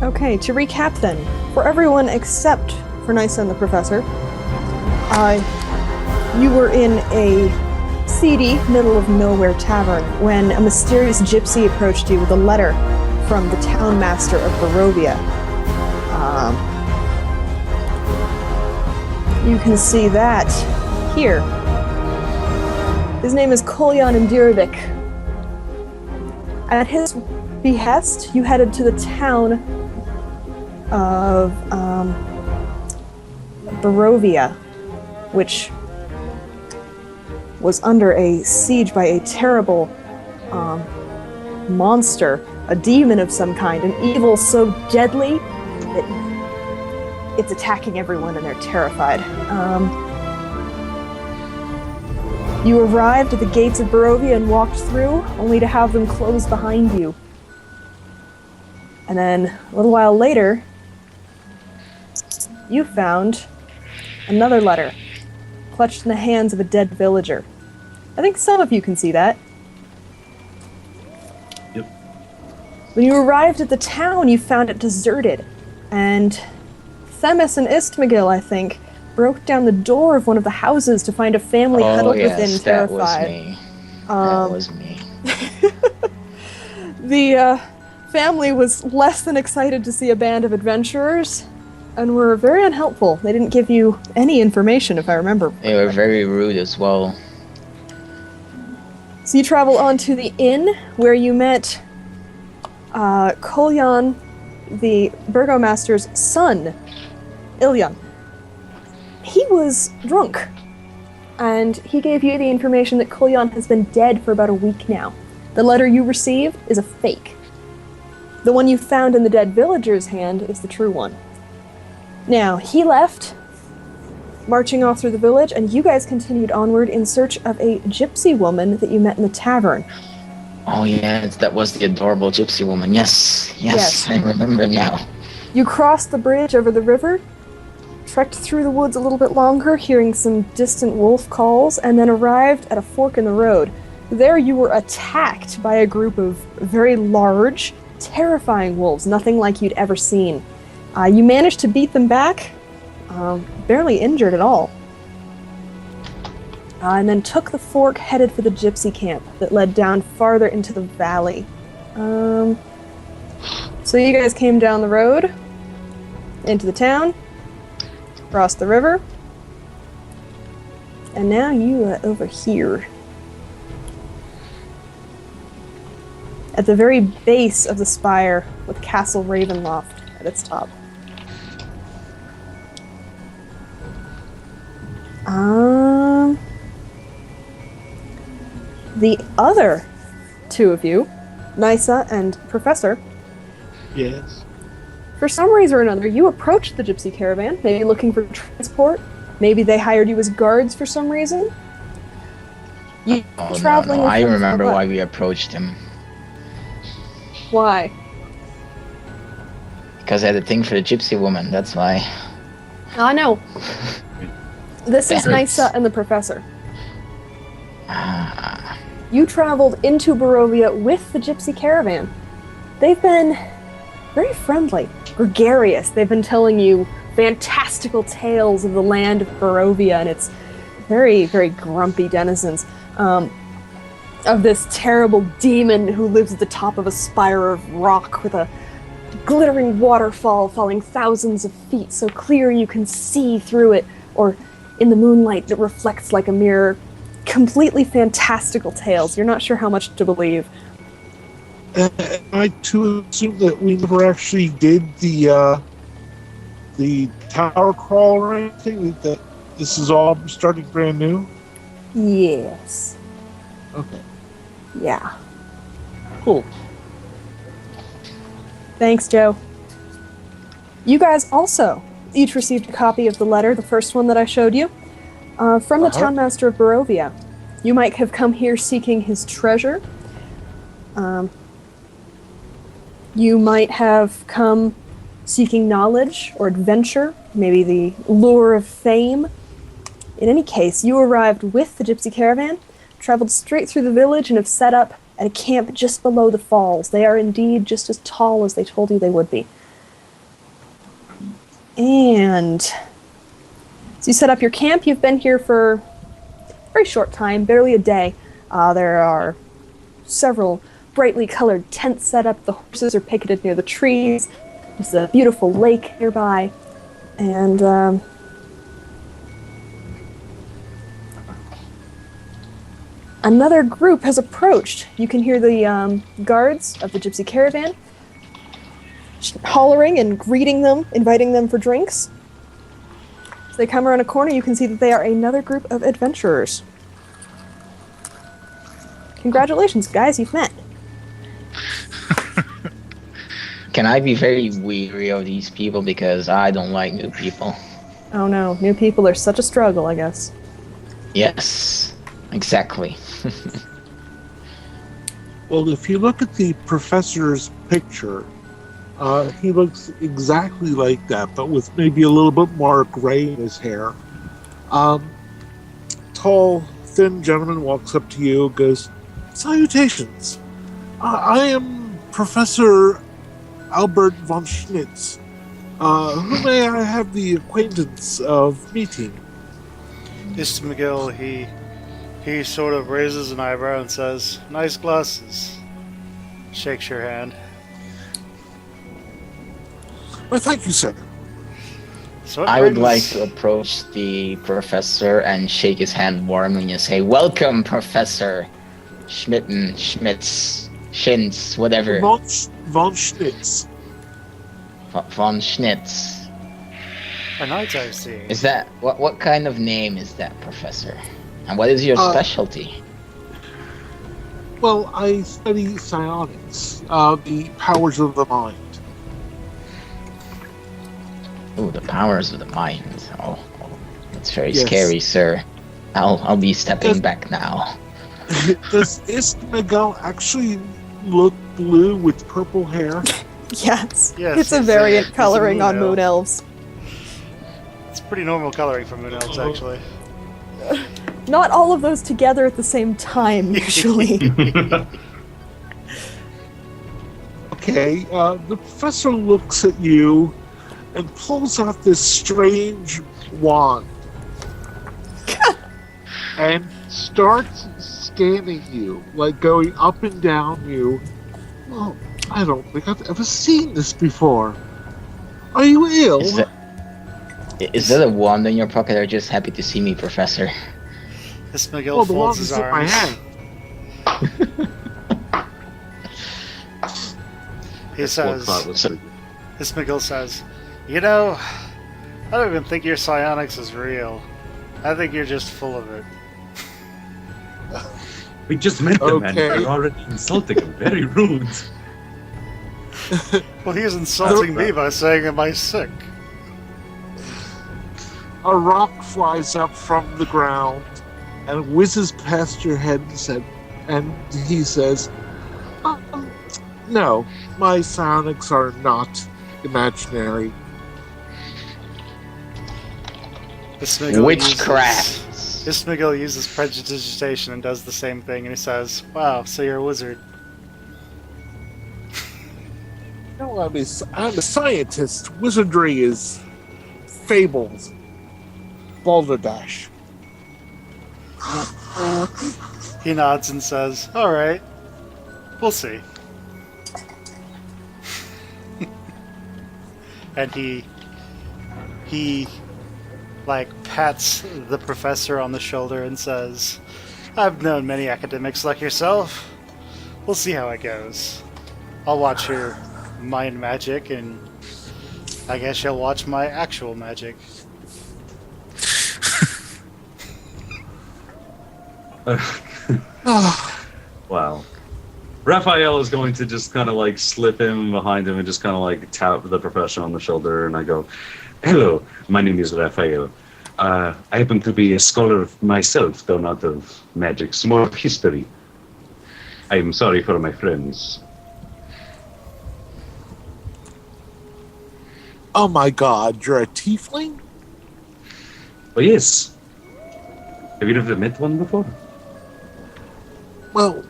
Okay, to recap then, for everyone except for Nysa and the Professor, you were in a seedy, middle-of-nowhere tavern when a mysterious gypsy approached you with a letter from the town master of Barovia. You can see that here. His name is Kolyan Indirovic. At his behest, you headed to the town of Barovia, which was under a siege by a terrible monster, a demon of some kind, an evil so deadly that it's attacking everyone and they're terrified. You arrived at the gates of Barovia and walked through, only to have them close behind you. And then, a little while later, you found another letter, clutched in the hands of a dead villager. I think some of you can see that. Yep. When you arrived at the town, you found it deserted, and Themis and Istmagil, I think, broke down the door of one of the houses to find a family huddled within, terrified. That was me. The family was less than excited to see a band of adventurers, and were very unhelpful. They didn't give you any information, if I remember. They were very rude as well. So you travel on to the inn, where you met Kolyan, the burgomaster's son, Ilyan. He was drunk, and he gave you the information that Kolyan has been dead for about a week now. The letter you received is a fake. The one you found in the dead villager's hand is the true one. Now, he left, marching off through the village, and you guys continued onward in search of a gypsy woman that you met in the tavern. Oh yeah, that was the adorable gypsy woman. Yes, I remember now. You crossed the bridge over the river, trekked through the woods a little bit longer, hearing some distant wolf calls, and then arrived at a fork in the road. There you were attacked by a group of very large, terrifying wolves, nothing like you'd ever seen. You managed to beat them back, barely injured at all. And then took the fork, headed for the gypsy camp that led down farther into the valley. So you guys came down the road, into the town, crossed the river, and now you are over here. At the very base of the spire with Castle Ravenloft at its top. The other two of you, Nysa and Professor. Yes. For some reason or another, you approached the gypsy caravan, maybe looking for transport. Maybe they hired you as guards for some reason. You traveling. No. I remember why we approached him. Why? Because I had a thing for the gypsy woman, that's why. I know. This is Nysa and the Professor. You traveled into Barovia with the gypsy caravan. They've been very friendly, gregarious. They've been telling you fantastical tales of the land of Barovia and its very, very grumpy denizens. Of this terrible demon who lives at the top of a spire of rock with a glittering waterfall falling thousands of feet so clear you can see through it, or in the moonlight it reflects like a mirror. Completely fantastical tales. You're not sure how much to believe. I too assume that we never actually did the tower crawl or anything. That this is all starting brand new. Yes. Okay. Yeah. Cool. Thanks, Joe. You guys also each received a copy of the letter, the first one that I showed you, from the townmaster of Barovia. You might have come here seeking his treasure. You might have come seeking knowledge or adventure, maybe the lure of fame. In any case, you arrived with the gypsy caravan, traveled straight through the village, and have set up at a camp just below the falls. They are indeed just as tall as they told you they would be. And so you set up your camp. You've been here for a very short time, barely a day. There are several brightly colored tents set up. The horses are picketed near the trees. There's a beautiful lake nearby. And another group has approached. You can hear the guards of the gypsy caravan hollering and greeting them, inviting them for drinks. As they come around a corner, you can see that they are another group of adventurers. Congratulations, guys, you've met. Can I be very weary of these people because I don't like new people? Oh no, new people are such a struggle, I guess. Yes, exactly. Well, if you look at the professor's picture, he looks exactly like that, but with maybe a little bit more gray in his hair. Tall, thin gentleman walks up to you, goes, "Salutations. I am Professor Albert von Schnitz. Who may I have the acquaintance of meeting?" Mr. McGill, he sort of raises an eyebrow and says, "Nice glasses." Shakes your hand. Well, thank you, sir. So I would like to approach the professor and shake his hand warmly and say, "Welcome, Professor Schmitten, Schmitz, Schintz, whatever. Von Schnitz. Von Schnitz. A night I see. Is that what kind of name is that, Professor? And what is your specialty?" Well, I study psionics, the powers of the mind. Oh, the powers of the mind. Oh, that's very Yes. scary, sir. I'll be stepping back now. Does Miguel actually look blue with purple hair? Yes. Yes, It's a he's variant he's a coloring moon on elf. moon elves. It's pretty normal coloring for moon elves, actually. Not all of those together at the same time, usually. Okay, the professor looks at you and pulls out this strange wand and starts scanning you, like going up and down you. Well, I don't think I've ever seen this before. Are you ill? Is that a wand in your pocket, or just happy to see me, Professor? This McGill Well, the wand folds his is in my arms. hand. He says, this McGill says, "You know, I don't even think your psionics is real. I think you're just full of it." We just met them and Okay. we're already insulting him. Very rude. Well, he is insulting me by saying, "Am I sick?" A rock flies up from the ground and whizzes past your head and he says, "No, my psionics are not imaginary." This McGill Witchcraft. This McGill uses prestidigitation and does the same thing, and he says, "Wow, so you're a wizard." No, I'm a scientist. Wizardry is fables. Balderdash. He nods and says, "All right, we'll see." And he like pats the professor on the shoulder and says, "I've known many academics like yourself. We'll see how it goes. I'll watch your mind magic, and I guess you'll watch my actual magic." Wow. Raphael is going to just kind of like slip in behind him and just kind of like tap the professor on the shoulder, and I go, "Hello, my name is Raphael. I happen to be a scholar myself, though not of magic, some more of history. I am sorry for my friends." Oh my god, you're a tiefling? Oh yes. Have you ever met one before? Well,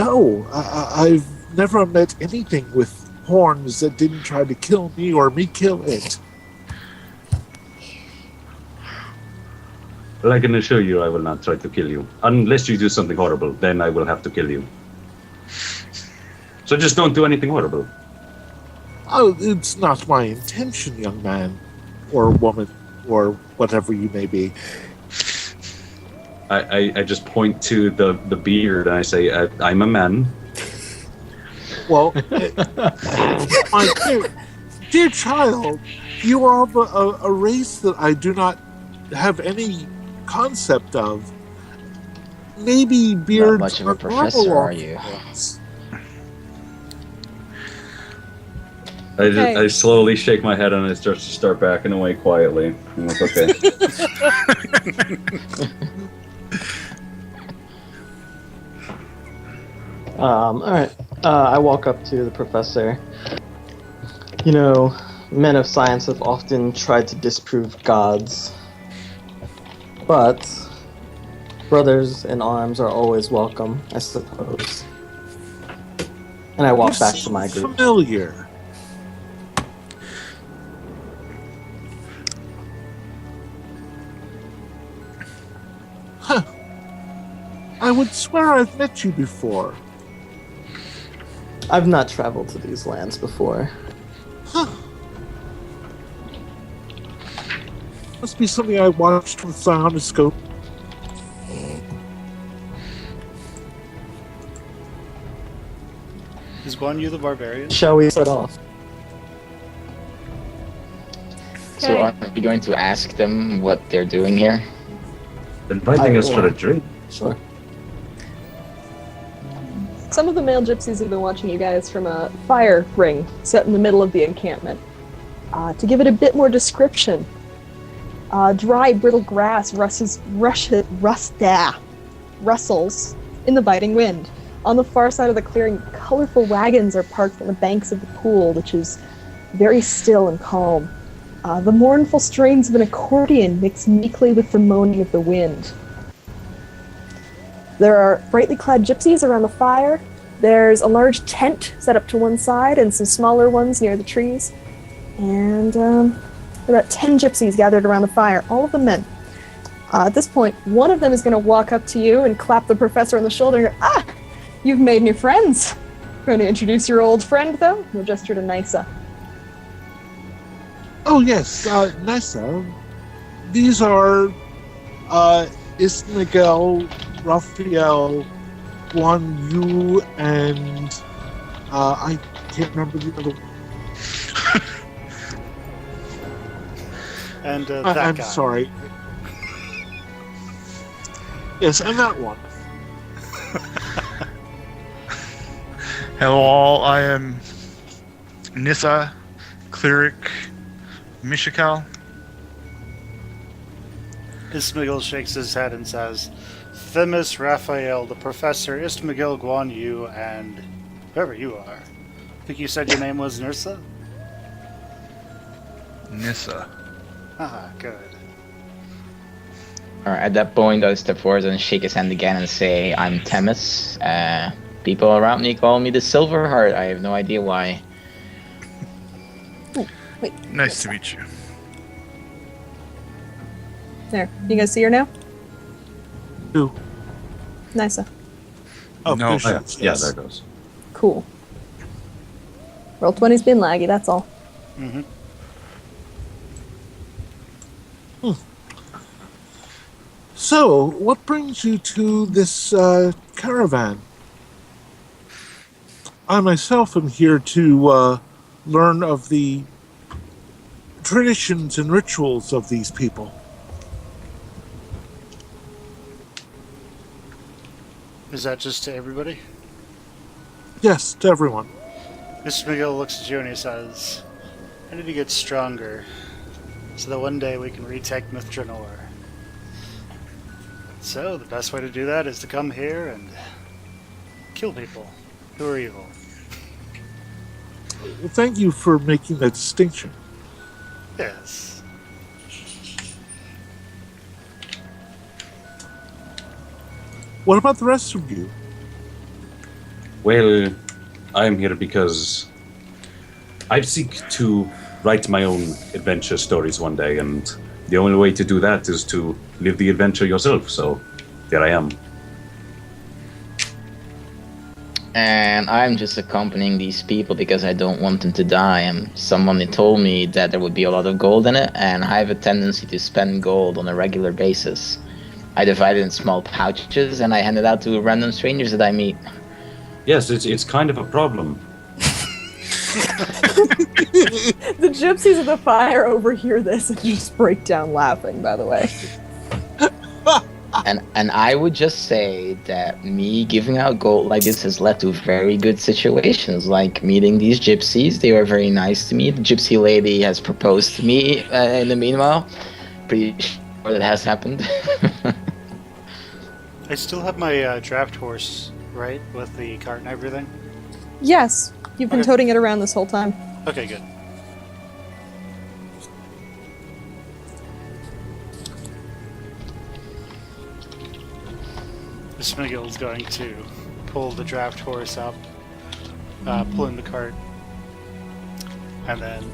no. I've never met anything with horns that didn't try to kill me or me kill it. Well, I can assure you I will not try to kill you. Unless you do something horrible, then I will have to kill you. So just don't do anything horrible. Oh, it's not my intention, young man, or woman, or whatever you may be. I just point to the beard and I say, I'm a man. Well, my dear child, you are of a race that I do not have any concept of. Maybe beards Not much of a are professor, normal are you? ones. I slowly shake my head and I start backing away quietly. I'm like, okay. Alright. I walk up to the professor. You know, men of science have often tried to disprove gods. But brothers in arms are always welcome, I suppose. And I walk You back to seem my group. familiar. Huh. I would swear I've met you before. I've not traveled to these lands before. Huh. Must be something I watched with Psionoscope. Is Guan Yu the barbarian? Shall we set off? So are we going to ask them what they're doing here? Inviting I us for will. a drink. Sure. Some of the male gypsies have been watching you guys from a fire ring set in the middle of the encampment. To give it a bit more description, dry, brittle grass rustles in the biting wind. On the far side of the clearing, colorful wagons are parked on the banks of the pool, which is very still and calm. The mournful strains of an accordion mix meekly with the moaning of the wind. There are brightly clad gypsies around the fire. There's a large tent set up to one side and some smaller ones near the trees. And about 10 gypsies gathered around the fire, all of them men. At this point, one of them is going to walk up to you and clap the professor on the shoulder and go, "Ah, you've made new friends. Going to introduce your old friend, though?" He'll gesture to Nysa. Oh yes, Nisa. These are Ismigel, Raphael, Guan Yu, and I can't remember the other one. And that I'm guy. sorry. Yes, and that one. Hello all, I am Nissa, Cleric, Mishikal. Ismagil shakes his head and says, Themis, Raphael, the Professor, Ismagil, Guan Yu, and whoever you are. I think you said your name was Nursa? Nissa. Ah, good. Alright, at that point, I'll step forward and shake his hand again and say, I'm Themis. People around me call me the Silver Heart. I have no idea why. Nice to meet you. There. You guys see her now? Who? Nysa. Oh, No. Patience, Yeah, yes. there it goes. Cool. Roll 20's been laggy, that's all. Mm-hmm. So, what brings you to this caravan? I myself am here to learn of the traditions and rituals of these people. Is that just to everybody? Yes, to everyone. Ismagil looks at you and he says, I need to get stronger so that one day we can retake Mithranor. So, the best way to do that is to come here and kill people who are evil. Well, thank you for making that distinction. Yes. What about the rest of you? Well, I'm here because I seek to write my own adventure stories one day, and the only way to do that is to live the adventure yourself. So, there I am. And I'm just accompanying these people because I don't want them to die. And someone told me that there would be a lot of gold in it, and I have a tendency to spend gold on a regular basis. I divide it in small pouches, and I hand it out to random strangers that I meet. Yes, it's kind of a problem. The gypsies of the fire overhear this and just break down laughing, by the way. And I would just say that me giving out gold like this has led to very good situations, like meeting these gypsies. They were very nice to me. The gypsy lady has proposed to me in the meanwhile. Pretty sure that has happened. I still have my draft horse, right? With the cart and everything? Yes, you've been Okay. toting it around this whole time. Okay, good. Smiggel's going to pull the draft horse up, pulling the cart, and then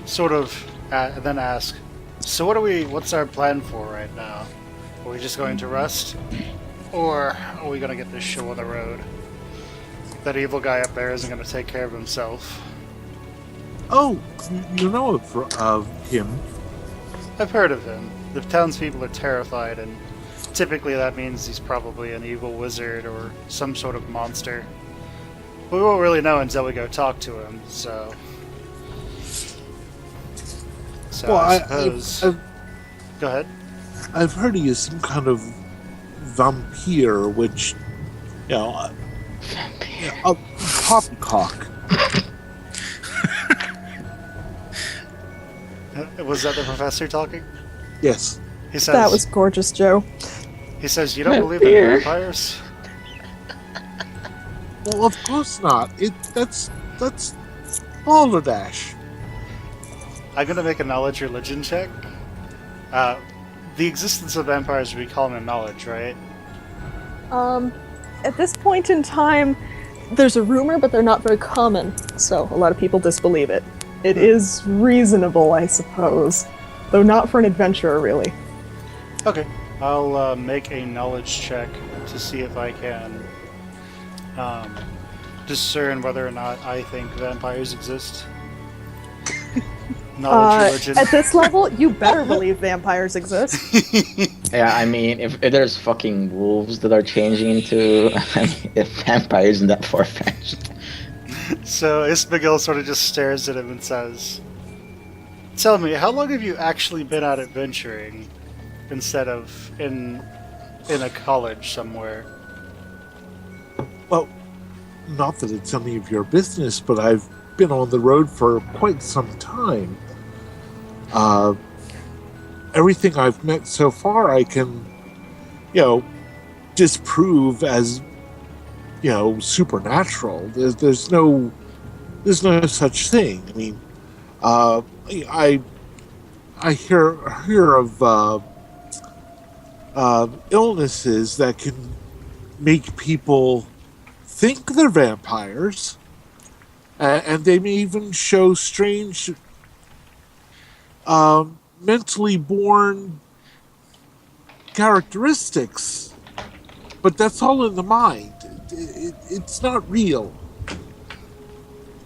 sort of then ask, so what's our plan for right now? Are we just going to rest? Or are we going to get this show on the road? That evil guy up there isn't going to take care of himself. Oh, you know of him. I've heard of him. The townspeople are terrified, and typically that means he's probably an evil wizard or some sort of monster. But we won't really know until we go talk to him, so... Well, I suppose... Go ahead. I've heard he is some kind of vampire, which, you know, a poppycock. Was that the professor talking? Yes. He says, That was gorgeous, Joe. He says, you don't believe in Vampire. vampires? Well, of course not. That's balderdash. I'm gonna make a knowledge religion check. The existence of vampires would be common knowledge, right? At this point in time, there's a rumor, but they're not very common, so a lot of people disbelieve it. It is reasonable, I suppose, though not for an adventurer, really. Okay. I'll make a knowledge check to see if I can discern whether or not I think vampires exist. Knowledge religion. At this level, you better believe vampires exist. Yeah, I mean, if there's fucking wolves that are changing into if vampires isn't that far-fetched. So Ismagil sort of just stares at him and says, tell me, how long have you actually been out adventuring instead of in a college somewhere? Well, not that it's any of your business, but I've been on the road for quite some time. Everything I've met so far, I can, disprove as, supernatural. There's no such thing. I mean, I hear of illnesses that can make people think they're vampires, and they may even show strange mentally born characteristics, but that's all in the mind. It's not real.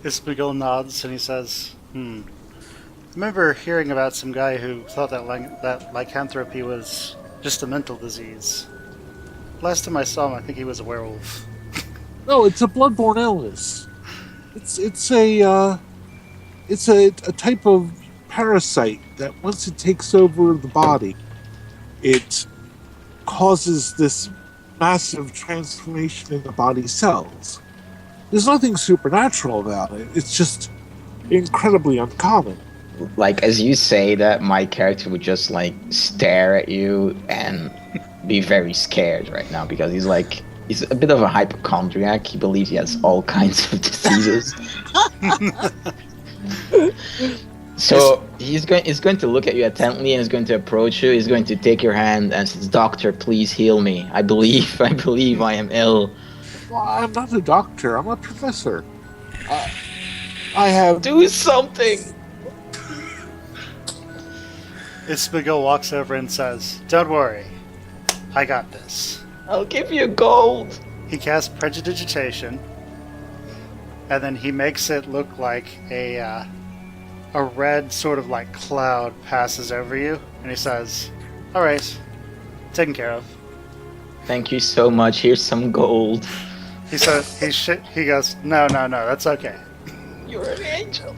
Ismagil nods and he says, I remember hearing about some guy who thought that lycanthropy was just a mental disease. Last time I saw him, I think he was a werewolf. No, it's a bloodborne illness. It's a type of parasite that once it takes over the body, it causes this massive transformation in the body cells. There's nothing supernatural about it. It's just incredibly uncommon. Like, as you say that, my character would just, stare at you and be very scared right now, because he's a bit of a hypochondriac. He believes he has all kinds of diseases. So he's going to look at you intently and he's going to approach you. He's going to take your hand and says, "Doctor, please heal me. I believe I am ill." Well, I'm not a doctor. I'm a professor. I have. Do something! Ismail walks over and says, "Don't worry, I got this." I'll give you gold! He casts Prestidigitation, and then he makes it look like a red sort of like cloud passes over you, and he says, "All right, taken care of." Thank you so much, here's some gold. He says, he goes, "No, that's okay." You're an angel.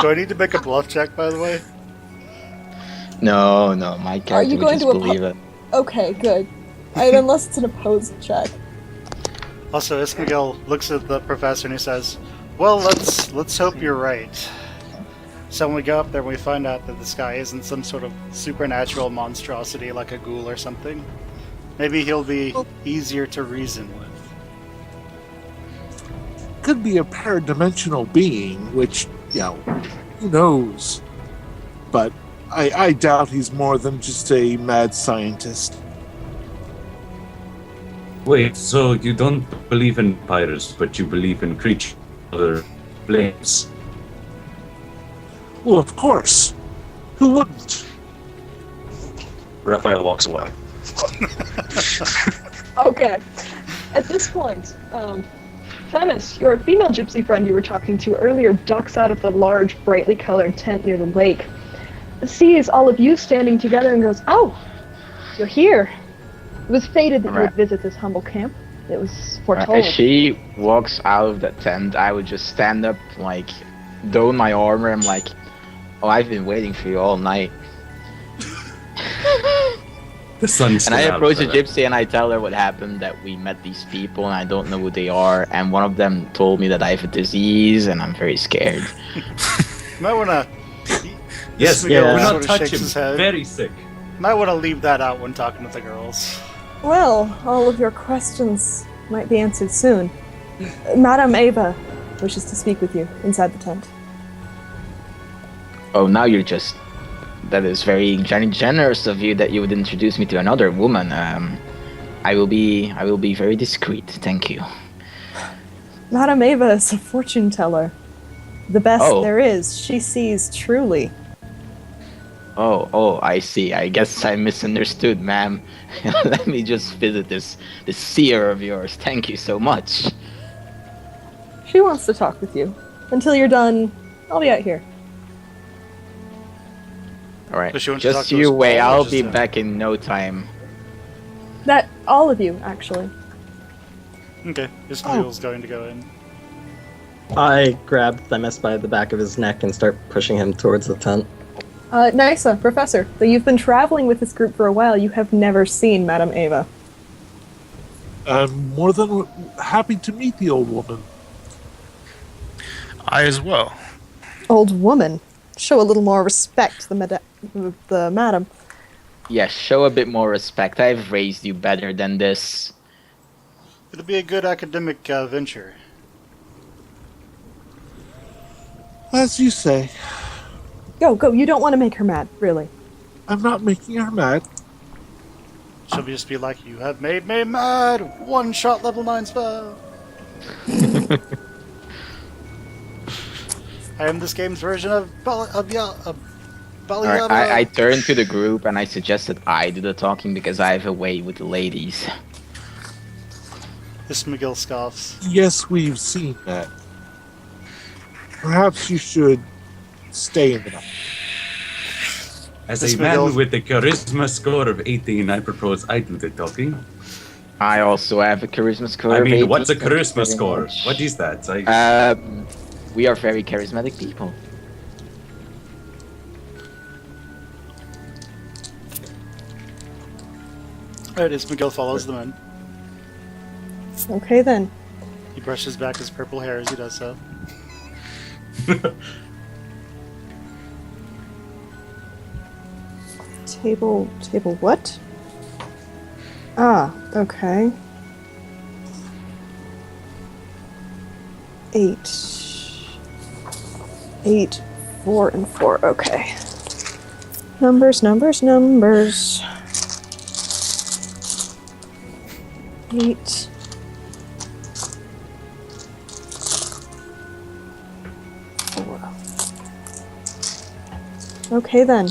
Do I need to make a bluff check, by the way? No, my character you would going just to believe it. Okay, good. Unless it's an opposed check. Also, Ismail looks at the professor and he says, "Well, let's hope you're right." So when we go up there and we find out that this guy isn't some sort of supernatural monstrosity like a ghoul or something, maybe he'll be easier to reason with. Could be a paradimensional being, which, who knows? But I doubt he's more than just a mad scientist. Wait, so you don't believe in pirates, but you believe in creatures, other planes? Well, of course. Who wouldn't? Raphael walks away. Okay. At this point, Fennec, your female gypsy friend you were talking to earlier, ducks out of the large, brightly colored tent near the lake, sees all of you standing together and goes, "Oh, you're here. It was fated that you would visit this humble camp. It was foretold." As she walks out of the tent, I would just stand up, like, don my armor. I'm like, "Oh, I've been waiting for you all night." The sun's And I still out approach for the that. gypsy and I tell her what happened, that we met these people and I don't know who they are. And one of them told me that I have a disease and I'm very scared. You might want to... Yes, Yeah. we're not Sort of touching. shakes his head. Very sick. Might want to leave that out when talking with the girls. Well, all of your questions might be answered soon. Madame Ava wishes to speak with you inside the tent. Oh, now you're just... That is very generous of you that you would introduce me to another woman. I will be very discreet, thank you. Madame Ava is a fortune teller. The best Oh. there is. She sees truly. Oh, I see. I guess I misunderstood, ma'am. Let me just visit this seer of yours. Thank you so much. She wants to talk with you. Until you're done, I'll be out here. Alright, Does she want to talk just to you us wait. all, or I'll just be him? back in no time. That all of you, actually. Okay, Ismail's going to go in. I grab Themis by the back of his neck and start pushing him towards the tent. Nysa, Professor, though you've been traveling with this group for a while, you have never seen Madame Ava. I'm more than happy to meet the old woman. I as well. Old woman. Show a little more respect, the madam. Yes, show a bit more respect. I've raised you better than this. It'll be a good academic venture. As you say, Go. You don't want to make her mad, really. I'm not making her mad. She'll just be like, "You have made me mad! One shot level 9 spell!" I am this game's version of Baliana. Alright, I turn to the group and I suggest that I do the talking because I have a way with the ladies. Ismail scoffs. Yes, we've seen that. Perhaps you should stay in the night. As This a man Miguel- with a charisma score of 18, I propose I do the talking. I also have a charisma score. I of mean, 18. what's a Thank you charisma very score? much. What is that? We are very charismatic people. Alright, Ismail follows them in. Okay, then. He brushes back his purple hair as he does so. Table what? Ah, okay. 8, 4, and 4. Okay. Numbers. 8. Okay then.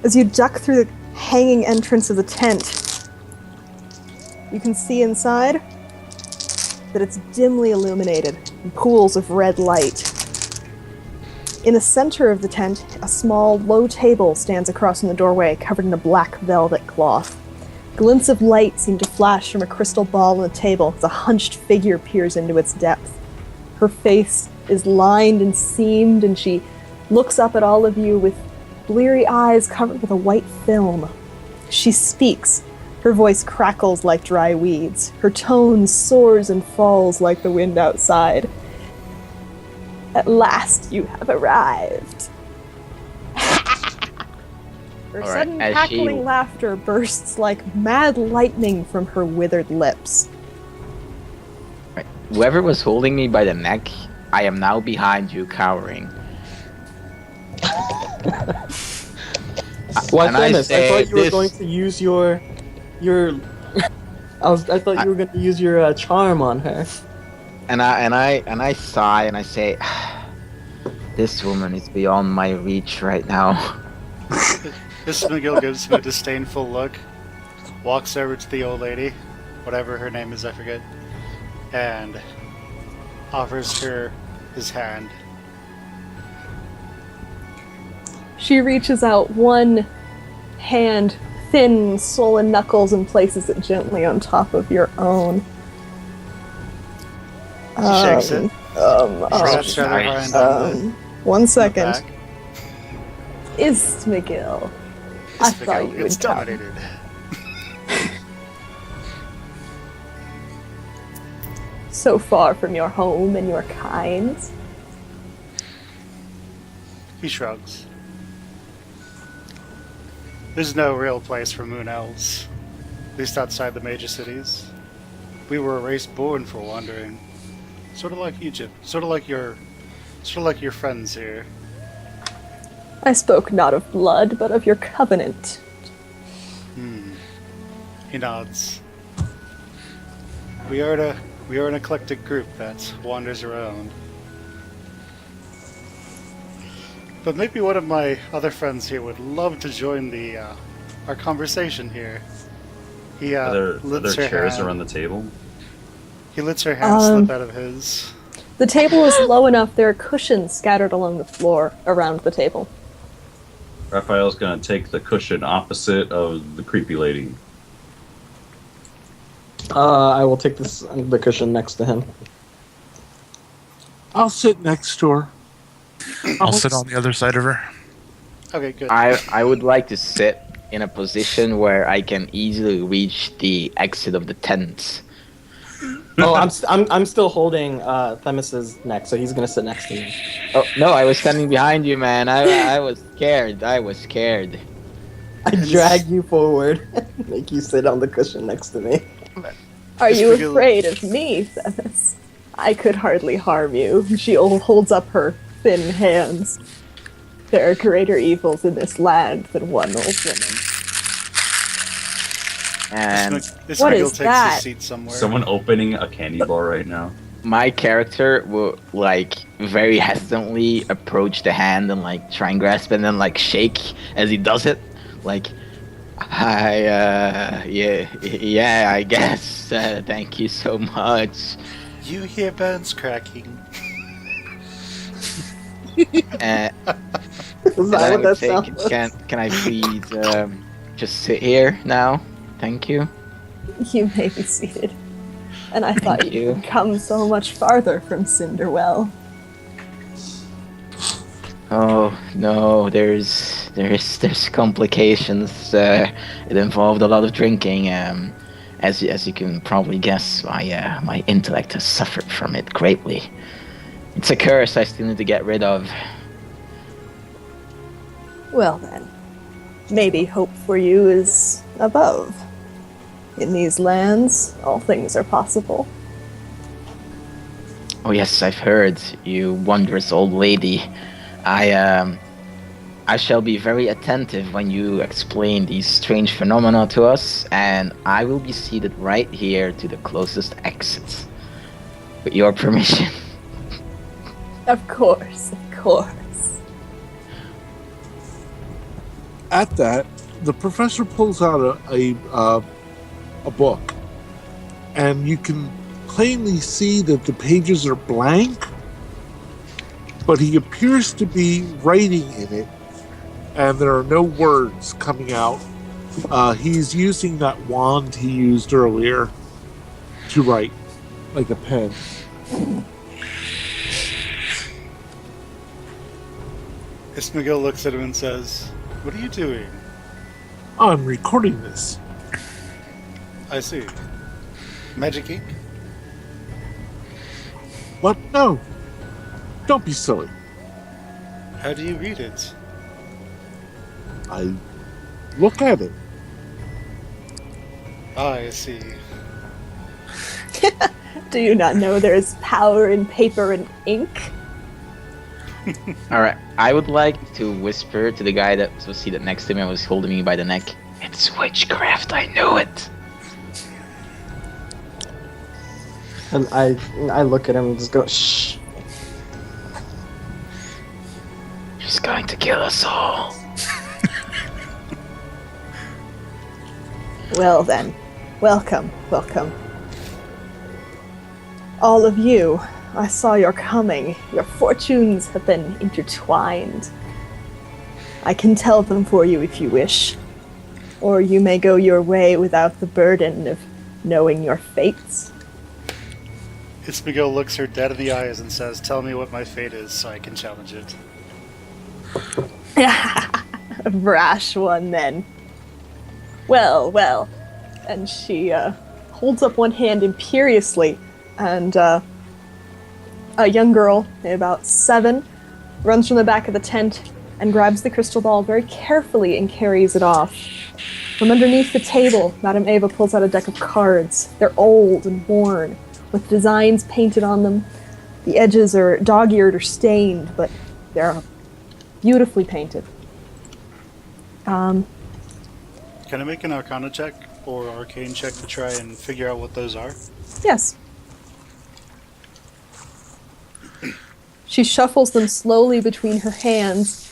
As you duck through the hanging entrance of the tent, you can see inside that it's dimly illuminated in pools of red light. In the center of the tent, a small, low table stands across from the doorway, covered in a black velvet cloth. Glints of light seem to flash from a crystal ball on the table as a hunched figure peers into its depth. Her face is lined and seamed, and she looks up at all of you with bleary eyes covered with a white film. She speaks. Her voice crackles like dry weeds. Her tone soars and falls like the wind outside. At last you have arrived. Her sudden cackling laughter bursts like mad lightning from her withered lips. Right. Whoever was holding me by the neck, I am now behind you, cowering. Why, And Fennec? I thought you were this- going to use your. I thought you were going to use your charm on her. And I sigh and I say, this woman is beyond my reach right now. Miss McGill gives him a disdainful look, walks over to the old lady, whatever her name is, I forget, and offers her his hand. She reaches out one hand, thin, swollen knuckles, and places it gently on top of your own. She shakes it. Scratches her other hand on One the second. back. Is McGill. I Miss thought McGill you gets would come. dominated. So far from your home and your kind. He shrugs. There's no real place for moon elves, at least outside the major cities. We were a race born for wandering, sort of like Egypt, sort of like your friends here. I spoke not of blood, but of your covenant. He nods. We are an eclectic group that wanders around. But maybe one of my other friends here would love to join our conversation here. He Are there lets her chairs hand. around the table? He lets her hand slip out of his. The table is low enough, there are cushions scattered along the floor around the table. Raphael's gonna take the cushion opposite of the creepy lady. I will take the cushion next to him. I'll sit next to her. I'll sit on the other side of her. Okay, good. I would like to sit in a position where I can easily reach the exit of the tent. Oh, I'm still holding Themis's neck, so he's gonna sit next to me. Oh no, I was standing behind you, man. I was scared. I was scared. I drag you forward, make you sit on the cushion next to me. Are Just you forget- afraid of me, Themis? I could hardly harm you. She holds up her thin hands. There are greater evils in this land than one old woman. And This What McGill is takes that? his seat somewhere. Someone opening a candy bar right now. my character will like very hesitantly approach the hand and like try and grasp it and then like shake as he does it. Like, yeah, I guess. Thank you so much. You hear bones cracking. And Is I that what would that say, sounds? can I please just sit here now? Thank you. You may be seated. And I thought Thank you you. would come so much farther from Cinderwell. Oh no, there's complications. It involved a lot of drinking. As you can probably guess, my intellect has suffered from it greatly. It's a curse I still need to get rid of. Well then, maybe hope for you is above. In these lands, all things are possible. Oh yes, I've heard, you wondrous old lady. I shall be very attentive when you explain these strange phenomena to us, and I will be seated right here to the closest exit. With your permission. Of course, of course. At that, the professor pulls out a book, and you can plainly see that the pages are blank, but he appears to be writing in it, and there are no words coming out. He's using that wand he used earlier to write, like a pen. Ismail looks at him and says, "What are you doing?" I'm recording this. I see. Magic ink? What? No. Don't be silly. How do you read it? I look at it. Ah, I see. Do you not know there is power in paper and ink? Alright, I would like to whisper to the guy that was seated next to me and was holding me by the neck. It's witchcraft, I know it. And I look at him and just go, shh. She's going to kill us all. Well then, welcome. All of you, I saw your coming. Your fortunes have been intertwined. I can tell them for you if you wish. Or you may go your way without the burden of knowing your fates. Ismail looks her dead in the eyes and says, "Tell me what my fate is so I can challenge it." A brash one then. Well. And she holds up one hand imperiously, and a young girl, about 7, runs from the back of the tent and grabs the crystal ball very carefully and carries it off. From underneath the table, Madame Ava pulls out a deck of cards. They're old and worn, with designs painted on them. The edges are dog-eared or stained, but they're beautifully painted. Can I make an Arcana check or Arcane check to try and figure out what those are? Yes. She shuffles them slowly between her hands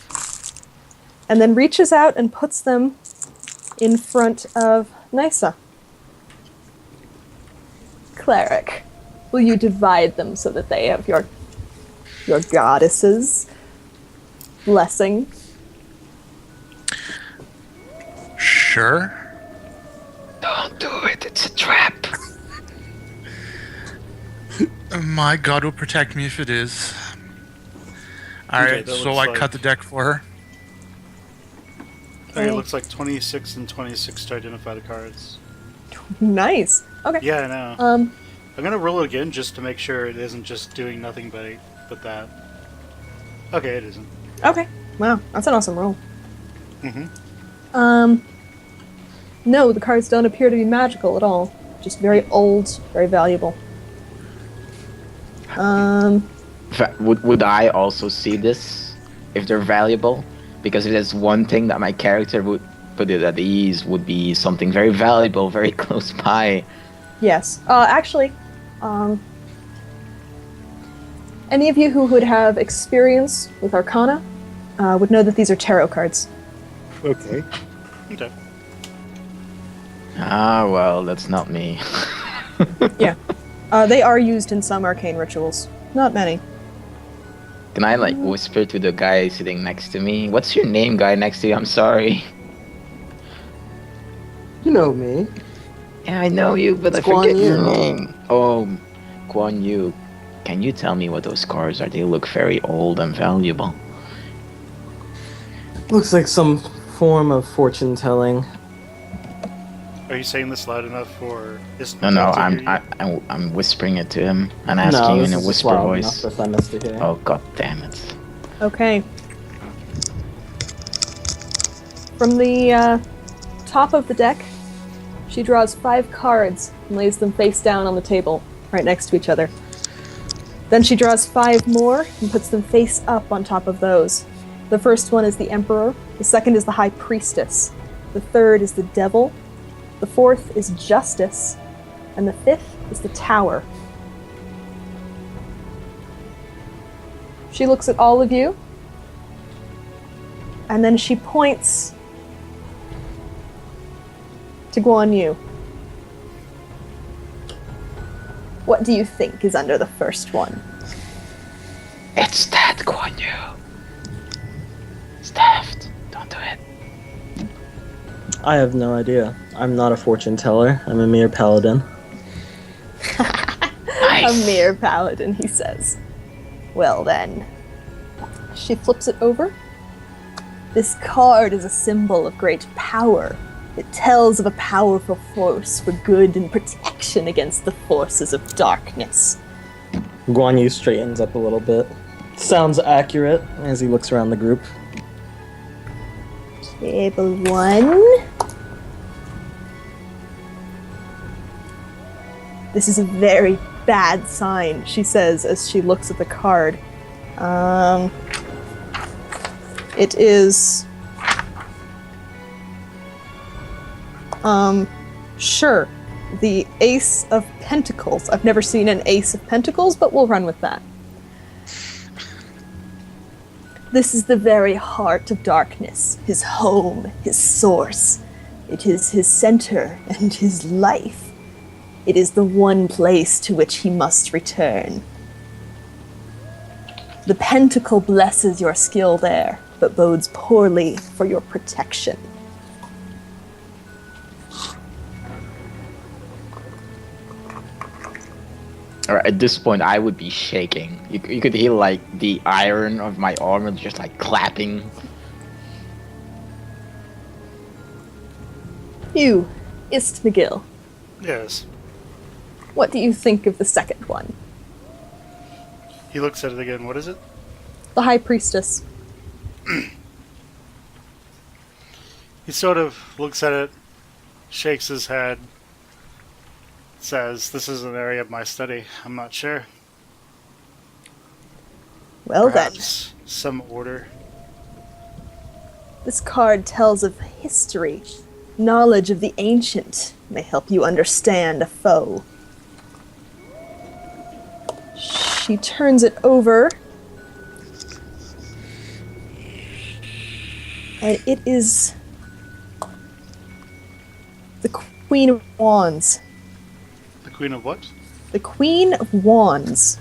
and then reaches out and puts them in front of Nysa. Cleric, will you divide them so that they have your goddess's blessing? Sure. Don't do it, it's a trap. My god will protect me if it is. Alright, that so looks I like- cut the deck for her. I think it looks like 26 and 26 to identify the cards. Nice. Okay. Yeah, I know. I'm gonna roll it again just to make sure it isn't just doing nothing but that. Okay, it isn't. Okay. Wow, that's an awesome roll. Mm-hmm. No, the cards don't appear to be magical at all. Just very old, very valuable. In fact, would I also see this if they're valuable? Because if there's one thing that my character would put it at ease, would be something very valuable, very close by. Yes. Actually, any of you who would have experience with Arcana would know that these are tarot cards. Okay. Okay. Ah, well, that's not me. Yeah. They are used in some arcane rituals. Not many. Can I, like, whisper to the guy sitting next to me? What's your name, guy next to you? I'm sorry. You know me. Yeah, I know you, but It's I forget Guan your Yu. name. Oh, Guan Yu. Can you tell me what those cards are? They look very old and valuable. Looks like some form of fortune telling. Are you saying this loud enough for No, no, to hear you? I'm whispering it to him and asking No, you this in a is whisper loud voice. enough for Fennec to hear. Oh, god damn it. Okay. From the top of the deck, she draws 5 cards and lays them face down on the table, right next to each other. Then she draws 5 more and puts them face up on top of those. The first one is the Emperor, the second is the High Priestess, the third is the Devil, the fourth is Justice, and the fifth is the Tower. She looks at all of you, and then she points to Guan Yu. What do you think is under the first one? It's that, Guan Yu. Staffed. Don't do it. I have no idea. I'm not a fortune teller. I'm a mere paladin. Nice. A mere paladin, he says. Well then. She flips it over. This card is a symbol of great power. It tells of a powerful force for good and protection against the forces of darkness. Guan Yu straightens up a little bit. Sounds accurate as he looks around the group. Table 1. This is a very bad sign, she says as she looks at the card. It is... Sure. The Ace of Pentacles. I've never seen an Ace of Pentacles, but we'll run with that. This is the very heart of darkness, his home, his source. It is his center and his life. It is the one place to which he must return. The pentacle blesses your skill there, but bodes poorly for your protection. Alright, at this point, I would be shaking. You could hear, like, the iron of my armor just, like, clapping. You, Ist McGill, Yes. what do you think of the second one? He looks at it again. What is it? The High Priestess. He sort of looks at it, shakes his head, says, "This is an area of my study. I'm not sure. Well Perhaps some order." then, this card tells of history. Knowledge of the ancient may help you understand a foe. She turns it over. And it is the Queen of Wands. The Queen of what? The Queen of Wands.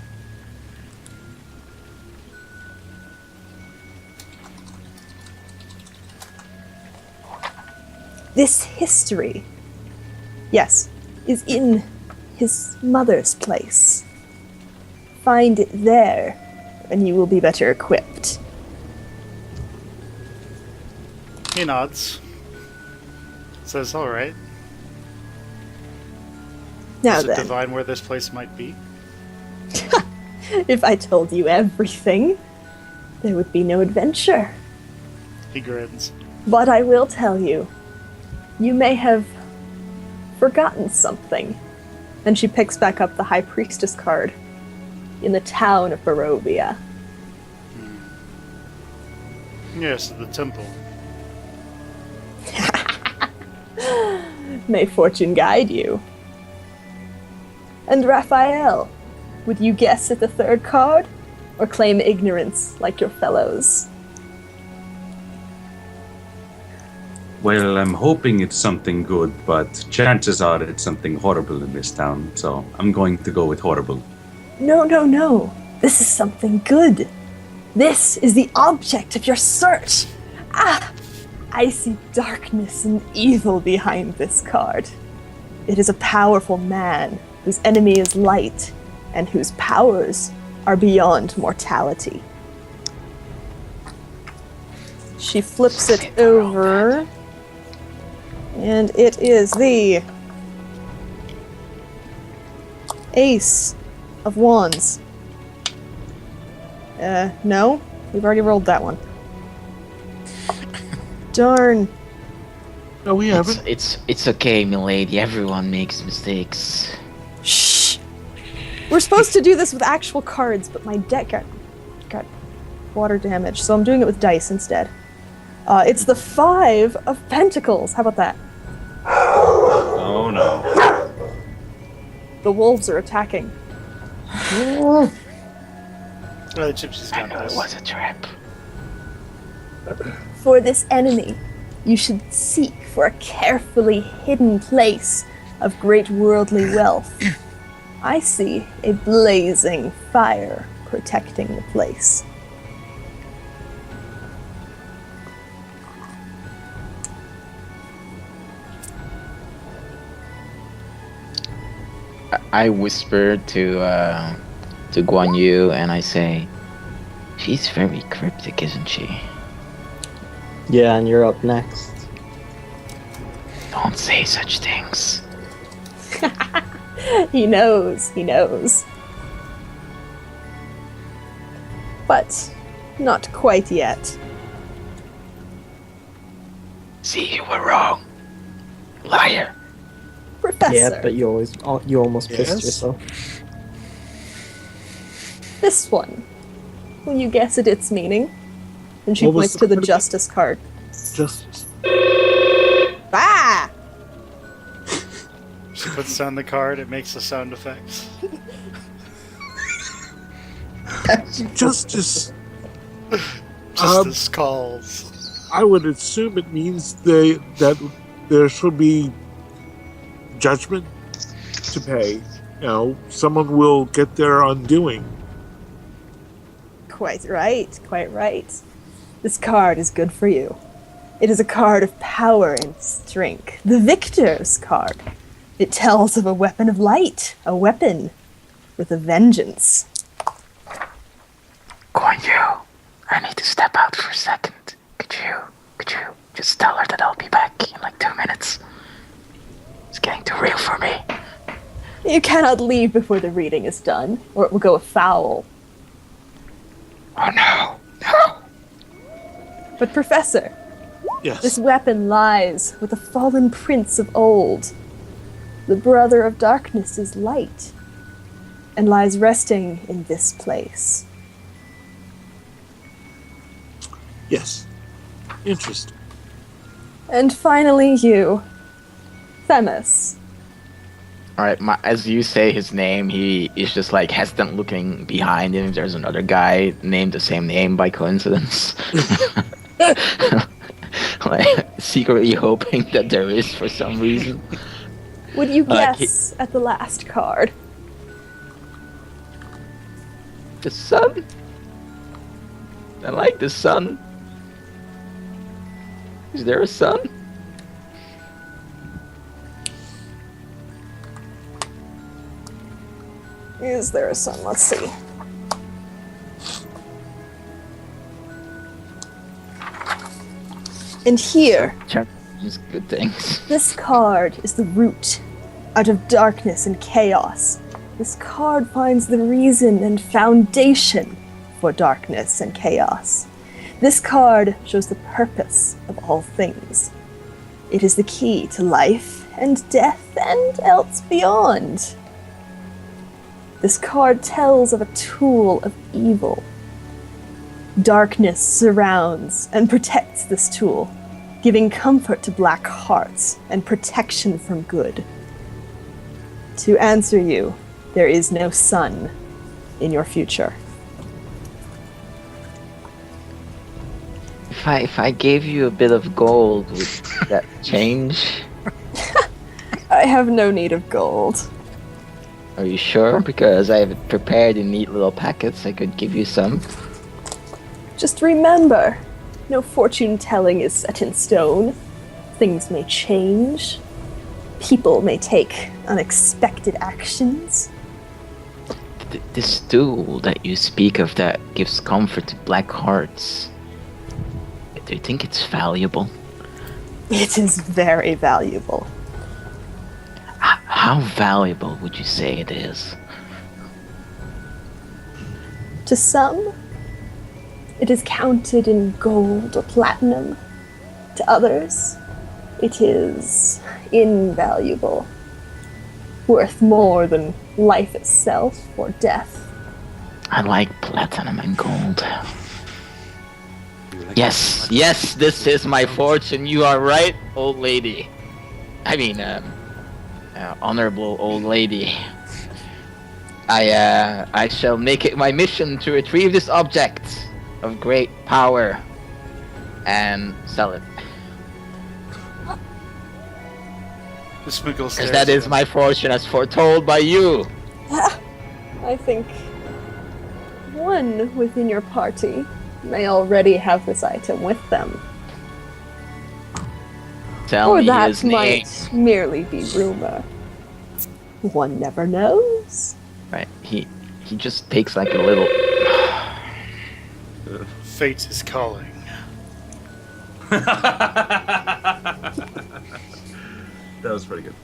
This history, yes, is in his mother's place. Find it there, and you will be better equipped. He nods. Says, "All right. Now Does it then, divine where this place might be?" if I told you everything, there would be no adventure. He grins. But I will tell you, you may have forgotten something. And she picks back up the High Priestess card. In the town of Barovia. Yes, the temple. May fortune guide you. And Raphael, would you guess at the third card? Or claim ignorance like your fellows? Well, I'm hoping it's something good, but chances are it's something horrible in this town, so I'm going to go with horrible. No. This is something good. This is the object of your search. I see darkness and evil behind this card. It is a powerful man whose enemy is light and whose powers are beyond mortality. She flips it over, and it is the Ace of Wands. No, we've already rolled that one. Darn. No, we haven't. It's okay, milady. Everyone makes mistakes. Shh. We're supposed to do this with actual cards, but my deck got water damage, so I'm doing it with dice instead. It's the 5 of Pentacles. How about that? Oh no. The wolves are attacking. The Gypsy's I got know it this. was a trap. For this enemy, You should seek for a carefully hidden place of great worldly wealth. I see a blazing fire protecting the place. I whisper to Guan Yu and I say, "She's very cryptic, isn't she?" Yeah, and you're up next. Don't say such things. He knows. But not quite yet. See, you were wrong. Liar. Professor, Yeah, but you almost pissed Yes? yourself. this one. Will you guess at its meaning? And she What was points the to the card? justice card. Justice. Ah! She puts down the card, it makes the sound effects. Justice. Justice calls. I would assume it means that there should be judgment to pay. You know, someone will get their undoing. Quite right. This card is good for you. It is a card of power and strength. The victor's card. It tells of a weapon of light, a weapon with a vengeance. Guan Yu, I need to step out for a second. Could you just tell her that I'll be back in like 2 minutes? It's getting too real for me. You cannot leave before the reading is done, or it will go afoul. Oh no. But Professor, Yes. this weapon lies with the fallen prince of old. The brother of darkness is light, and lies resting in this place. Yes. Interesting. And finally you, Themis. Alright, as you say his name, he is just like hesitant looking behind him. There's another guy named the same name by coincidence. Like, secretly hoping that there is for some reason. Would you Uh, guess at the last card? The sun? I like the sun. Is there a sun? Is there a sun? Let's see. And here, Just good things. this card is the root out of darkness and chaos. This card finds the reason and foundation for darkness and chaos. This card shows the purpose of all things. It is the key to life and death and else beyond. This card tells of a tool of evil. Darkness surrounds and protects this tool, giving comfort to black hearts and protection from good. To answer you, there is no sun in your future. If I gave you a bit of gold, would that change? I have no need of gold. Are you sure? Because I have it prepared in neat little packets. I could give you some. Just remember, no fortune telling is set in stone. Things may change. People may take unexpected actions. This tool that you speak of that gives comfort to black hearts. Do you think it's valuable? It is very valuable. How valuable would you say it is? To some, it is counted in gold or platinum. To others, it is invaluable. Worth more than life itself or death. I like platinum and gold. Yes, this is my fortune. You are right, old lady. I mean, honorable old lady. I shall make it my mission to retrieve this object of great power and sell it. The Smeagol Because stares that at is him. my fortune as foretold by you. I think one within your party may already have this item with them. Tell Or me that his name. might merely be rumor. One never knows. Right. He just takes like a little. Fate is calling. That was pretty good.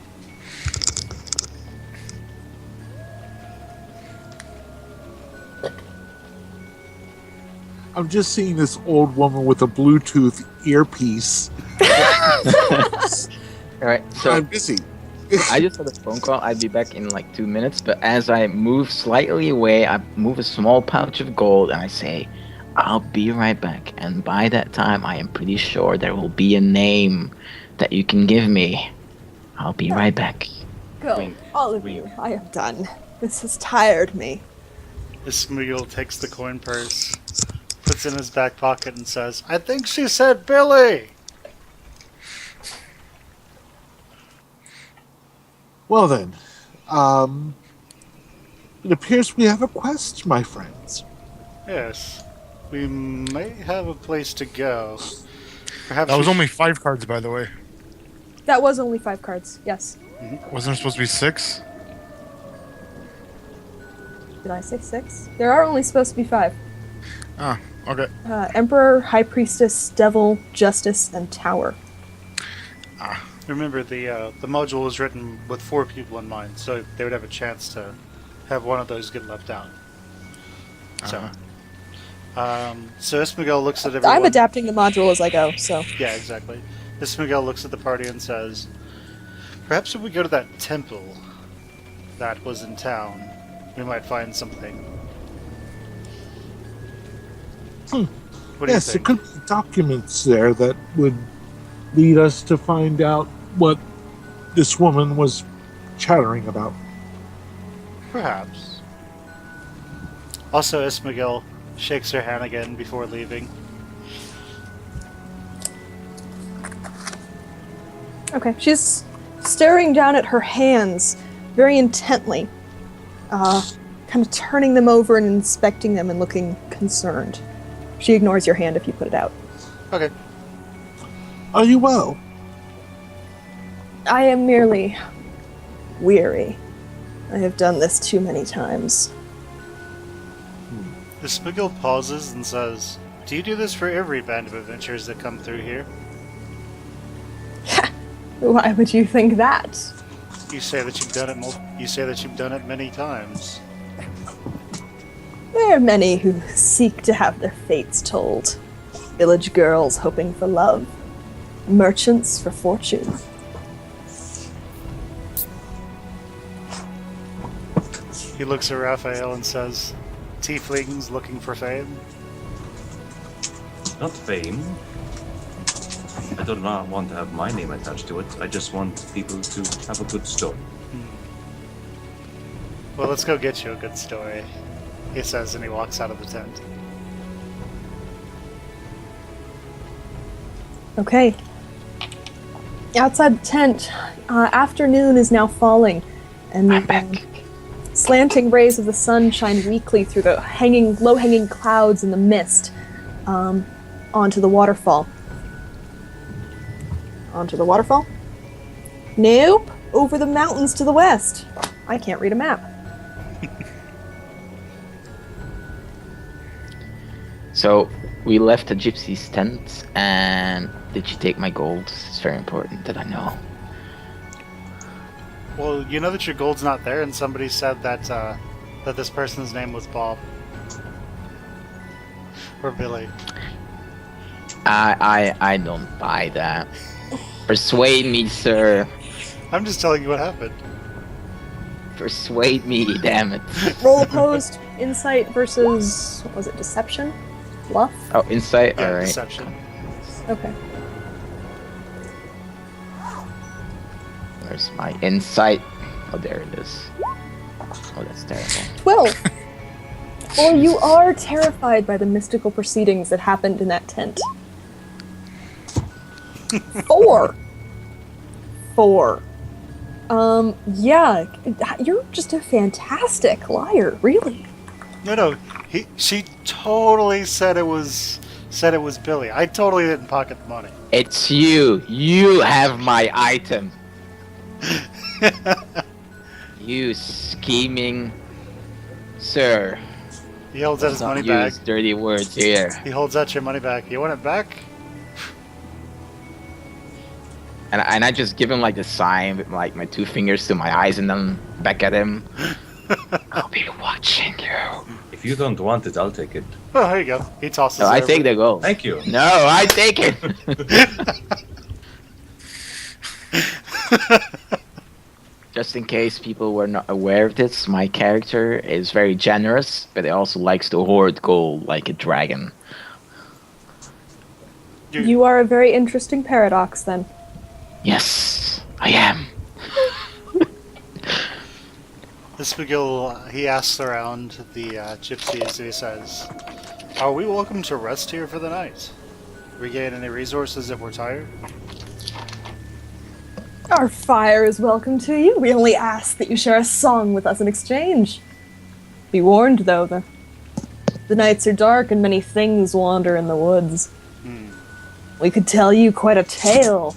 I'm just seeing this old woman with a Bluetooth earpiece. All right. So I'm busy. I just had a phone call. I'd be back in like 2 minutes. But as I move slightly away, I move a small pouch of gold and I say, "I'll be right back." And by that time, I am pretty sure there will be a name that you can give me. I'll be right back. Go, Wink, all of wink. you. I am done. This has tired me. The Smeagol takes the coin purse, puts it in his back pocket, and says, "I think she said Billy." Well then, it appears we have a quest, my friends. Yes, we may have a place to go. Perhaps That was we only 5 cards, by the way. That was only 5 cards, yes. Wasn't it supposed to be 6? Did I say 6? There are only supposed to be 5. Ah, okay. Emperor, High Priestess, Devil, Justice, and Tower. Remember, the module was written with 4 people in mind, so they would have a chance to have one of those get left out. So, so Ismagel looks at everyone. I'm adapting the module as I go, so. Yeah, exactly. Ismagel looks at the party and says, "Perhaps if we go to that temple that was in town, we might find something." What do Yes, you there think? could be documents there that would lead us to find out what this woman was chattering about. Perhaps. Also, Ismagel shakes her hand again before leaving. Okay, she's staring down at her hands very intently, kind of turning them over and inspecting them and looking concerned. She ignores your hand if you put it out. Okay. Are you well? I am merely weary. I have done this too many times. Ismagel pauses and says, "Do you do this for every band of adventurers that come through here?" Why would you think that? You say that you've done it. You say that you've done it many times. There are many who seek to have their fates told. Village girls hoping for love. Merchants for fortune. He looks at Raphael and says, "Tieflings looking for fame?" Not fame. I do not want to have my name attached to it. I just want people to have a good story. "Well, let's go get you a good story," he says, and he walks out of the tent. Okay. Outside the tent, afternoon is now falling, and I'm back. slanting rays of the sun shine weakly through the low-hanging clouds in the mist onto the waterfall. Onto the waterfall? Nope. Over the mountains to the west. I can't read a map. So we left the gypsy's tent, and did she take my gold? It's very important that I know. Well, you know that your gold's not there, and somebody said that that this person's name was Bob. Or Billy. I don't buy that. Persuade me, sir. I'm just telling you what happened. Persuade me, damn it. Roll opposed, insight versus, what was it, deception? Bluff? Oh, insight? Yeah, Alright. deception. Okay. Where's my insight? Oh, there it is. Oh, that's terrible. 12. Or you are terrified by the mystical proceedings that happened in that tent. 4. Yeah, you're just a fantastic liar, really. No, she totally said it was Billy. I totally didn't pocket the money. It's you. You have my item. You scheming sir. He holds out his Don't money use bag. dirty words here. He holds out your money back. You want it back? And I just give him like the sign with like my 2 fingers to my eyes and then back at him. I'll be watching you. If you don't want it, I'll take it. Oh, here you go. He tosses No, it I over. take the gold. Thank you. No, I take it. Just in case people were not aware of this, my character is very generous, but he also likes to hoard gold like a dragon. You are a very interesting paradox, then. Yes, I am. This McGill, he asks around the gypsies and he says, "Are we welcome to rest here for the night? Regain any resources if we're tired?" Our fire is welcome to you. We only ask that you share a song with us in exchange. Be warned, though, the nights are dark and many things wander in the woods. We could tell you quite a tale.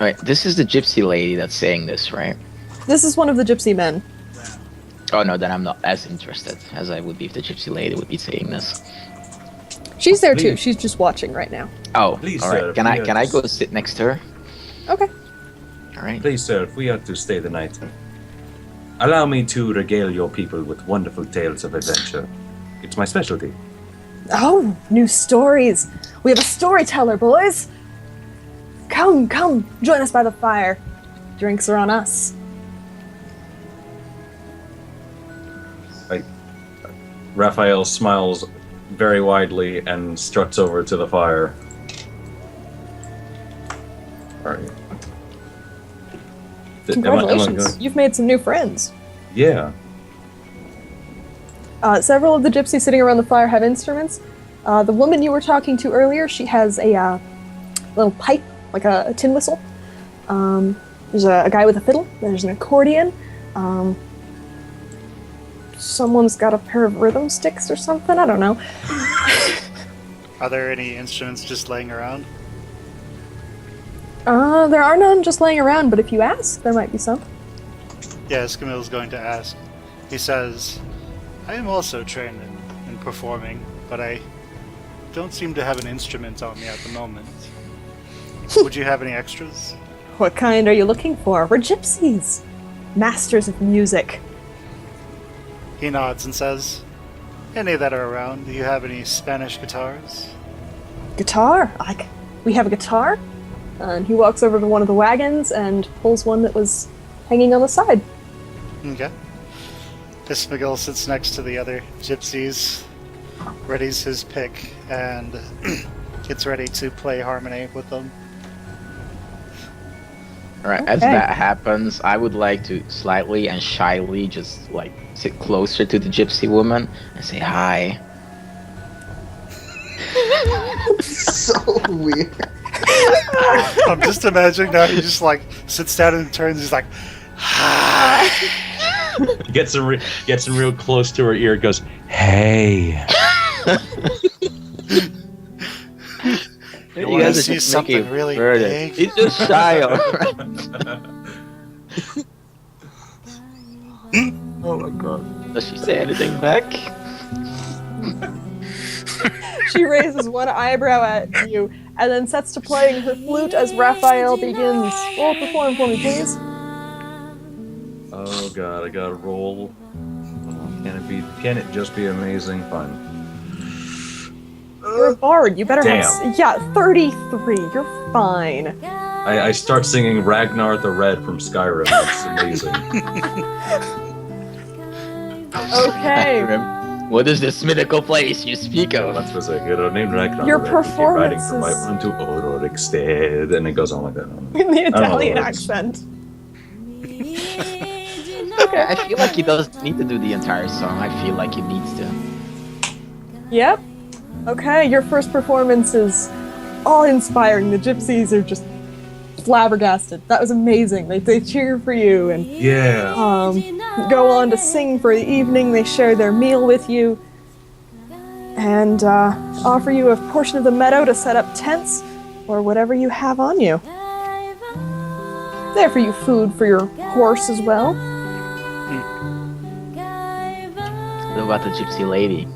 Alright, this is the gypsy lady that's saying this, right? This is one of the gypsy men. Oh no, then I'm not as interested as I would be if the gypsy lady would be saying this. She's there too. Please. She's just watching right now. Oh, Please, alright. sir, Can I please. can I go sit next to her? Okay. Alright. Please, sir, if we are to stay the night, allow me to regale your people with wonderful tales of adventure. It's my specialty. Oh, new stories. We have a storyteller, boys. Come, join us by the fire. Drinks are on us. Raphael smiles very widely and struts over to the fire. Alright. Congratulations. You've made some new friends. Yeah. Several of the gypsies sitting around the fire have instruments. The woman you were talking to earlier, she has a little pipe, like a tin whistle. There's a guy with a fiddle. There's an accordion. Someone's got a pair of rhythm sticks or something. I don't know. Are there any instruments just laying around? There are none just laying around, but if you ask, there might be some. Yes, Camille's going to ask. He says, "I am also trained in performing, but I don't seem to have an instrument on me at the moment. Would you have any extras?" What kind are you looking for? We're gypsies. Masters of music. He nods and says, "Any that are around. Do you have any Spanish guitars?" Guitar? We have a guitar? And he walks over to one of the wagons and pulls one that was hanging on the side. Okay. This McGill sits next to the other gypsies, readies his pick, and gets ready to play harmony with them. Alright, as Okay. that happens, I would like to slightly and shyly just like sit closer to the gypsy woman and say hi. So weird. I'm just imagining now he just like sits down and turns, he's like, Gets him real close to her ear, goes, "Hey." You wanna see something really big? He's just shy, alright? Oh my god. Does she say anything back? She raises one eyebrow at you and then sets to playing her flute as Raphael begins. Roll perform for me, please. Oh god, I gotta roll. Can it just be amazing fun? You're a bard. You better Damn. have... Yeah, 33. You're fine. I start singing Ragnar the Red from Skyrim. It's amazing. Okay. What is this mythical place you speak Oh, of? that was a hero named Ragnar Your the Red. He came riding from my performance unto Ororikstead, and it goes on like that. In the Italian words. accent. Okay, I feel like he doesn't need to do the entire song. I feel like he needs to. Yep. Okay, your first performance is awe-inspiring. The gypsies are just flabbergasted. That was amazing. They cheer for you and Yeah. go on to sing for the evening. They share their meal with you and offer you a portion of the meadow to set up tents or whatever you have on you. They offer you food for your horse as well. What about the gypsy lady?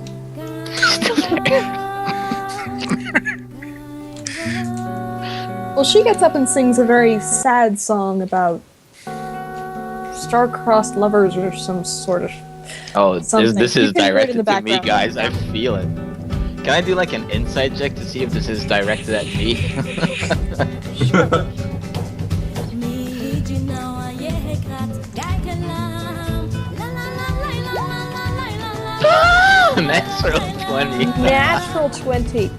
Well, she gets up and sings a very sad song about star-crossed lovers or some sort of Oh, something. this You is can hear it in the directed to me, background. guys. I feel it. Can I do like an inside check to see if this is directed at me? Natural 20. Natural 20.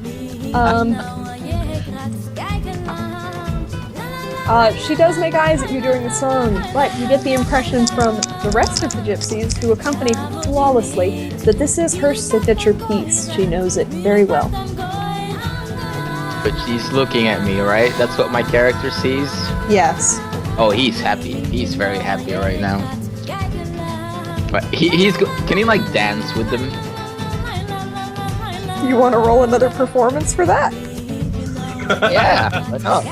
She does make eyes at you during the song, but you get the impression from the rest of the gypsies who accompany her flawlessly that this is her signature piece. She knows it very well. But she's looking at me, right? That's what my character sees? Yes. Oh, he's happy. He's very happy right now. But can he like dance with them? You want to roll another performance for that? Yeah. Why not?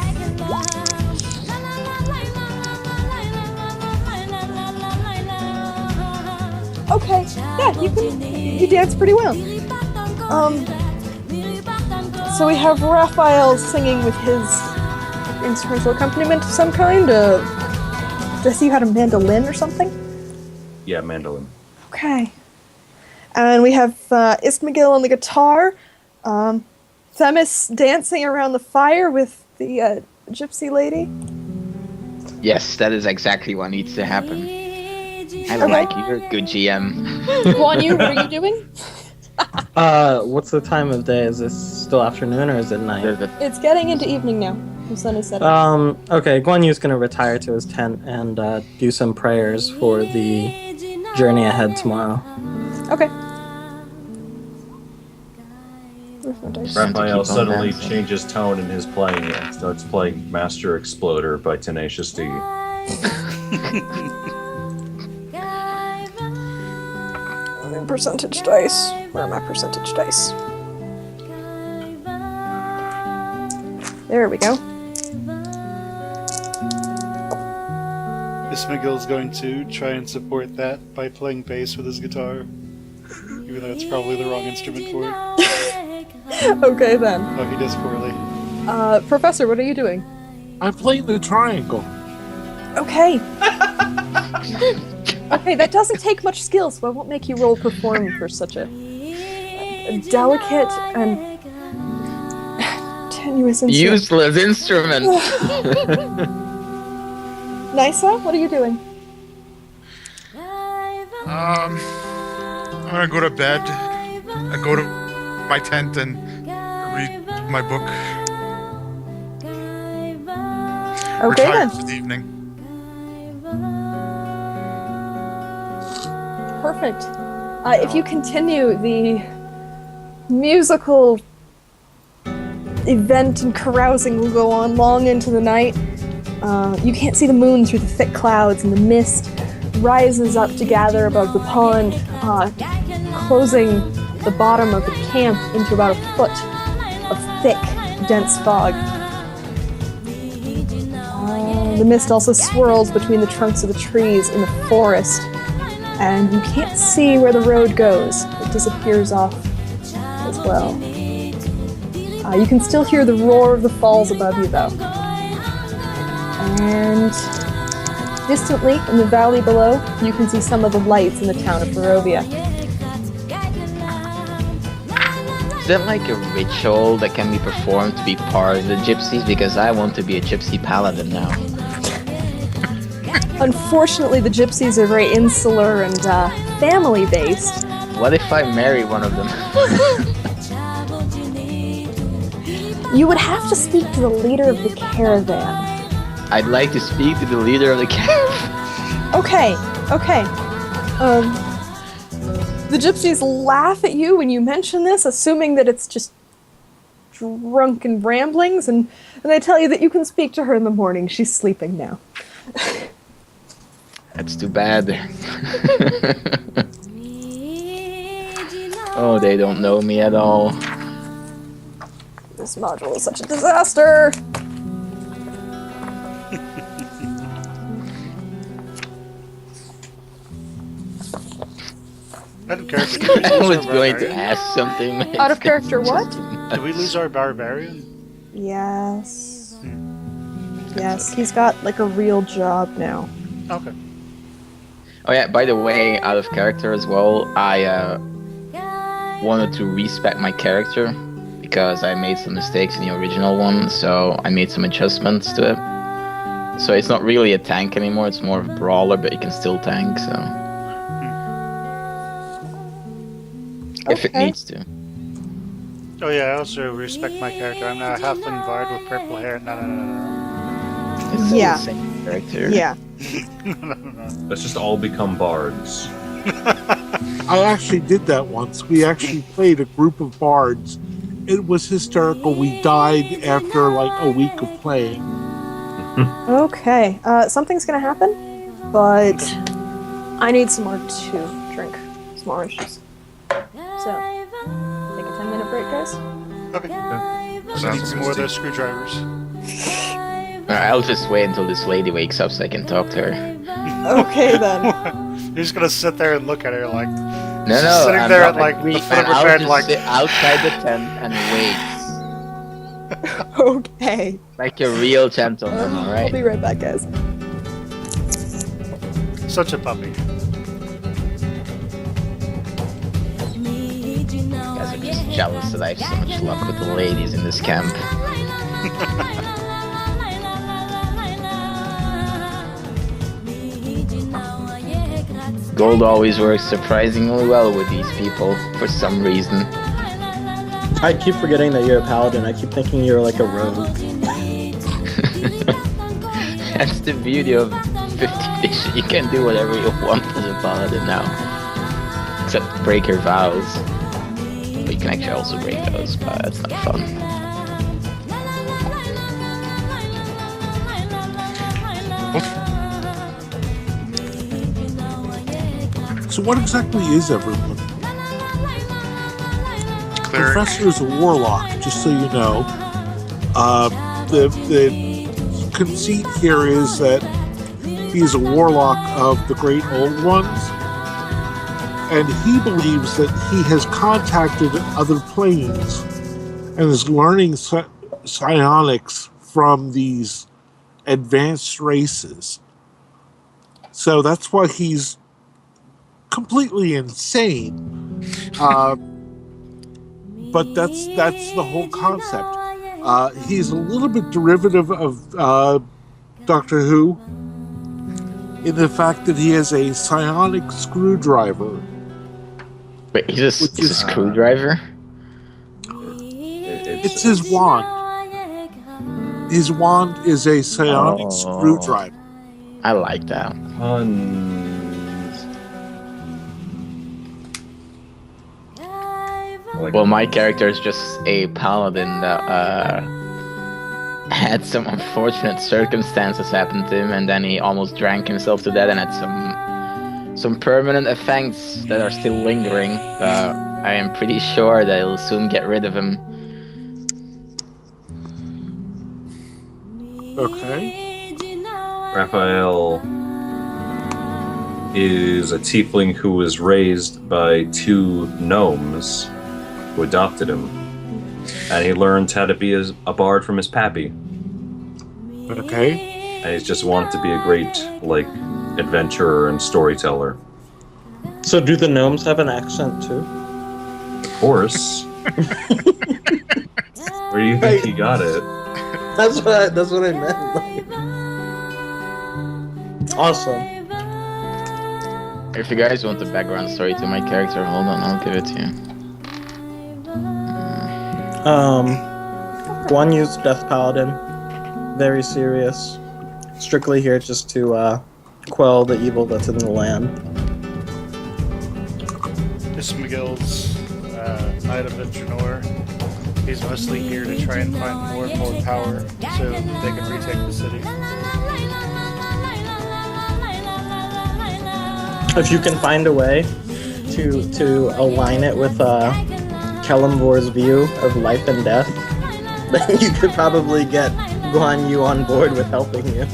Okay. Yeah, you dance pretty well. So we have Raphael singing with his instrumental accompaniment of some kind. Did I see you had a mandolin or something? Yeah, mandolin. Okay. And we have Istmagil on the guitar, Themis dancing around the fire with the gypsy lady. Yes, that is exactly what needs to happen. I like you. You're a good GM. Guan Yu, what are you doing? What's the time of day? Is this still afternoon or is it night? It's getting into evening now. The sun is setting. Okay, Guan Yu's gonna retire to his tent and do some prayers for the journey ahead tomorrow. Okay. Where's my dice? Raphael keep on suddenly dancing. changes tone in his playing and starts playing Master Exploder by Tenacious D. Percentage dice. Where are my percentage dice? There we go. Ismagil's going to try and support that by playing bass with his guitar, even though it's probably the wrong instrument for it. Okay then. Oh, he does poorly. Professor, what are you doing? I'm playing the triangle. Okay. Okay, that doesn't take much skill, so I won't make you roll perform for such a delicate and tenuous instrument. Useless instrument. Nysa, what are you doing? I'm gonna go to bed. I go to my tent and read my book. Okay Retire then. for the evening. Perfect. If you continue, the musical event and carousing will go on long into the night. You can't see the moon through the thick clouds, and the mist rises up to gather above the pond, closing the bottom of the camp into about a foot of thick, dense fog. The mist also swirls between the trunks of the trees in the forest, and you can't see where the road goes. It disappears off as well. You can still hear the roar of the falls above you, though. And distantly, in the valley below, you can see some of the lights in the town of Barovia. Is that like a ritual that can be performed to be part of the gypsies? Because I want to be a gypsy paladin now. Unfortunately, the gypsies are very insular and family-based. What if I marry one of them? You would have to speak to the leader of the caravan. I'd like to speak to the leader of the caravan. Okay. The gypsies laugh at you when you mention this, assuming that it's just drunken ramblings, and they tell you that you can speak to her in the morning. She's sleeping now. That's too bad. Oh, they don't know me at all. This module is such a disaster. Out of character. Did we I lose was our going to barbarian? ask something. but Out of it's character, what? just- Did we lose our barbarian? Yes. Yes, he's got like a real job now. Okay. Oh yeah, by the way, out of character as well, I wanted to respec my character because I made some mistakes in the original one, so I made some adjustments to it. So it's not really a tank anymore, it's more of a brawler, but you can still tank, so... If it Okay. needs to. Oh yeah, I also respect my character. I'm now a halfling bard with purple hair. No. It's still Yeah. the same character. Yeah. Let's just all become bards. I actually did that once. We actually played a group of bards. It was hysterical. We died after like a week of playing. Okay, something's gonna happen, but I need some more to drink. Some orange juice. So, take a 10-minute break, guys. Okay. I Sounds need some more of good. those screwdrivers. Alright, I'll just wait until this lady wakes up so I can talk to her. Okay, then. You're just gonna sit there and look at her like. No, She's no, sitting I'm there not at, like, the agreeing, foot of man. her I'll bed, just like- sit outside the tent and wait. Okay. Like a real gentleman, I'll alright? be right back, guys. Such a puppy. Guys are just jealous that I have so much luck with the ladies in this camp. Gold always works surprisingly well with these people, for some reason. I keep forgetting that you're a paladin. I keep thinking you're like a rogue. That's the beauty of 5th edition, you can do whatever you want as a paladin now. Except break your vows. But you can actually also break those, but that's not fun. So what exactly is everyone? Cleric. Professor is a warlock, just so you know. The conceit here is that he's a warlock of the Great Old Ones, and he believes that he has contacted other planes and is learning psionics from these advanced races. So that's why he's completely insane. But that's the whole concept. He's a little bit derivative of Doctor Who in the fact that he has a psionic screwdriver. Wait, he's Which a is- screwdriver? It's his wand. His wand is a psionic Oh. screwdriver. I like that. Puns. Like, Well, my character is just a paladin that had some unfortunate circumstances happen to him, and then he almost drank himself to death and had some permanent effects that are still lingering. But I am pretty sure that it'll soon get rid of him. Okay. Raphael is a tiefling who was raised by 2 gnomes who adopted him. And he learned how to be a bard from his pappy. Okay. And he's just wanted to be a great, like, adventurer and storyteller. So do the gnomes have an accent too? Of course. Where do you think he got it? That's what I meant. Like... Awesome. If you guys want the background story to my character, hold on, I'll give it to you. One used Death Paladin. Very serious. Strictly here just to quell the evil that's in the land. Ismagil's Knight of Intranor. He's mostly here to try and find more and more power so they can retake the city. If you can find a way to align it with Kalimvor's view of life and death, then you could probably get Guan Yu on board with helping you.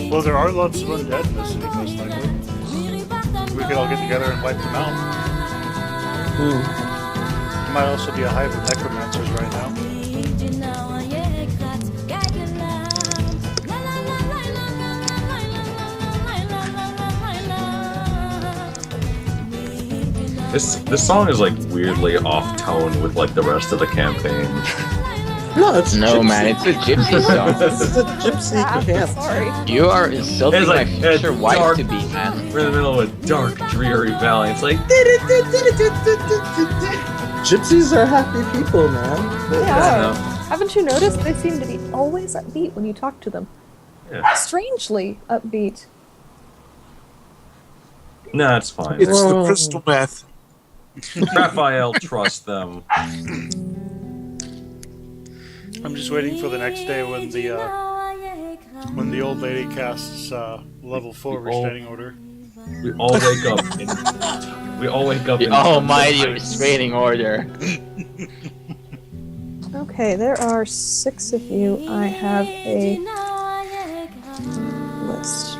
Well, there are lots of undead in the city, most likely. We could all get together and wipe them out. There might also be a hive of necromancers right now. This song is like weirdly off tone with like the rest of the campaign. No, it's gypsy. Man, it's a gypsy song. This is a gypsy camp. Sorry. You are insulting It's like my future it's wife dark. to be, man. We're in the middle of a dark, dreary valley. It's like Gypsies are happy people, man. They I are. know. Haven't you noticed they seem to be always upbeat when you talk to them? Yeah. Strangely upbeat. Nah, it's fine. It's the crystal meth. Raphael trusts them. I'm just waiting for the next day when the old lady casts level 4 restraining order. We all wake up. We all wake up. The in almighty restraining order. Okay, there are 6 of you. I have a list.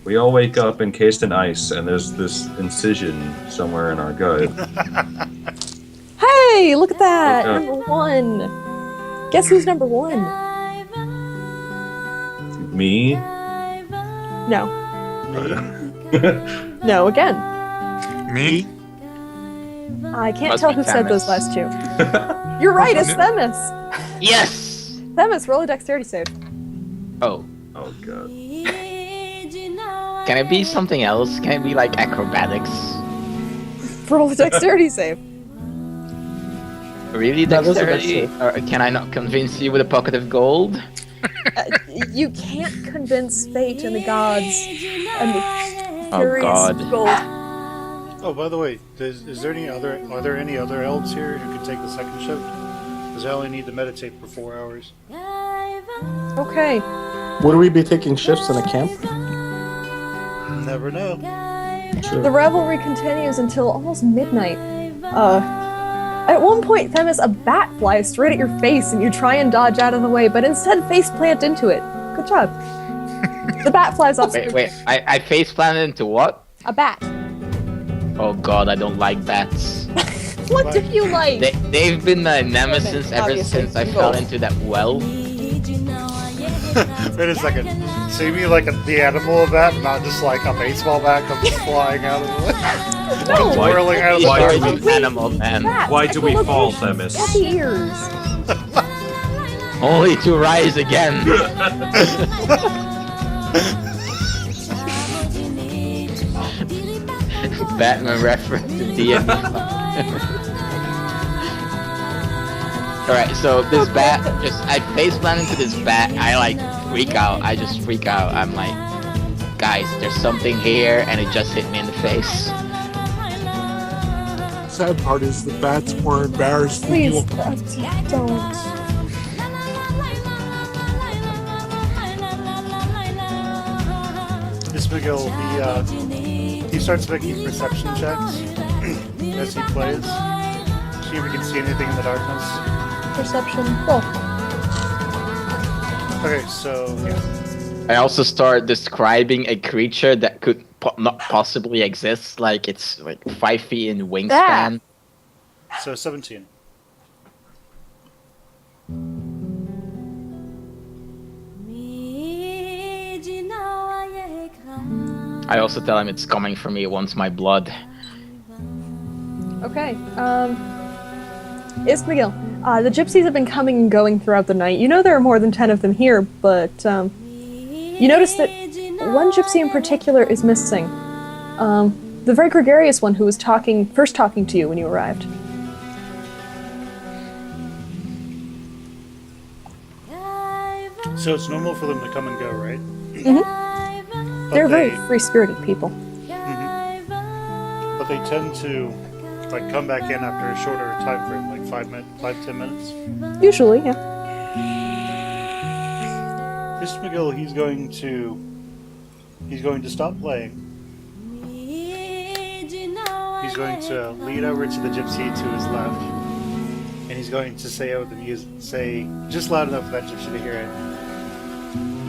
We all wake up encased in ice, and there's this incision somewhere in our gut. Hey, look at that! Okay. Number 1. Guess who's number 1? Me? No. No, again. Me? I can't Must tell be who said those Themis. last 2. You're right, it's Themis! Yes! Themis, roll a dexterity save. Oh. Oh god. Can it be something else? Can it be like acrobatics? Roll a dexterity save. Really, That was a dexterity? Or can I not convince you with a pocket of gold? You can't convince fate and the gods and the Oh, furies God. of gold. Oh, by the way, are there any other elves here who can take the second shift? Because I only need to meditate for 4 hours. Okay. Would we be taking shifts in a camp? Never know. The revelry continues until almost midnight. At one point, Themis, a bat flies straight at your face and you try and dodge out of the way, but instead face plant into it. Good job. The bat flies off. Wait. I face planted into what? A bat. Oh god, I don't like bats. What do you like? They've been my nemesis ever Obviously. since I fell into that well. Wait a second. See me like the animal bat, not just like a baseball bat comes flying out of the way. No. Why- Whirling out of the why way. do we- An animal, man. Bat, Why do we fall, echolocation, Themis? Happy ears. Only to rise again. Batman reference to D&D. Alright, so this bat, I face plant into this bat, I like freak out, I just freak out, I'm like, guys, there's something here, and it just hit me in the face. Sad part is the bats were embarrassed. that you- Please, don't. This Miguel, he starts making perception checks as he plays. See if we can see anything in the darkness. Perception. Roll. Okay, so yeah. I also start describing a creature that could not possibly exist, like it's like 5 feet in wingspan. So 17. I also tell him it's coming for me, it wants my blood. Okay. Ismagil, the gypsies have been coming and going throughout the night. You know there are more than 10 of them here, but you notice that one gypsy in particular is missing. The very gregarious one who was first talking to you when you arrived. So it's normal for them to come and go, right? Mm-hmm. But They're they, very free-spirited people. but they tend to like come back in after a shorter time frame, like 5-10 minutes? Usually, yeah. Mr. McGill, he's going to stop playing. He's going to lean over to the gypsy to his left, and he's going to say over the music, say just loud enough for that gypsy to hear it.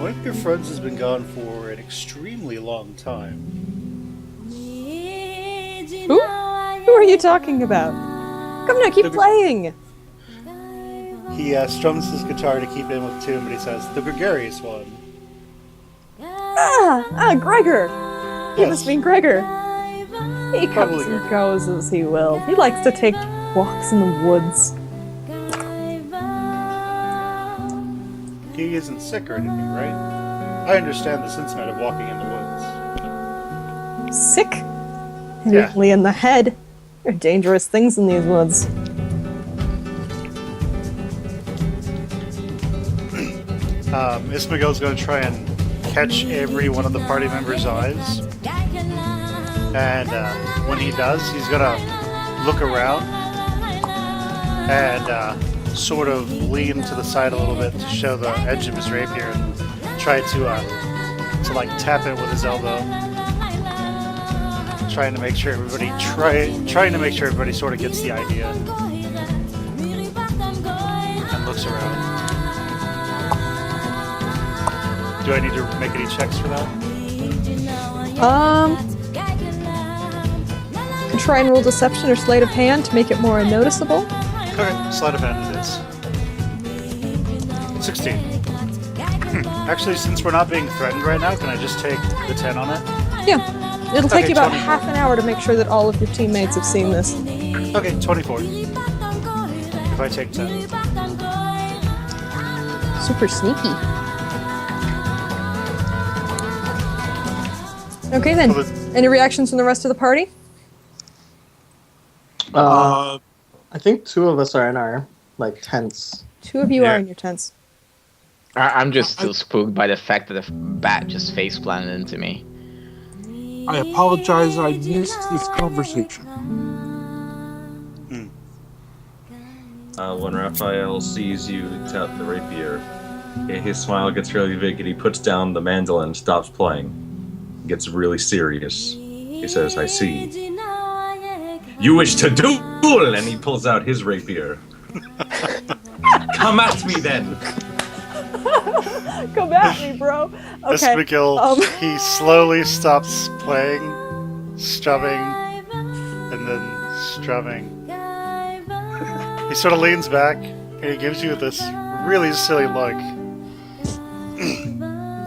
One of your friends has been gone for an extremely long time. Who? Who are you talking about? Come now, keep playing! He strums his guitar to keep in with tune, but he says, the gregarious one. Gregor! He Yes. must mean Gregor. He Probably comes and Gregor. goes as he will. He likes to take walks in the woods. He isn't sick or anything, right? I understand the sentiment of walking in the woods. Sick? Immediately in the head. There are dangerous things in these woods. Miss McGill's going to try and catch every one of the party members' eyes. And when he does, he's going to look around and sort of lean to the side a little bit to show the edge of his rapier and try to like tap it with his elbow. Trying to make sure everybody sort of gets the idea and looks around. Do I need to make any checks for that? Can try and roll deception or sleight of hand to make it more noticeable. Okay, sleight of hand it is. 16. Actually, since we're not being threatened right now, can I just take the 10 on it? Yeah. It'll take Okay, you about 24. half an hour to make sure that all of your teammates have seen this. Okay, 24. If I take 10. Super sneaky. Okay then. Well, Any reactions from the rest of the party? I think 2 of us are in our tents. 2 of you Yeah. are in your tents. I'm just still spooked by the fact that a bat just face planted into me. I apologize, I missed this conversation. When Raphael sees you tap the rapier, his smile gets really big and he puts down the mandolin and stops playing. Gets really serious. He says, I see. You wish to duel! And he pulls out his rapier. Come at me then! Come at me, bro. Miss Okay. McGill, he slowly stops playing, strumming, and then strumming. He sort of leans back, and he gives you this really silly look.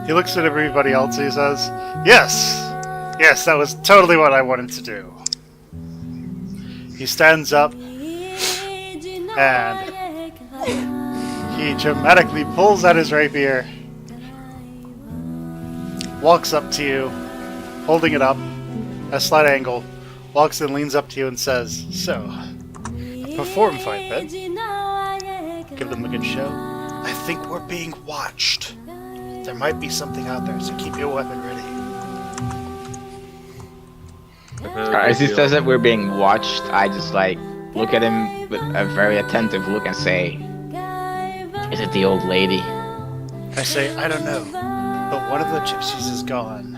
He looks at everybody else and he says, Yes, that was totally what I wanted to do. He stands up, and he dramatically pulls out his rapier, walks up to you, holding it up at a slight angle, walks and leans up to you and says, So, a perform fight then? Give them a good show. I think we're being watched. There might be something out there, so keep your weapon ready. As he says that we're being watched, I just look at him with a very attentive look and say, is it the old lady? I say, I don't know, but one of the gypsies is gone.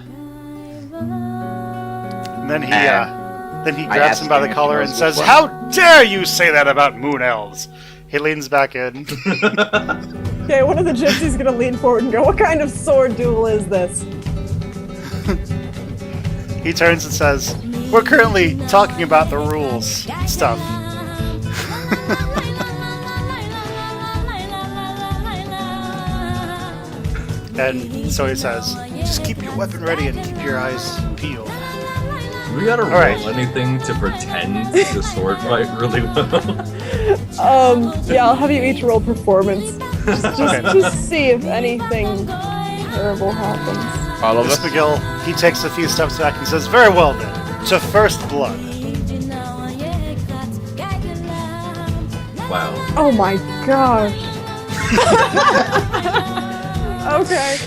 And then he grabs him by the collar and says, How dare you say that about moon elves? He leans back in. Okay, one of the gypsies gonna lean forward and go, what kind of sword duel is this? He turns and says, We're currently talking about the rules and stuff. And so he says, Just keep your weapon ready and keep your eyes peeled. We gotta roll right. anything to pretend the sword fight really well. Yeah, I'll have you each roll performance. Just see if anything terrible happens. All of Miss us? McGill, he takes a few steps back and says, Very well then, to first blood. Wow. Oh my gosh. Okay.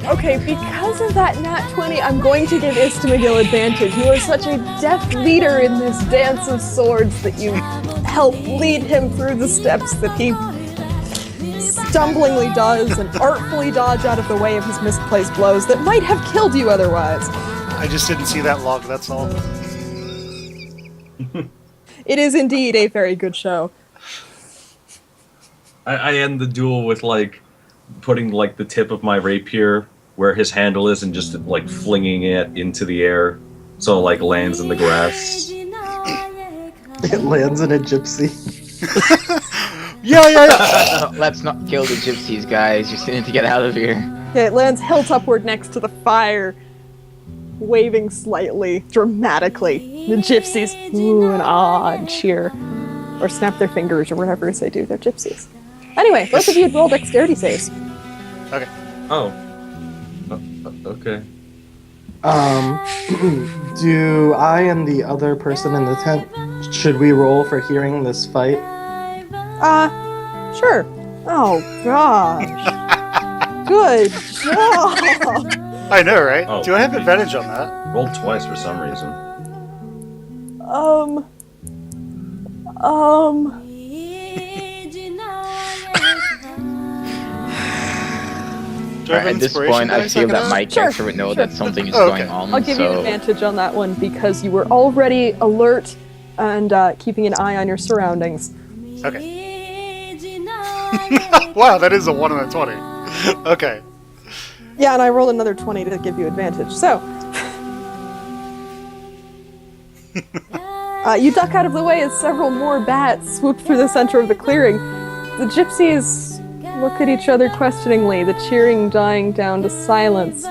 Okay, because of that nat 20, I'm going to give Istamagil advantage. You are such a deft leader in this dance of swords that you help lead him through the steps that he stumblingly does and artfully dodge out of the way of his misplaced blows that might have killed you otherwise. I just didn't see that log, that's all. It is indeed a very good show. I end the duel with like putting like the tip of my rapier where his handle is and just like flinging it into the air so it like lands in the grass. It lands in a gypsy. Yeah. Let's not kill the gypsies, guys. You still need to get out of here. Yeah, it lands hilt upward next to the fire, waving slightly, dramatically. The gypsies ooh and ah and cheer. Or snap their fingers or whatever it is they do. They're gypsies. Anyway, both of you had rolled dexterity saves. Okay. Oh. Okay. Do I and the other person in the tent, should we roll for hearing this fight? Sure. Oh, gosh. Good job. I know, right? Oh. Do I have advantage on that? Rolled twice for some reason. Do I have At this inspiration point, I dice feel can that add? my Sure, character would know sure. that something is Oh, going okay. on. I'll give you so advantage on that one because you were already alert and keeping an eye on your surroundings. Okay. Wow, that is a 1 and a 20. Okay. Yeah, and I rolled another 20 to give you advantage. So, you duck out of the way as several more bats swoop through the center of the clearing. The gypsies look at each other questioningly, the cheering dying down to silence.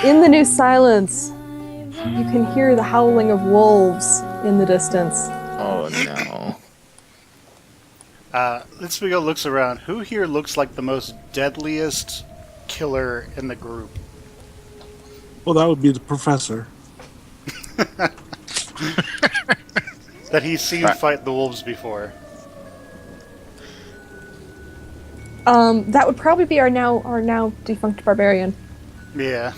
In the new silence, you can hear the howling of wolves in the distance. Oh no. Litzvigo looks around. Who here looks like the most deadliest killer in the group? Well, that would be the professor. That he's seen Right. fight the wolves before. That would probably be our now defunct barbarian, Yeah.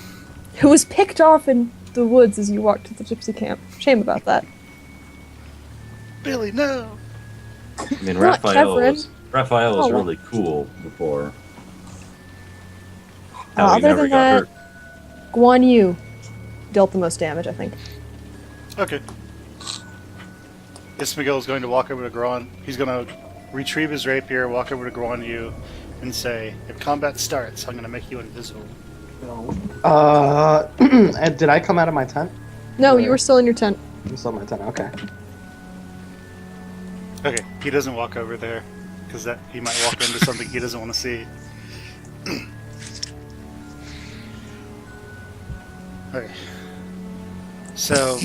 who was picked off in the woods as you walked to the gypsy camp. Shame about that. Billy, no! I mean, Not Kevrin. Raphael was Oh, well. really cool before. Other than that, Guan Yu dealt the most damage, I think. Okay. Ismagil is going to walk over to Guan. He's going to retrieve his rapier, walk over to Guan Yu, and say, if combat starts, I'm going to make you invisible. Did I come out of my tent? No, you were still in your tent. I'm still in my tent, okay. Okay, he doesn't walk over there, because that he might walk into something he doesn't want to see. Okay. So,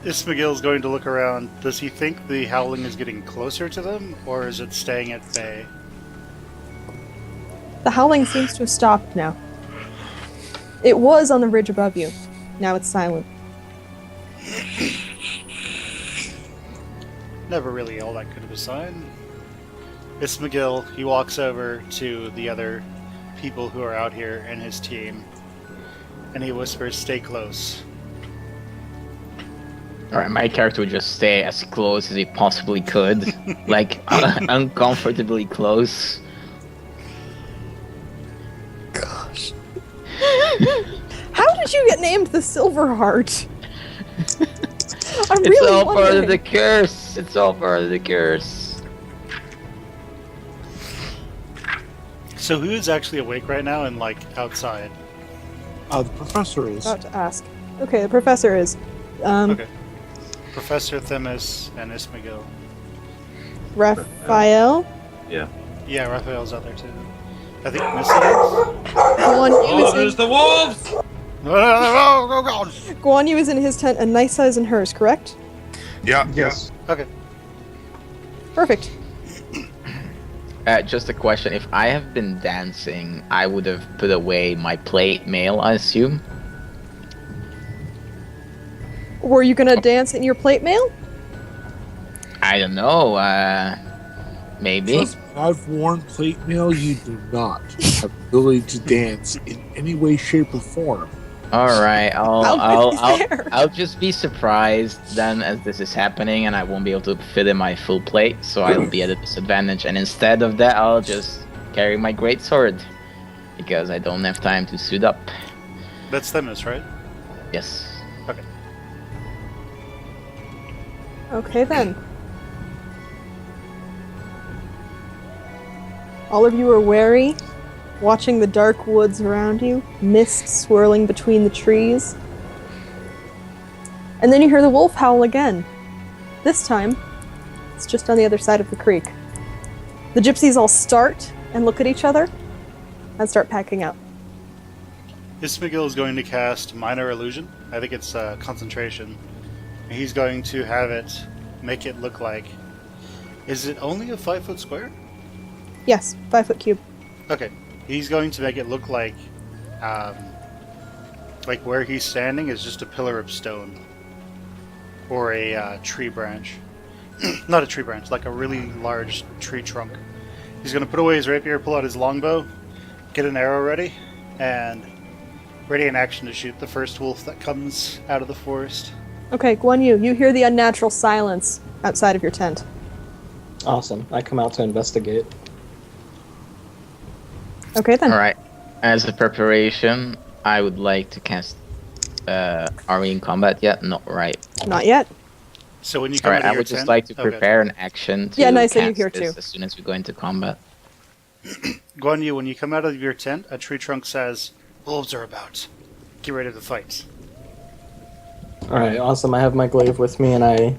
Ismagil's going to look around. Does he think the howling is getting closer to them, or is it staying at bay? The howling seems to have stopped now. It was on the ridge above you. Now it's silent. Never really all that good of a sign. Ismagil, he walks over to the other people who are out here and his team, and he whispers, stay close. Alright, my character would just stay as close as he possibly could. Like, uncomfortably close. Gosh. How did you get named the Silver Heart? I'm It's really all part of wondering. the curse. It's all part of the curse. So who is actually awake right now and, like, outside? The professor is. About to ask. Okay, the professor is. Okay. Professor Themis and Ismagil. Raphael. Yeah. Yeah, Raphael's out there too. I think Missy is. Guan Yu is in, the wolves! Guan Yu is in his tent, a nice size in hers, correct? Yeah. Yes. Okay. Perfect. Just a question. If I have been dancing, I would have put away my plate mail, I assume. Were you gonna dance in your plate mail? I don't know. Maybe. I've worn plate mail. You do not have the ability to dance in any way, shape, or form. All right, How good is there? I'll just be surprised then as this is happening, and I won't be able to fit in my full plate, so I'll be at a disadvantage. And instead of that, I'll just carry my great sword because I don't have time to suit up. That's Themis, right? Yes. Okay. Okay then. All of you are wary, watching the dark woods around you, mist swirling between the trees. And then you hear the wolf howl again. This time, it's just on the other side of the creek. The gypsies all start and look at each other and start packing up. Ismagil is going to cast Minor Illusion. I think it's concentration. He's going to have it make it look like... Is it only a 5-foot square? Yes, 5-foot cube. Okay. He's going to make it look like where he's standing is just a pillar of stone. Or a tree branch. Not a tree branch, like a really large tree trunk. He's going to put away his rapier, pull out his longbow, get an arrow ready, and ready in action to shoot the first wolf that comes out of the forest. Okay, Guan Yu, you hear the unnatural silence outside of your tent. Awesome. I come out to investigate. Okay then. All right. As a preparation, I would like to cast. Are we in combat yet? Not right. Not yet. So when you All come right. out of I your would just tent- like to Okay. prepare an action to Yeah, nice that you cast here this too. as soon as we go into combat. Guan Yu, when you come out of your tent, a tree trunk says, "Wolves are about. Get ready to fight." Alright, awesome. I have my glaive with me and I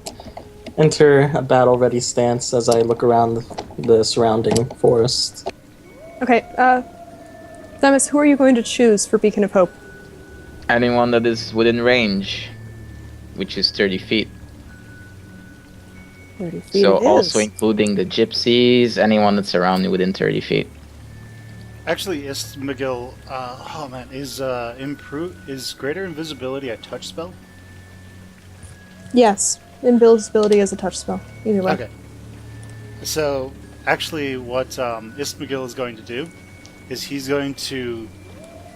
enter a battle-ready stance as I look around the surrounding forest. Okay, Themis, who are you going to choose for Beacon of Hope? Anyone that is within range, which is 30 feet. 30 feet So it also is. including the gypsies, anyone that's around me within 30 feet. Actually, Ismagil, is greater invisibility a touch spell? Yes, invisibility is a touch spell. Either way. Okay. So, actually, what Ismagil is going to do is he's going to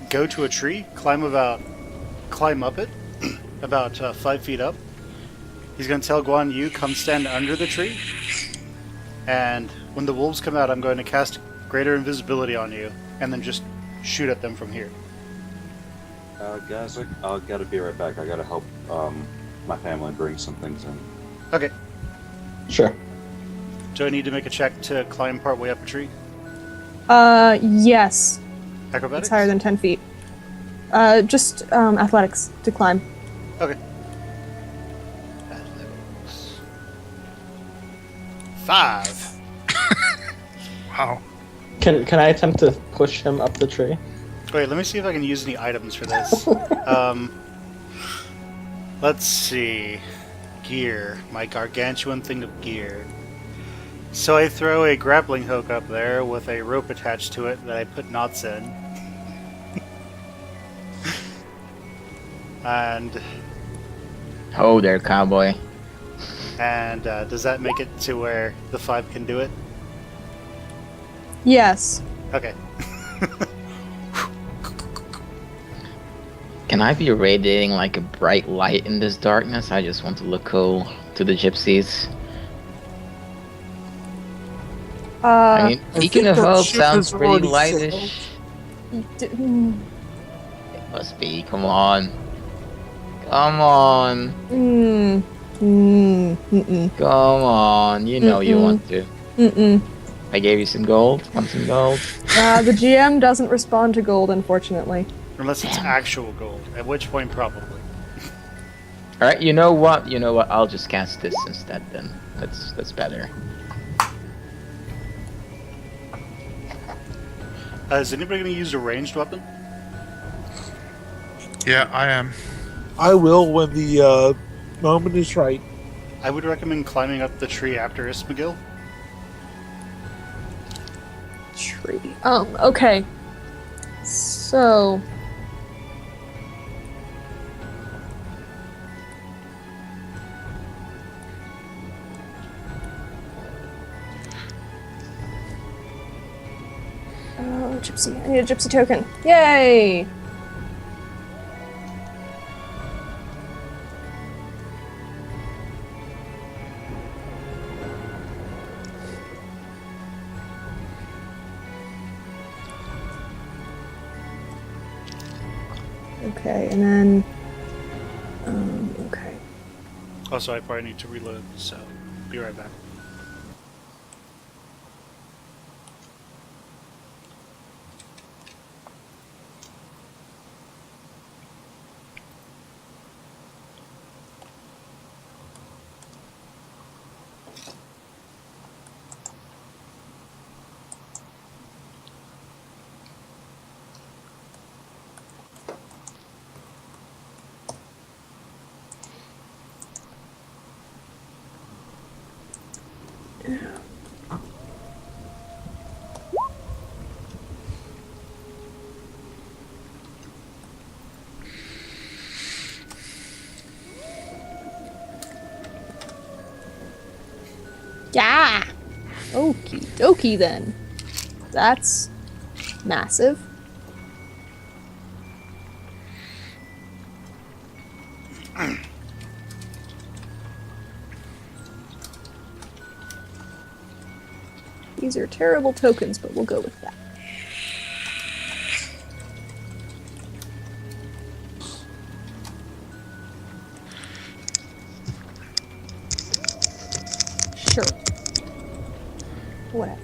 go to a tree, climb up it, about 5 feet up. He's going to tell Guan Yu, come stand under the tree. And when the wolves come out, I'm going to cast greater invisibility on you, and then just shoot at them from here. Guys, I gotta be right back. I gotta help my family bring some things in. Okay. Sure. Do I need to make a check to climb part way up a tree? Yes. Acrobatics? It's higher than 10 feet. Just athletics to climb. Okay. Athletics. 5. Wow. Can I attempt to push him up the tree? Wait, let me see if I can use any items for this. Let's see. Gear. My gargantuan thing of gear. So I throw a grappling hook up there with a rope attached to it that I put knots in. And Oh there, cowboy. does that make it to where the 5 can do it? Yes. Okay. Can I be radiating like a bright light in this darkness? I just want to look cool to the gypsies. I mean, I Beacon think of that Hope ship sounds has pretty already lightish. It must be, come on. Come on. Come on. You know you want to. I gave you some gold. Want some gold? The GM doesn't respond to gold, unfortunately. Unless it's actual gold, at which point probably. Alright, you know what? You know what? I'll just cast this instead then. That's better. Is anybody going to use a ranged weapon? Yeah, I am. I will when the moment is right. I would recommend climbing up the tree after Ismagil. Tree. Okay. So... gypsy. I need a gypsy token. Yay! Okay, and then... okay. Also, I probably need to reload, so be right back. Yeah! Okie dokie then. That's massive. These are terrible tokens, but we'll go with that. Sure. Whatever.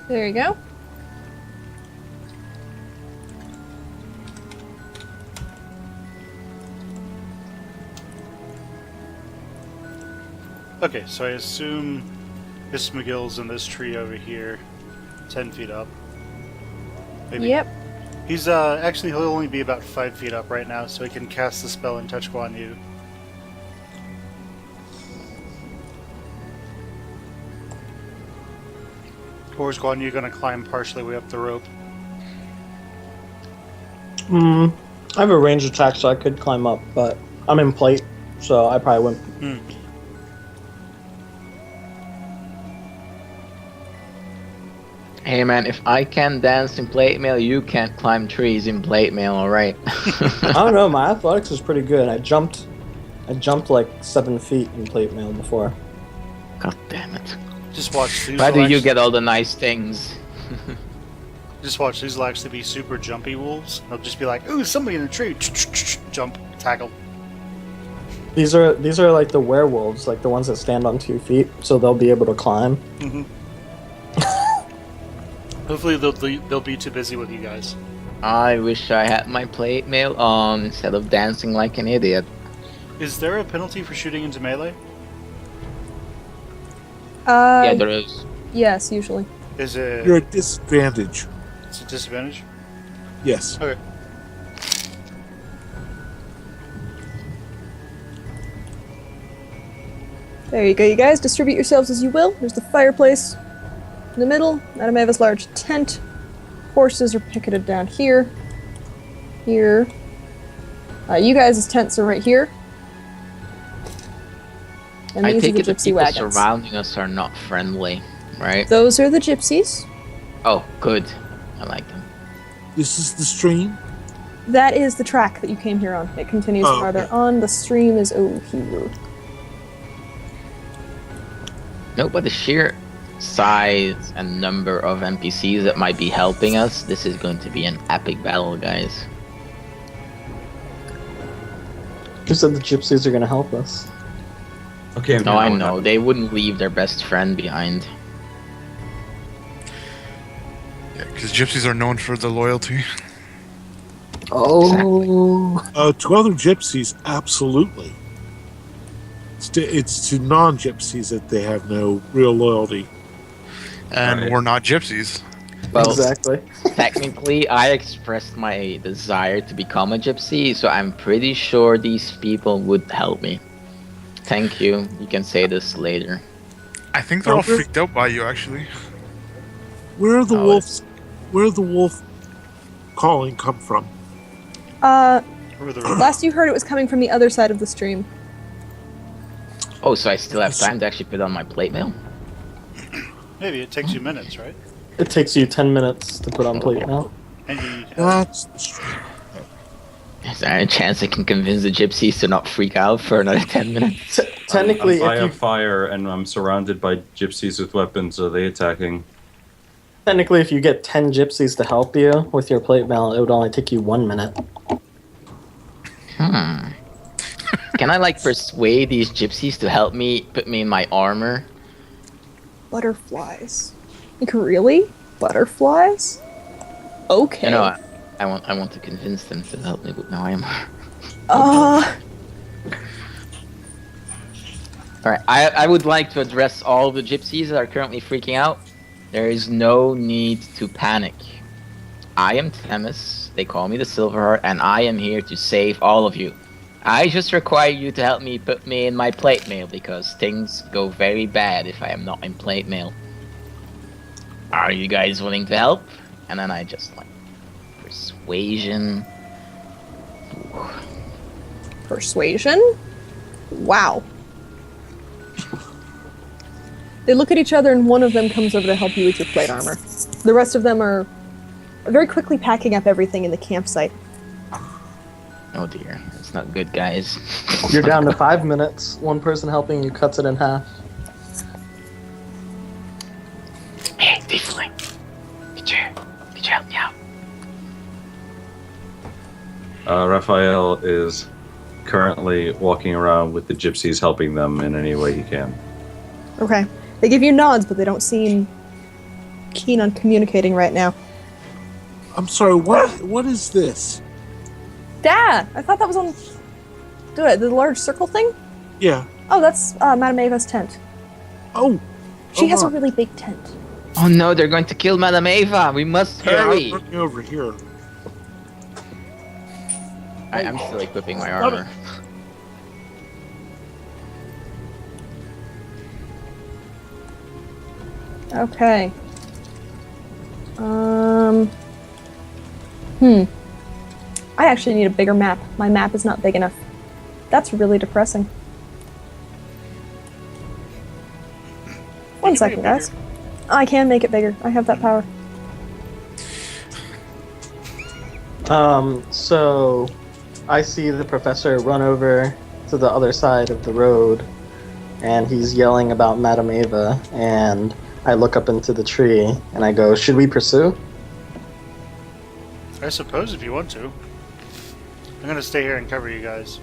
There you go. Okay, so I assume this McGill's in this tree over here, 10 feet up. Maybe. Yep. He's actually he'll only be about 5 feet up right now, so he can cast the spell and touch Guan Yu. Or is Guan Yu gonna climb partially way up the rope? I have a range attack, so I could climb up, but I'm in plate, so I probably wouldn't. Hey man, if I can dance in plate mail, you can't climb trees in plate mail, alright? I don't know, my athletics is pretty good. I jumped like 7 feet in plate mail before. God damn it. Just watch. These Why will do you actually- get all the nice things? Just watch. These will actually be super jumpy wolves. They'll just be like, "Ooh, somebody in a tree!" Jump, tackle. These are like the werewolves, like the ones that stand on 2 feet, so they'll be able to climb. Hopefully, they'll be too busy with you guys. I wish I had my plate mail on instead of dancing like an idiot. Is there a penalty for shooting into melee? Yeah, there is. Yes, usually. Is it? You're at disadvantage. It's a disadvantage. Yes. Okay. There you go, you guys. Distribute yourselves as you will. There's the fireplace in the middle. Adam have his large tent. Horses are picketed down here. Here. You guys' tents are right here. And I these take are it the the gypsy people wagons. surrounding us are not friendly, right? Those are the gypsies. Oh, good. I like them. This is the stream. That is the track that you came here on. It continues Oh, farther okay. on. The stream is over here. No, but the sheer size and number of NPCs that might be helping us, this is going to be an epic battle, guys. Who said the gypsies are going to help us? Okay, No, I know. They wouldn't leave their best friend behind. Yeah, because gypsies are known for the loyalty. Oh. To other gypsies, absolutely. It's to non-gypsies that they have no real loyalty. And Right. we're not gypsies. Well, Exactly. technically, I expressed my desire to become a gypsy, so I'm pretty sure these people would help me. Thank you. You can say this later. I think they're all Okay. freaked out by you, actually. Where are the Oh, wolves? Where did the wolf calling come from? Or the Last you heard, it was coming from the other side of the stream. Oh, so I still have time to actually put on my plate mail? Maybe it takes you minutes, right? It takes you 10 minutes to put on plate mail. And you need help. That's Is there any chance I can convince the gypsies to not freak out for another 10 minutes? Technically, I if have you fire and I'm surrounded by gypsies with weapons. Are they attacking? technically if you get 10 gypsies to help you with your plate mail, it would only take you 1 minute. Can I, like, persuade these gypsies to help me put me in my armor? Butterflies. Like, really? Butterflies? Okay. You know, I want to convince them to help me with my armor. Alright, I would like to address all the gypsies that are currently freaking out. There is no need to panic. I am Themis, they call me the Silverheart, and I am here to save all of you. I just require you to help me put me in my plate mail, because things go very bad if I am not in plate mail. Are you guys willing to help? And then I just, like, persuasion. Persuasion? Wow. They look at each other and one of them comes over to help you with your plate armor. The rest of them are very quickly packing up everything in the campsite. Oh dear, it's not good, guys. You're down to 5 minutes. One person helping you cuts it in half. Hey, Tiefling. Could you help me out? Raphael is currently walking around with the gypsies, helping them in any way he can. Okay. They give you nods, but they don't seem keen on communicating right now. I'm sorry, what is this? Dad! I thought that was on... Do it, the large circle thing? Yeah. Oh, that's Madame Ava's tent. Oh. She has a my. really big tent. Oh no, they're going to kill Madame Ava! We must Yeah, hurry! I'm running over here. I'm still equipping my armor. Okay. I actually need a bigger map. My map is not big enough. That's really depressing. One second, guys. I can make it bigger. I have that power. So I see the professor run over to the other side of the road, and he's yelling about Madame Ava, and I look up into the tree, and I go, should we pursue? I suppose if you want to. I'm gonna stay here and cover you guys.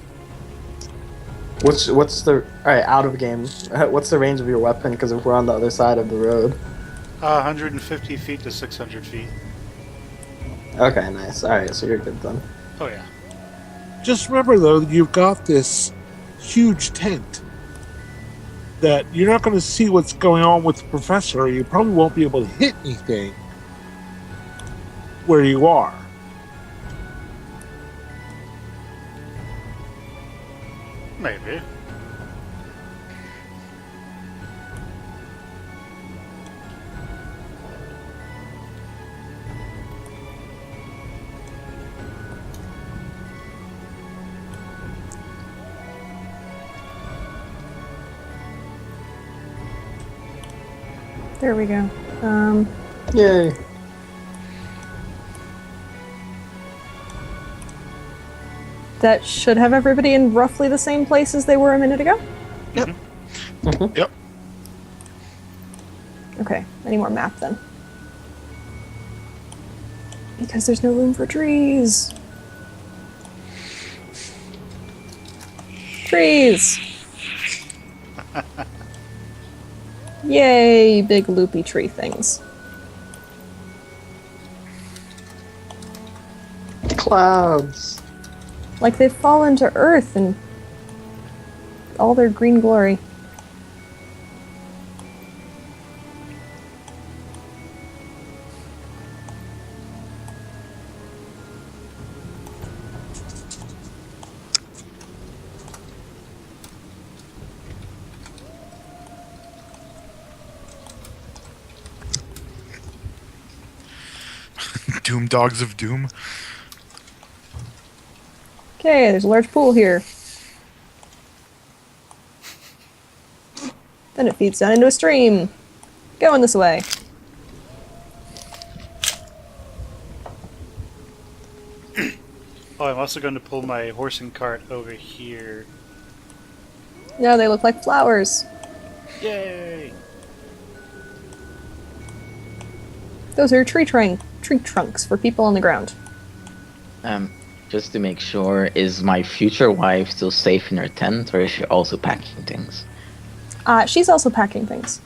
What's the... Alright, out of game. What's the range of your weapon, because if we're on the other side of the road. 150 feet to 600 feet. Okay, nice. Alright, so you're good then. Oh yeah. Just remember, though, you've got this huge tent that you're not going to see what's going on with the professor. You probably won't be able to hit anything where you are. Maybe. There we go. Yay. That should have everybody in roughly the same place as they were a minute ago? Yep. Mhm. Yep. Okay, any more map then? Because there's no room for trees. Trees! Yay, big loopy tree things. Clouds. Like they've fallen to earth in all their green glory. Doom Dogs of Doom. Okay, there's a large pool here. Then it feeds down into a stream. Going this way. Oh, I'm also going to pull my horse and cart over here. Yeah, they look like flowers. Yay! Those are tree trunks for people on the ground. Just to make sure, is my future wife still safe in her tent, or is she also packing things? She's also packing things.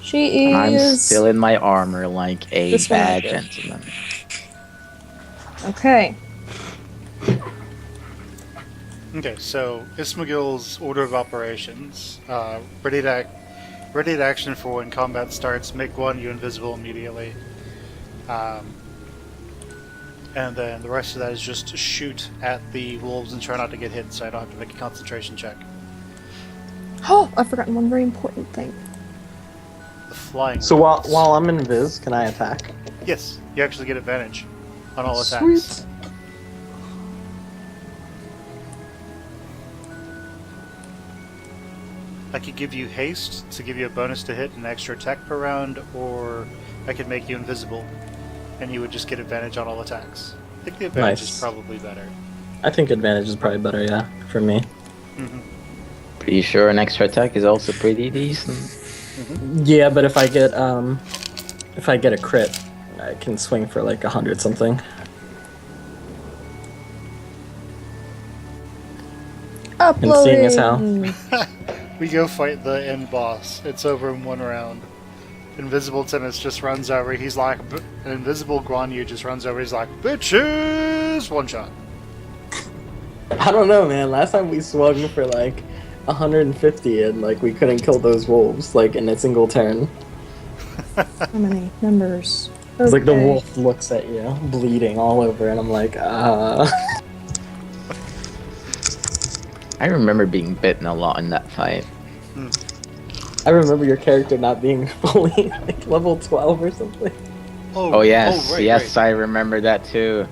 She I'm is... still in my armor like a This one bad right there. gentleman. Okay. Okay, so Ismagil's order of operations. Ready to action for when combat starts. Make one you invisible immediately. And then the rest of that is just to shoot at the wolves and try not to get hit, so I don't have to make a concentration check. Oh, I've forgotten one very important thing. The flying. So wolves. while I'm invis, can I attack? Yes, you actually get advantage on all attacks. Sweet. I could give you haste to give you a bonus to hit and an extra attack per round, or I could make you invisible, and you would just get advantage on all attacks. I think the advantage Nice. is probably better. I think advantage is probably better, yeah, for me. Mm-hmm. Pretty sure an extra attack is also pretty decent. Yeah, but if I get a crit, I can swing for like 100 something. Uploading. seeing as how- We go fight the end boss. It's over in one round. Invisible Timus just runs over. He's like, an invisible Guan Yu just runs over. He's like, bitches! One shot. I don't know, man. Last time we swung for like 150 and like we couldn't kill those wolves like in a single turn. How many numbers? It's like the Okay. wolf looks at you, bleeding all over, and I'm like, I remember being bitten a lot in that fight. I remember your character not being fully like level 12 or something. Oh yes, right, yes, right. I remember that too.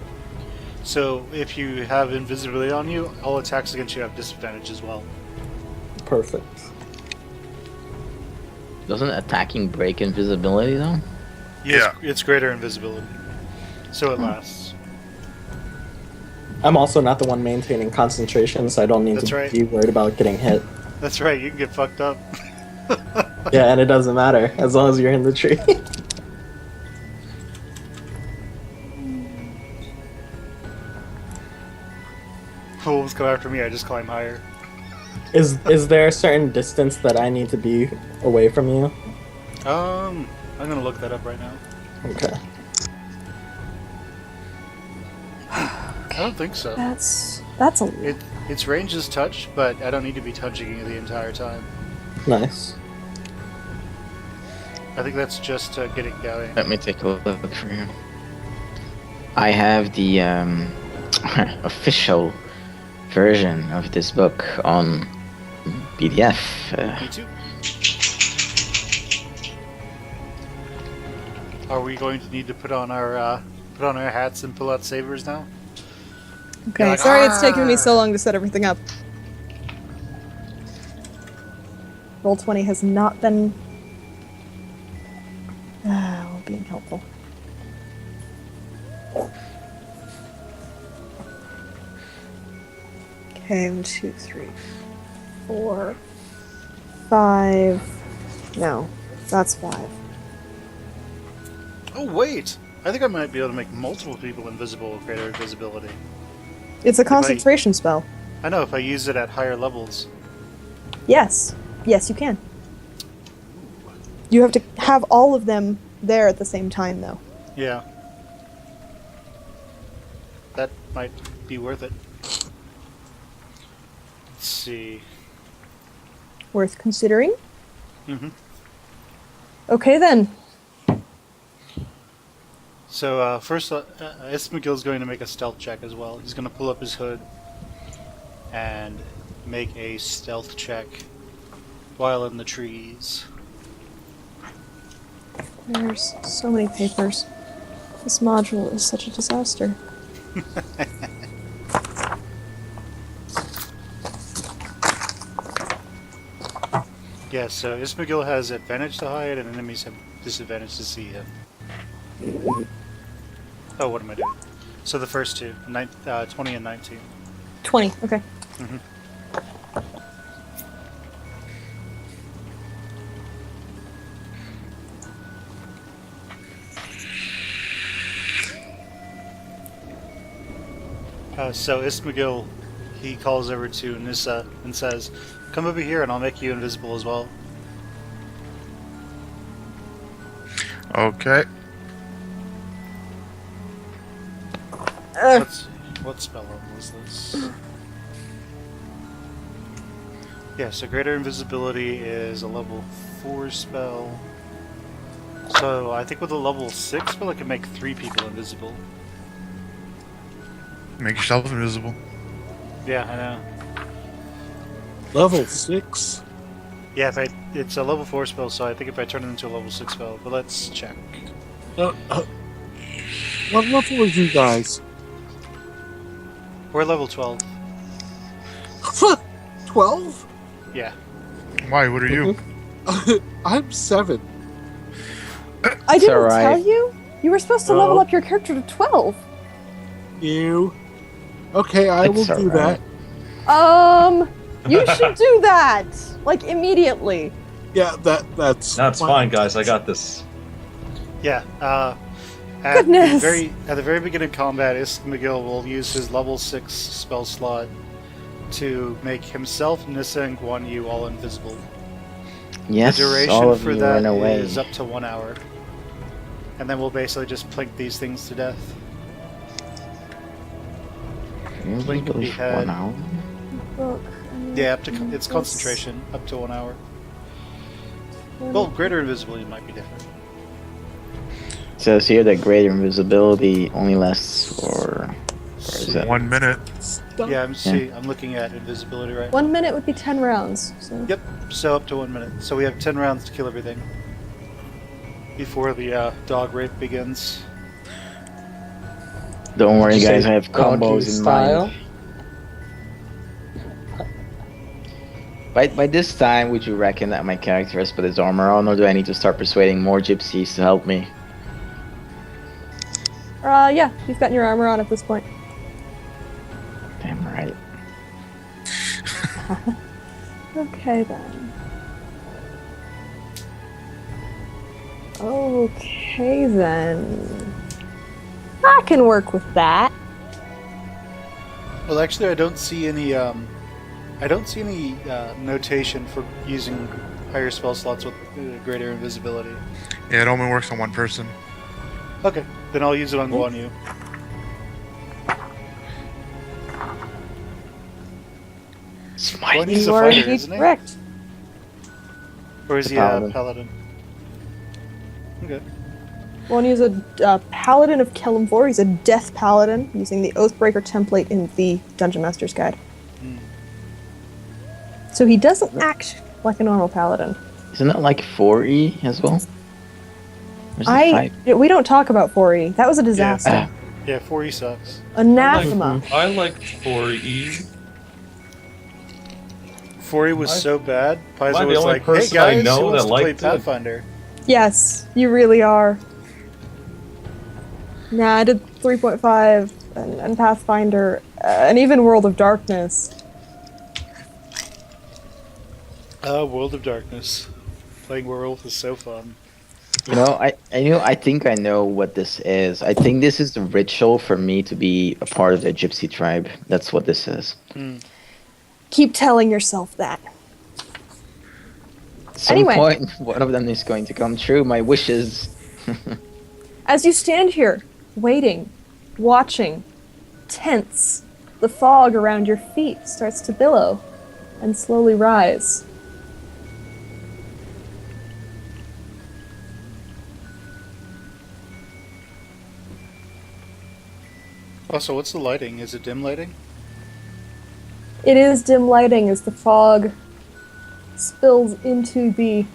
So if you have invisibility on you, all attacks against you have disadvantage as well. Perfect. Doesn't attacking break invisibility though? Yeah. It's greater invisibility. So it lasts. I'm also not the one maintaining concentration, so I don't need That's to right. be worried about getting hit. That's right, you can get fucked up. Yeah, and it doesn't matter as long as you're in the tree. Wolves come after me, I just climb higher. Is there a certain distance that I need to be away from you? I'm gonna look that up right now. Okay. I don't think so. That's a Its range is touch, but I don't need to be touching you the entire time. Nice. I think that's just to get it going. Let me take a look for you. I have the official version of this book on PDF. Me too. Are we going to need to put on our hats and pull out sabers now? Okay, like, sorry it's taken me so long to set everything up. Roll20 has not been being helpful. Okay, 1, 2, 3, 4, 5. No, that's 5. Oh wait! I think I might be able to make multiple people invisible with greater invisibility. It's a concentration spell. I know if I use it at higher levels. Yes. Yes, you can. You have to have all of them there at the same time, though. Yeah. That might be worth it. Let's see. Worth considering. Mm-hmm. Okay, then. So first, Ismagil's going to make a stealth check as well. He's going to pull up his hood and make a stealth check while in the trees. There's so many papers. This module is such a disaster. Yeah, so Ismagil has advantage to hide, and enemies have disadvantage to see him. Oh, what am I doing? So the first two, 20 and 19. 20. Okay. So Ismagil, he calls over to Nissa and says, "Come over here, and I'll make you invisible as well." Okay. What spell level was this? Yeah, so Greater Invisibility is a level 4 spell. So I think with a level 6 spell, I can make 3 people invisible. Make yourself invisible. Yeah, I know. Level 6? Yeah, it's a level 4 spell, so I think if I turn it into a level 6 spell, but let's check. What level are you guys? We're level 12. 12? Yeah. Why? What are you? I'm 7. I didn't alright. tell you? You were supposed to No. level up your character to 12. You? Okay, I will It's do alright. Um, you should do that! Like, immediately. that. Yeah, that's... That's my- fine, guys. I got this. Yeah, at Goodness. the very beginning of combat, Ismagil will use his level 6 spell slot to make himself, Nissa, and Guan Yu all invisible. Yes, The all duration of for you that run away. is up to 1 hour. And then we'll basically just plink these things to death. Blink of the head. 1 hour. Look, Yeah, it's concentration, up to 1 hour. Well, Greater Invisibility might be different. It says here that greater invisibility only lasts for... Where is it? 1 minute. Yeah, I'm looking at invisibility right now. 1 minute would be 10 rounds. So. Yep, so up to 1 minute. So we have 10 rounds to kill everything before the dog rape begins. Don't worry, Did you guys. say I have doggy combos in style? mind. By this time, would you reckon that my character has put his armor on, or do I need to start persuading more gypsies to help me? Yeah, you've gotten your armor on at this point. Damn right. Okay, then. Okay, then. I can work with that. Well, actually, I don't see any notation for using higher spell slots with greater invisibility. Yeah, it only works on one person. Okay, then I'll use it on Guan Yu. Smite. Guan Yu's a You are fighter, indeed isn't he? correct. Or is he Paladin. a paladin? Okay. One is a paladin of Kelimvor. He's a death paladin using the Oathbreaker template in the Dungeon Master's Guide. So he doesn't act like a normal paladin. Isn't that like 4E as well? Or is it 5? We don't talk about 4E. That was a disaster. Yeah, 4E sucks. Anathema. I like 4E. 4E was so bad, Am I Paizo the was only like, hey person I guys, know who wants that to play liked it? Pathfinder? Yes, you really are. Nah, I did 3.5 and Pathfinder, and even World of Darkness. World of Darkness. Playing World is so fun. You know, I think I know what this is. I think this is the ritual for me to be a part of the gypsy tribe. That's what this is. Keep telling yourself that. At some Anyway. point, one of them is going to come true. My wishes. As you stand here, waiting, watching, tense, the fog around your feet starts to billow and slowly rise. Also, what's the lighting? Is it dim lighting? It is dim lighting as the fog spills into the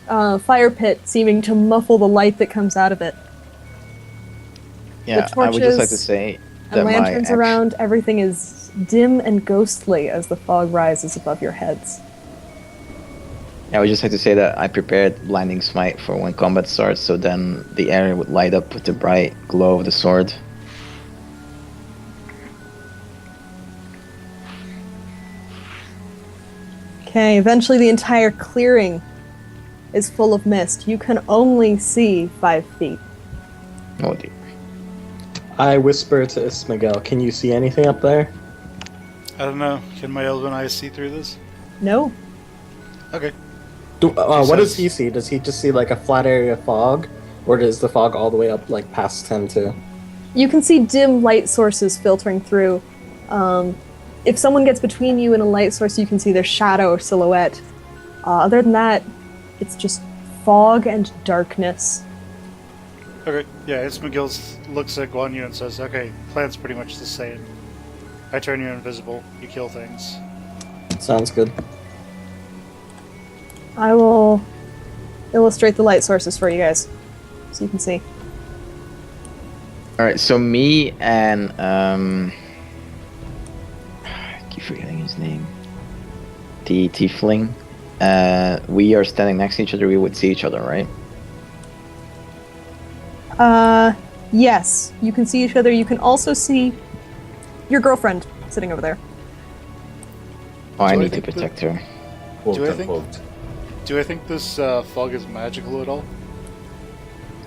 fire pit, seeming to muffle the light that comes out of it. Yeah, I would just like to torches say And that my lanterns around, everything is dim and ghostly as the fog rises above your heads. I would just like to say that I prepared Blinding Smite for when combat starts, so then the area would light up with the bright glow of the sword. Okay, eventually the entire clearing is full of mist. You can only see 5 feet. Oh dear. I whisper to Ismagel, can you see anything up there? I don't know. Can my elven eyes see through this? No. Okay. What does he see? Does he just see like a flat area of fog? Or does the fog all the way up like past him too? You can see dim light sources filtering through. If someone gets between you and a light source, you can see their shadow or silhouette. Other than that, it's just fog and darkness. Okay. Yeah, Ismagil looks at Guan Yu and says, okay, plan's pretty much the same. I turn you invisible. You kill things. Sounds good. I will illustrate the light sources for you guys, so you can see. Alright, so me and I keep forgetting his name. The tiefling. We are standing next to each other, we would see each other, right? Yes. You can see each other. You can also see your girlfriend sitting over there. Oh, I Do I need to think protect her. Quote Do I think- unquote. Do I think this fog is magical at all?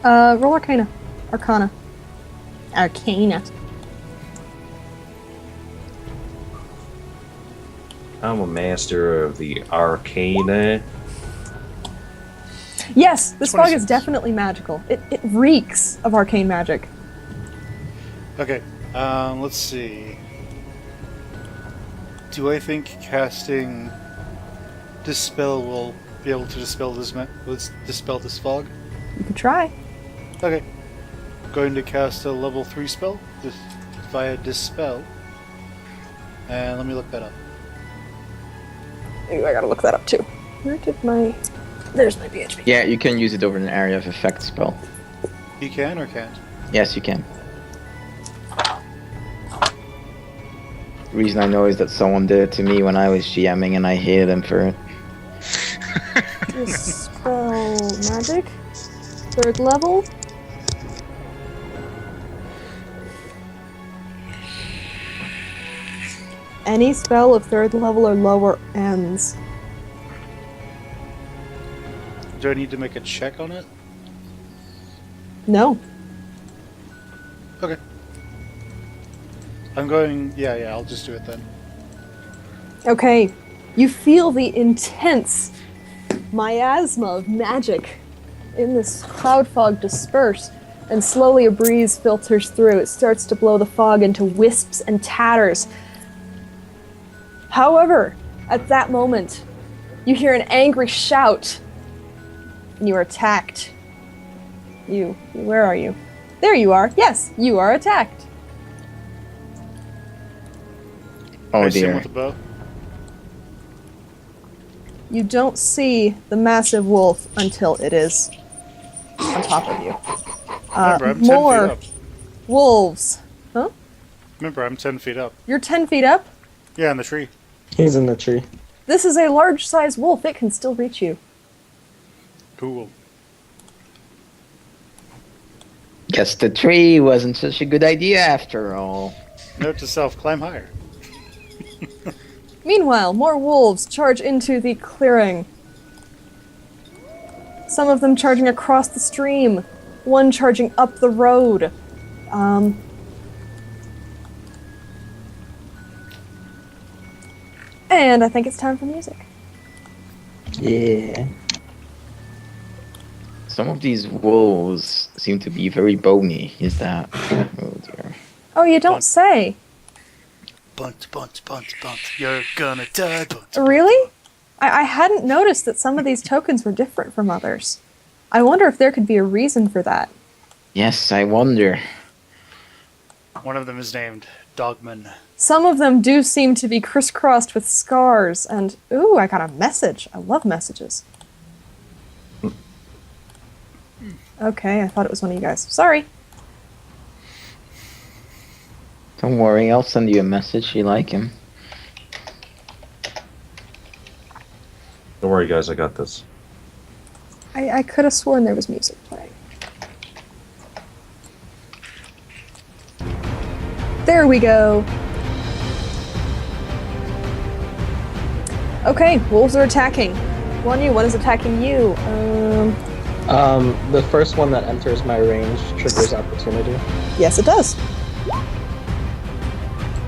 Roll Arcana. Arcana. Arcana. I'm a master of the arcana. Yes, this fog 26. is definitely magical. It reeks of arcane magic. Okay. Let's see. Do I think casting Dispel will be able to dispel this fog? You could try. Okay. Going to cast a level 3 spell via Dispel. And let me look that up. Ooh, I gotta look that up too. Where did my... There's my PHP. Yeah, you can use it over an area of effect spell. You can or can't? Yes, you can. The reason I know is that someone did it to me when I was GMing and I hated them for it. Dispel magic. 3rd level. Any spell of 3rd level or lower ends. Do I need to make a check on it? No. Okay. I'm going... Yeah, I'll just do it then. Okay. You feel the intense miasma of magic in this cloud fog disperse, and slowly a breeze filters through. It starts to blow the fog into wisps and tatters. However, at that moment, you hear an angry shout, and you are attacked. Where are you? There you are. Yes, you are attacked. Oh I see him dear. with the bow. You don't see the massive wolf until it is on top of you. Remember, I'm 10 more feet up. wolves. Huh? Remember, I'm 10 feet up. You're 10 feet up? Yeah, in the tree. He's in the tree. This is a large-sized wolf. It can still reach you. Cool. Guess the tree wasn't such a good idea after all. Note to self, climb higher. Meanwhile, more wolves charge into the clearing. Some of them charging across the stream. One charging up the road. And I think it's time for music. Yeah. Some of these wolves seem to be very bony. Is that? Oh dear. Oh, you don't say. Bunt, bunt, bunt, bunt. You're gonna die, bunt. Really? I hadn't noticed that some of these tokens were different from others. I wonder if there could be a reason for that. Yes, I wonder. One of them is named Dogman. Some of them do seem to be crisscrossed with scars, and ooh, I got a message. I love messages. Okay, I thought it was one of you guys. Sorry. Don't worry, I'll send you a message. You like him. Don't worry, guys. I got this. I could have sworn there was music playing. There we go. Okay, wolves are attacking. One is attacking you. The first one that enters my range triggers opportunity. Yes, it does.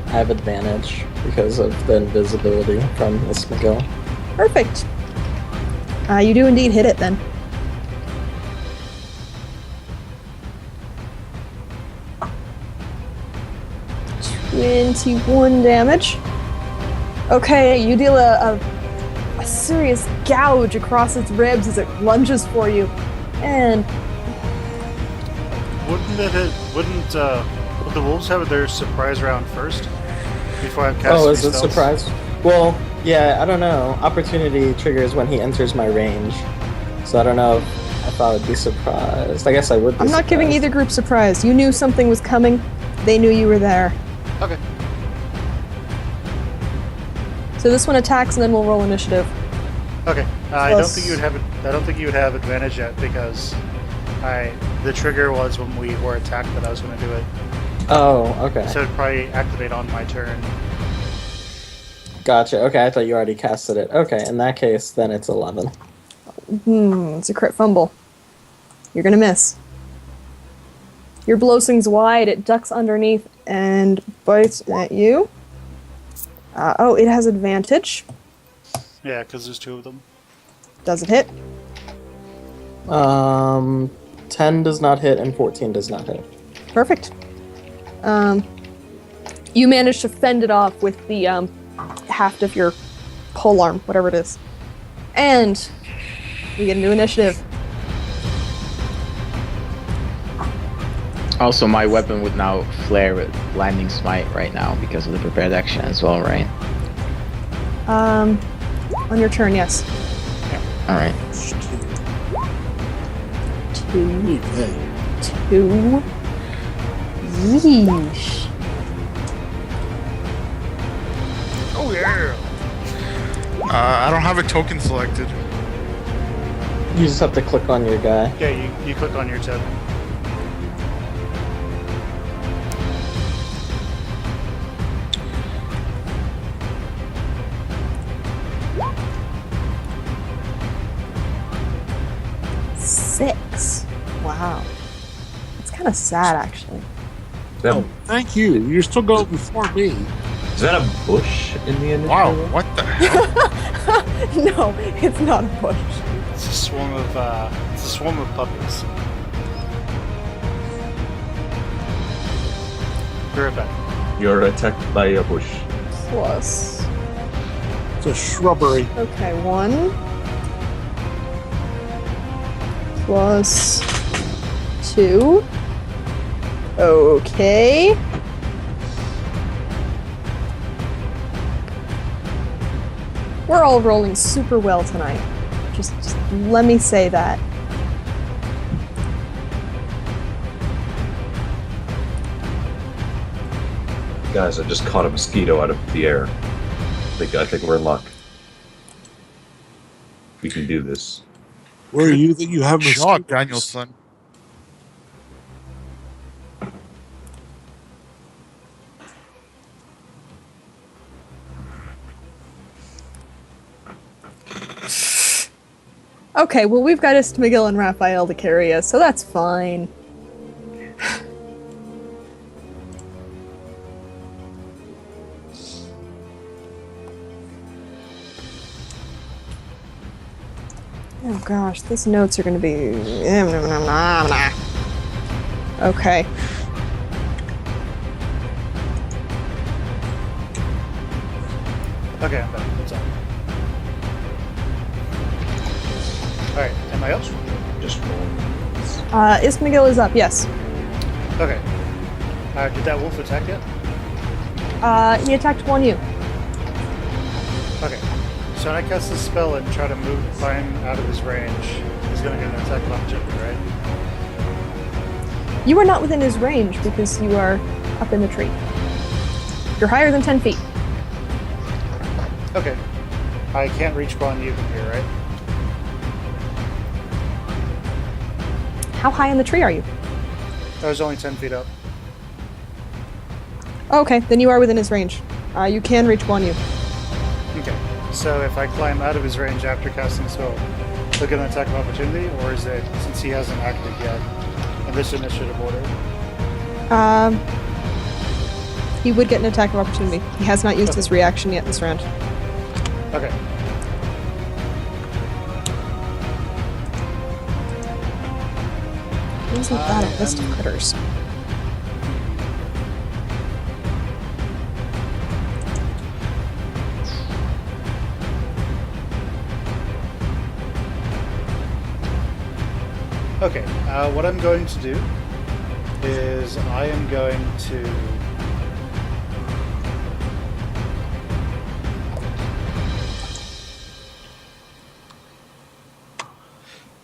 I have advantage because of the invisibility from Ismagil. Perfect. You do indeed hit it then. $21 damage. Okay, you deal a serious gouge across its ribs as it lunges for you. And Would the wolves have their surprise round first? Before I cast Oh, is these it spells? surprise? Well, yeah, I don't know. Opportunity triggers when he enters my range. So I don't know if I would be surprised. I guess I would be I'm not giving surprised. either group surprise. You knew something was coming. They knew you were there. Okay. So this one attacks and then we'll roll initiative. Okay. I don't Plus- think you would have. I don't think you would have advantage yet because the trigger was when we were attacked that I was going to do it. Oh, okay. So it'd probably activate on my turn. Gotcha. Okay, I thought you already casted it. Okay, in that case, then it's 11. It's a crit fumble. You're gonna miss. Your blow swings wide, it ducks underneath and bites at you. It has advantage. Yeah, because there's two of them. Does it hit? 10 does not hit and 14 does not hit. Perfect. You manage to fend it off with the haft of your polearm, whatever it is. And we get into initiative. Also, my weapon would now flare with blinding smite right now because of the prepared action as well, right? On your turn, yes. All right. 2. 2. Yeesh. Oh yeah. I don't have a token selected. You just have to click on your guy. Yeah, you click on your token. Six. Wow. It's kind of sad, actually. Is that, Oh, thank you. You're still going before me. is that a bush in the initiative? Wow, what the hell? No, it's not a bush. It's a swarm of puppies. You're back. You're attacked by a bush. Plus. It's a shrubbery. Okay, 1. Plus 2. Okay. We're all rolling super well tonight. Just let me say that. Guys, I just caught a mosquito out of the air. I think we're in luck. We can do this. Where are you that you have Shot, mosquitoes? Danielson. Okay, well, we've got Istmagil and Raphael to carry us, so that's fine. Oh gosh, these notes are gonna be... Okay. Okay, I'm back. What's up? Alright, am I up? Just roll. Istmagil is up, yes. Okay. Did that wolf attack yet? He attacked one you. Okay. So when I cast this spell and try to move Fine out of his range, he's gonna get an attack of opportunity, right? You are not within his range because you are up in the tree. You're higher than 10 feet. Okay. I can't reach Guan Yu from here, right? How high in the tree are you? I was only 10 feet up. Okay, then you are within his range. You can reach Guan Yu. Okay. So if I climb out of his range after casting a spell, look at an attack of opportunity, or is it, since he hasn't acted yet, in this initiative order? He would get an attack of opportunity. He has not used his reaction yet this round. Okay. Isn't that a list of critters? Okay, what I'm going to do is I am going to...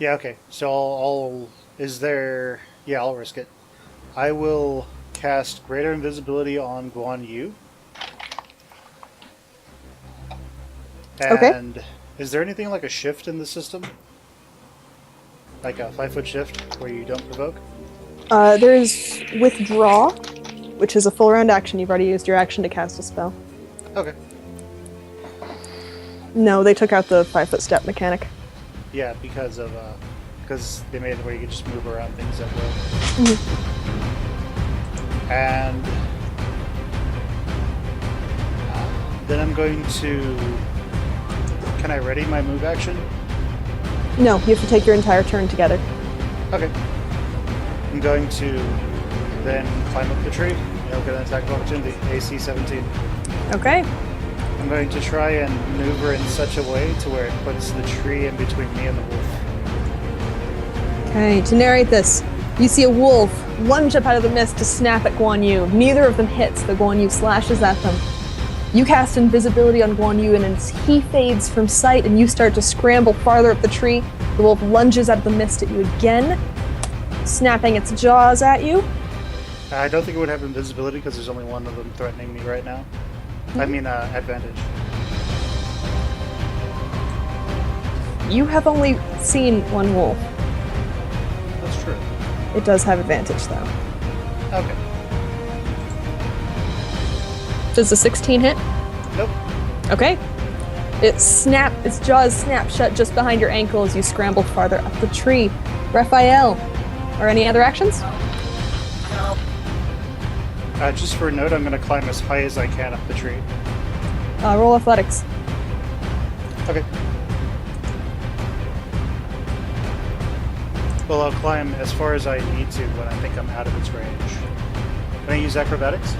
Yeah, okay, so I'll is there... Yeah, I'll risk it. I will cast Greater Invisibility on Guan Yu. Okay. And is there anything like a shift in the system? Like a 5-foot shift where you don't provoke? There's Withdraw, which is a full round action. You've already used your action to cast a spell. Okay. No, they took out the 5-foot step mechanic. Yeah, because they made it where you could just move around things at will. And then I'm going to... Can I ready my move action? No, you have to take your entire turn together. Okay. I'm going to then climb up the tree. I'll get an attack of opportunity. AC 17. Okay. I'm going to try and maneuver in such a way to where it puts the tree in between me and the wolf. Okay, to narrate this, you see a wolf lunge up out of the mist to snap at Guan Yu. Neither of them hits, the Guan Yu slashes at them. You cast invisibility on Guan Yu, and as he fades from sight and you start to scramble farther up the tree, the wolf lunges out of the mist at you again, snapping its jaws at you. I don't think it would have invisibility because there's only one of them threatening me right now. I mean, advantage. You have only seen one wolf. That's true. It does have advantage, though. Okay. Does the 16 hit? Nope. Okay. Its jaws snap shut just behind your ankle as you scramble farther up the tree. Raphael, are any other actions? Just for a note, I'm going to climb as high as I can up the tree. Roll athletics. Okay. Well, I'll climb as far as I need to when I think I'm out of its range. Can I use acrobatics?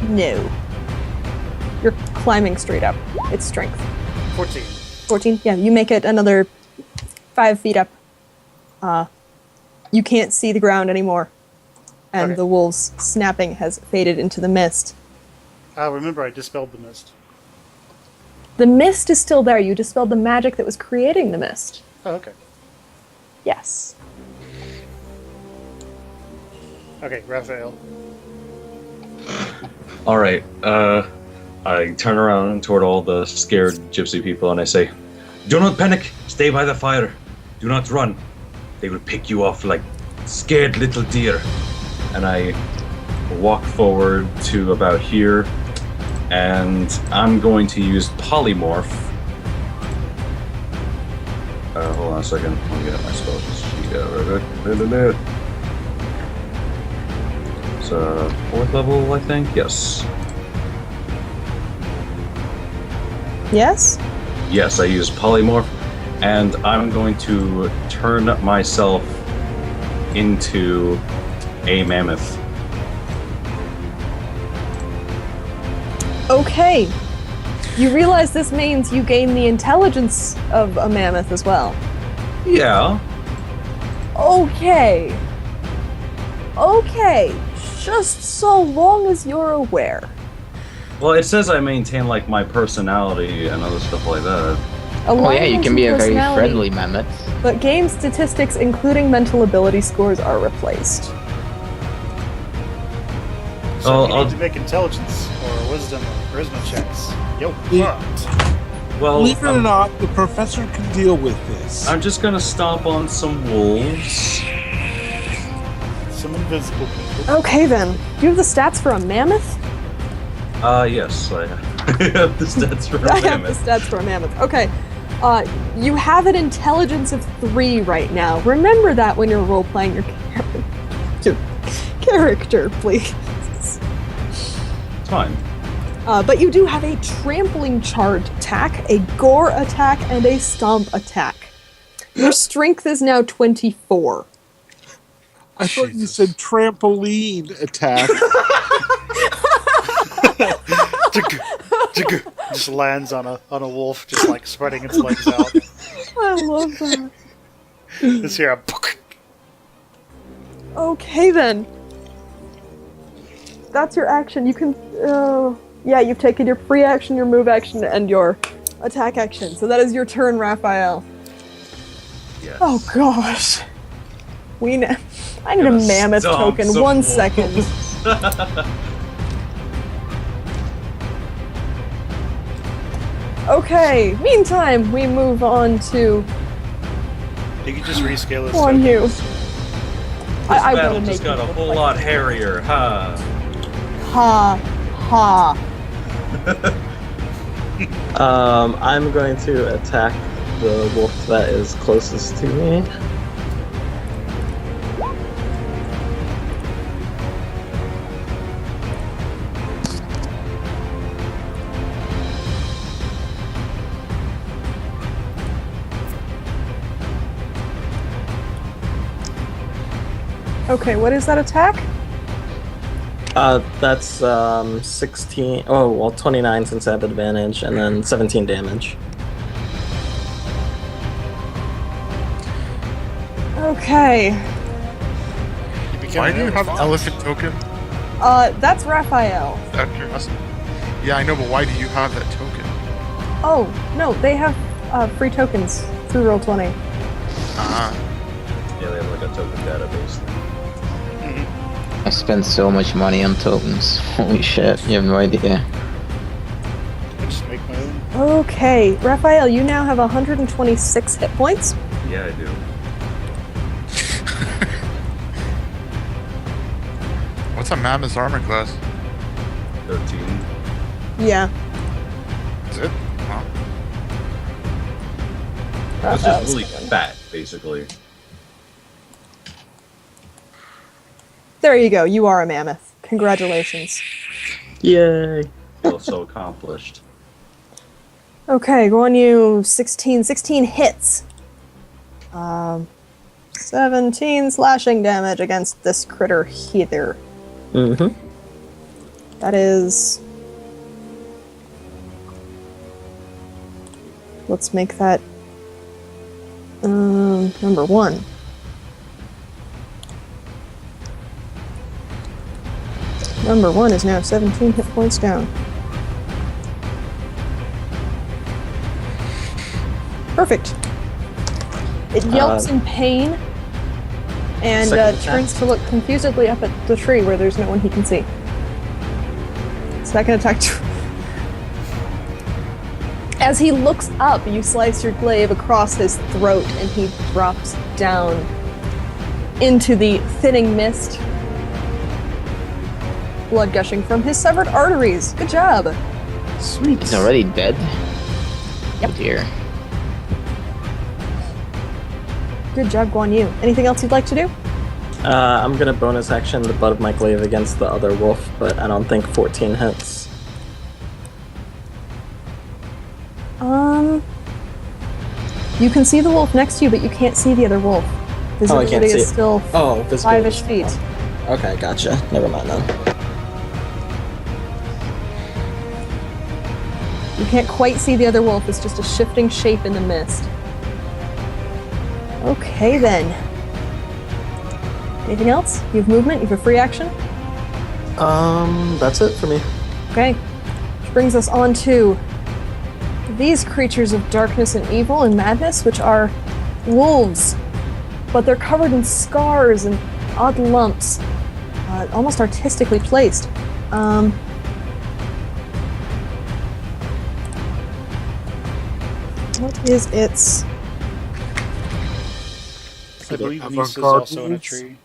No. You're climbing straight up. It's strength. 14. 14? Yeah, you make it another 5 feet up. You can't see the ground anymore. And Okay. the wolf's snapping has faded into the mist. Remember, I dispelled the mist. The mist is still there. You dispelled the magic that was creating the mist. Oh, okay. Yes. Okay, Raphael. All right. I turn around toward all the scared gypsy people and I say, "Do not panic. Stay by the fire. Do not run. They will pick you off like scared little deer." And I walk forward to about here, and I'm going to use polymorph. Hold on a second. Let me get my spell sheet out real quick. It's 4th level, I think. Yes. Yes? Yes, I use polymorph, and I'm going to turn myself into a mammoth. Okay. You realize this means you gain the intelligence of a mammoth as well. Yeah. Okay. Okay. Just so long as you're aware. Well, it says I maintain like my personality and other stuff like that. Oh yeah, you can be a very Personality. friendly mammoth. But game statistics, including mental ability scores, are replaced. So Oh, you I'll- need to make intelligence or wisdom or charisma checks. Yo, Yeah. fucked. Well, believe it or not, the professor can deal with this. I'm just gonna stomp on some wolves. Some invisible people. Okay then. Do you have the stats for a mammoth? Yes, I have the stats for a I have the mammoth. stats for a mammoth. Okay. You have an intelligence of 3 right now. Remember that when you're role-playing your character, please. It's fine. But you do have a trampling charge attack, a gore attack, and a stomp attack. Your strength is now 24. I thought you said trampoline attack. Just lands on a wolf, just like spreading its legs out. I love that. Just hear a Okay then. That's your action. You can, yeah, you've taken your free action, your move action, and your attack action. So that is your turn, Raphael. Yes. Oh gosh. I need a Gonna mammoth stomp token. some 1 wolves. second. Okay, meantime, we move on to You can just rescale his on you. I Battle want to just make got a it whole look lot hairier, huh? Ha ha. I'm going to attack the wolf that is closest to me. Okay, what is that attack? That's 16. Oh, well, 29 since I have advantage, and then 17 damage. Okay. Why do you have elephant token? That's Raphael. Out of curiosity. Yeah, I know, but why do you have that token? Oh, no, they have free tokens through Roll20. Ah, Yeah, they have like a token database. I spent so much money on tokens. Holy shit, you have no idea. I just make my own. Okay, Raphael, you now have 126 hit points. Yeah, I do. what's a mammoth's armor class? 13. Yeah. Is it? Huh? It's just really fat, basically. There you go, you are a mammoth. Congratulations. Yay! Feel so accomplished. Okay, go on you 16. 16 hits. 17 slashing damage against this critter here. Mm-hmm. That is... Let's make that... number 1. Number 1 is now 17 hit points down. Perfect. It yelps in pain and Second attack. turns to look confusedly up at the tree where there's no one he can see. Second attack. As he looks up, you slice your glaive across his throat and he drops down into the thinning mist. Blood gushing from his severed arteries. Good job. Sweet. He's already dead? Yep. Oh dear. Good job, Guan Yu. Anything else you'd like to do? I'm gonna bonus action the butt of my glaive against the other wolf, but I don't think 14 hits. You can see the wolf next to you, but you can't see the other wolf. I Visibility can't see is it. still Oh, this 5-ish feet. Okay, gotcha. Never mind then. You can't quite see the other wolf. It's just a shifting shape in the mist. Okay, then. Anything else? You have movement? You have a free action? That's it for me. Okay. Which brings us on to these creatures of darkness and evil and madness, which are wolves. But they're covered in scars and odd lumps. Almost artistically placed. What is its? I believe Avant-garde Nice is also in a moves. tree.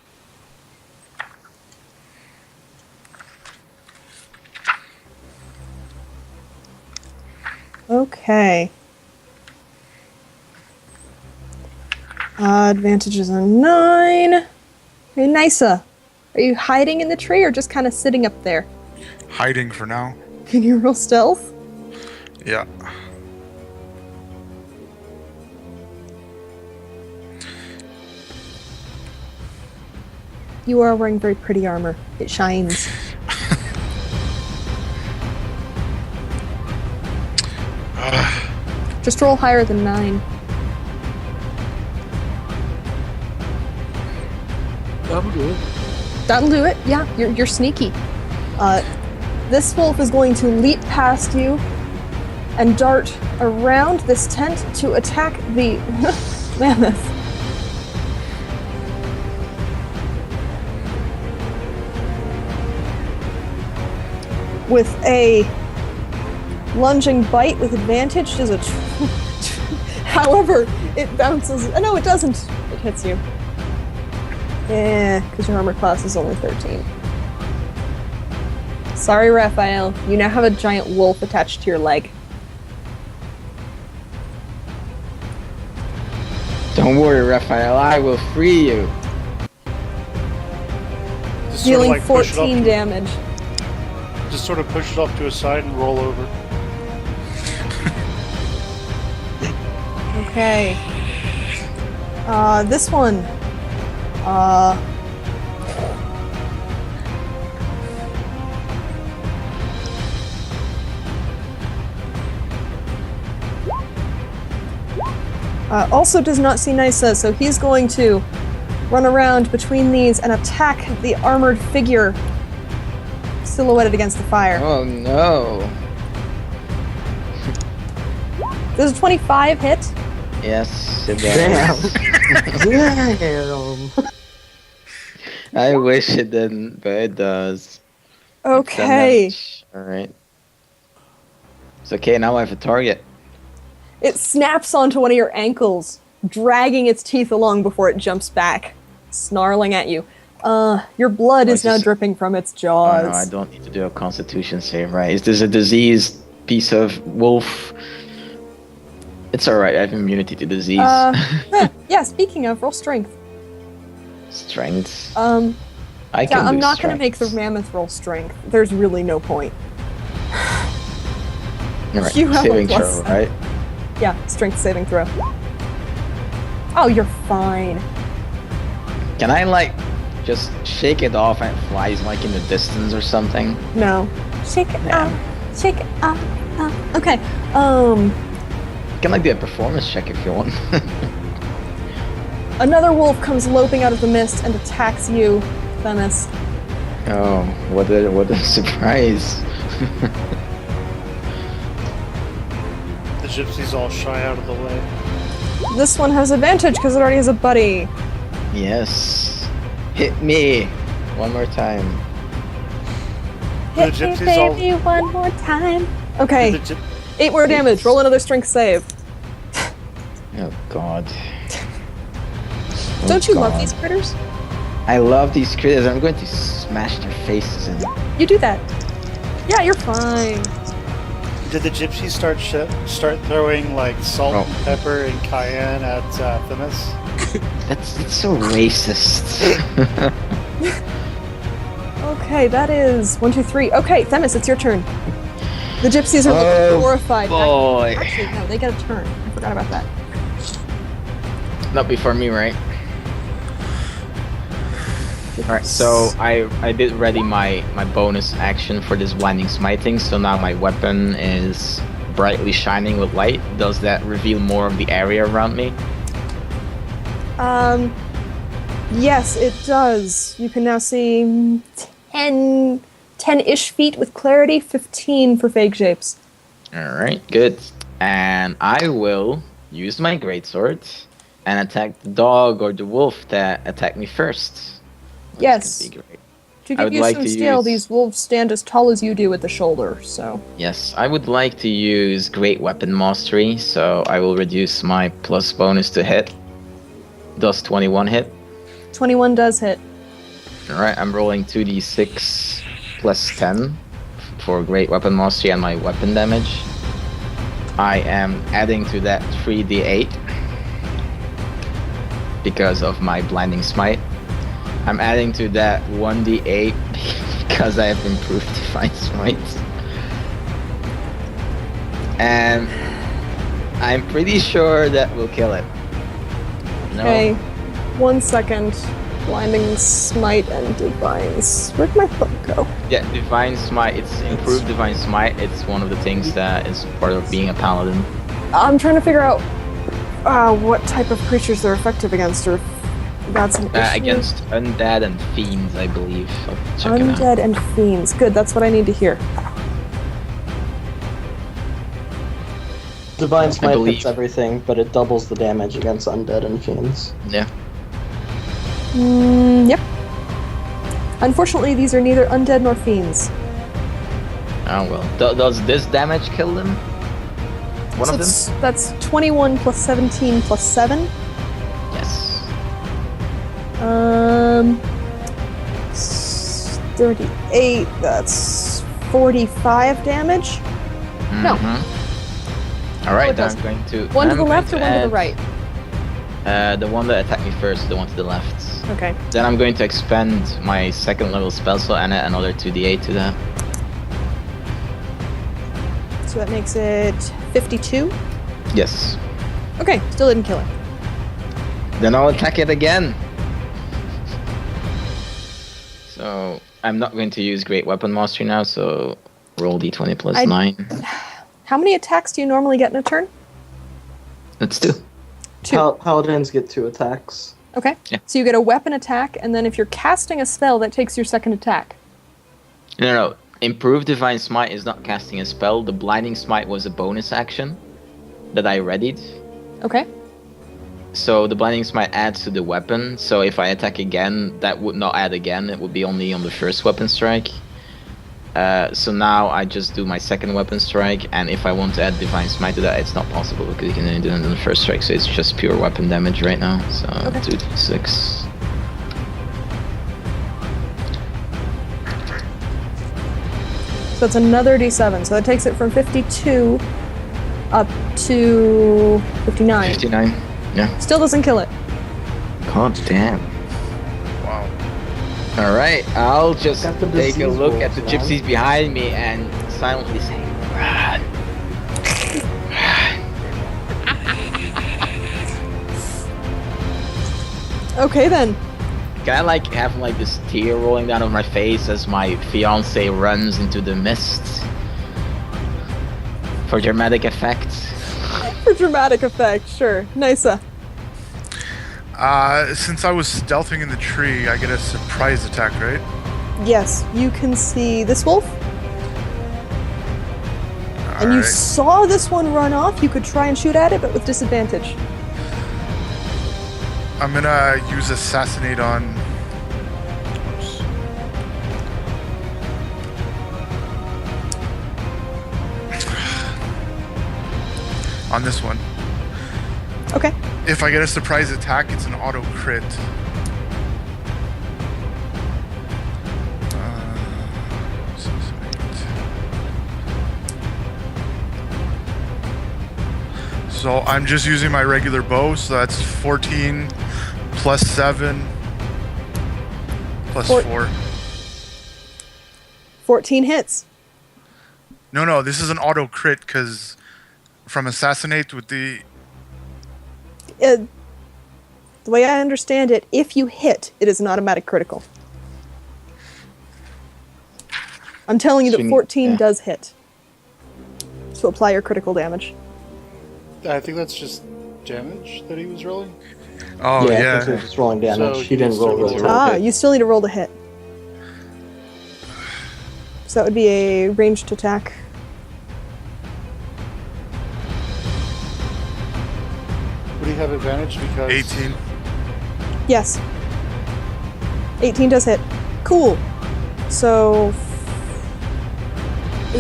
Okay. Advantage is a 9. Hey, Nisa, are you hiding in the tree or just kind of sitting up there? Hiding for now. Can you roll stealth? Yeah. You are wearing very pretty armor. It shines. Just roll higher than 9. That'll do it. That'll do it. Yeah, you're sneaky. This wolf is going to leap past you and dart around this tent to attack the mammoth. With a lunging bite with advantage, does a however, it bounces. No, it doesn't. It hits you. Yeah, because your armor class is only 13. Sorry, Raphael. You now have a giant wolf attached to your leg. Don't worry, Raphael. I will free you. Just Dealing sort of like push it 14 off, damage. just sort of push it off to a side and roll over. Okay. This one. Also does not see Nisa, so he's going to run around between these and attack the armored figure silhouetted against the fire. Oh no. Does a 25 hit? Yes, it Damn. does. Damn. I wish it didn't, but it does. Okay. Alright. It's okay, now I have a target. It snaps onto one of your ankles, dragging its teeth along before it jumps back, snarling at you. Your blood is now just- dripping from its Oh jaws. no, I don't need to do a constitution save, right? Is this a diseased piece of wolf? It's alright, I have immunity to disease. Yeah, speaking of, roll strength. Strength? I I can I'm do not going to make the strength. mammoth roll strength. There's really no point. Alright, you have a saving plus throw, right? Yeah, strength saving throw. Oh, you're fine. Can I, like, just shake it off and it flies, like, in the distance or something? No. Shake it Yeah. up. Shake it up. Okay. You can, like, do a performance check if you want. Another wolf comes loping out of the mist and attacks you, Themis. Oh, what a surprise. The gypsy's all shy out of the way. This one has advantage because it already has a buddy. Yes. Hit me. One more time. The Hit me, gypsy's all- baby, one more time. Okay, The gyp- 8 more damage. Roll another strength save. Oh, God. Oh, Don't you love God. these critters? I love these critters. I'm going to smash their faces in. You do that. Yeah, you're fine. Did the gypsy start throwing like salt Oh. and pepper and cayenne at Themis? It's so racist. Okay, that is 1, 2, 3. Okay, Themis, it's your turn. The gypsies are Oh, looking horrified. boy. Actually, no, they get a turn. I forgot about that. Not before me, right? Alright, so I did ready my bonus action for this blinding smiting, so now my weapon is brightly shining with light. Does that reveal more of the area around me? Yes, it does. You can now see 10-ish feet with clarity, 15 for fake shapes. Alright, good. And I will use my greatsword and attack the dog or the wolf that attacked me first. This Yes. could be great. To I give would you like some to scale, use- these wolves stand as tall as you do at the shoulder, so... Yes, I would like to use Great Weapon Mastery, so I will reduce my plus bonus to hit. Does 21 hit? 21 does hit. Alright, I'm rolling 2d6 plus 10 for Great Weapon Mastery and my weapon damage. I am adding to that 3d8 because of my Blinding Smite. I'm adding to that 1d8 because I have improved Divine Smite. And I'm pretty sure that will kill it. No? Okay, 1 second. Blinding Smite and Divines. Where'd my foot go? Yeah, Divine Smite, it's improved Divine Smite. It's one of the things that is part of being a paladin. I'm trying to figure out what type of creatures they're effective against, or if that's an issue. Against undead and fiends, I believe. I'll check it out. Undead and fiends. Good, that's what I need to hear. Divine Smite believe- hits everything, but it doubles the damage against undead and fiends. Yeah. Yep. Unfortunately, these are neither undead nor fiends. Oh well. Does this damage kill them? One of them? That's 21 plus 17 plus 7. Yes. 38, that's 45 damage. No. Alright, it then does. I'm going to... One to I'm the going left or one to the add, right? The one that attacked me first, the one to the left. Okay. Then I'm going to expend my second level spell slot and add another 2d8 to that. So that makes it 52. Yes. Okay, still didn't kill it. Then I'll attack it again. So I'm not going to use Great Weapon Mastery now, so roll d20 plus 9. How many attacks do you normally get in a turn? That's 2. 2. Paladins get 2 attacks. Okay. Yeah. So you get a weapon attack, and then if you're casting a spell, that takes your second attack. No. Improved Divine Smite is not casting a spell. The Blinding Smite was a bonus action that I readied. Okay. So the Blinding Smite adds to the weapon. So if I attack again, that would not add again. It would be only on the first weapon strike. So now I just do my second weapon strike, and if I want to add Divine Smite to that, it's not possible because you can only do it on the first strike. So it's just pure weapon damage right now. So Okay. 2d6. So that's another d7. So that takes it from 52 up to 59. 59. Yeah. Still doesn't kill it. God damn. Wow. Alright, I'll just Got the take a disease look at wolves, the man. gypsies behind me and silently say, "Run." Okay then. Can I like have like this tear rolling down on my face as my fiance runs into the mist? For dramatic effect. For dramatic effect, sure. Nysa. Since I was stealthing in the tree, I get a surprise attack, right? Yes, you can see this wolf, and you Alright. saw this one run off. You could try and shoot at it, but with disadvantage. I'm gonna use Assassinate on... Oops. On this one. Okay. If I get a surprise attack, it's an auto crit. So I'm just using my regular bow, so that's 14 plus 7 plus 4. 14 hits. No, this is an auto crit because from Assassinate with the... The way I understand it, if you hit, it is an automatic critical. I'm telling you that Shouldn't- 14 yeah. does hit. So apply your critical damage. I think that's just damage that he was rolling. Oh, I yeah. think they're just rolling damage. So he didn't he's roll still really rolling. well. hit. You still need to roll to hit. So that would be a ranged attack. Would he have advantage because 18. Yes. 18 does hit. Cool. So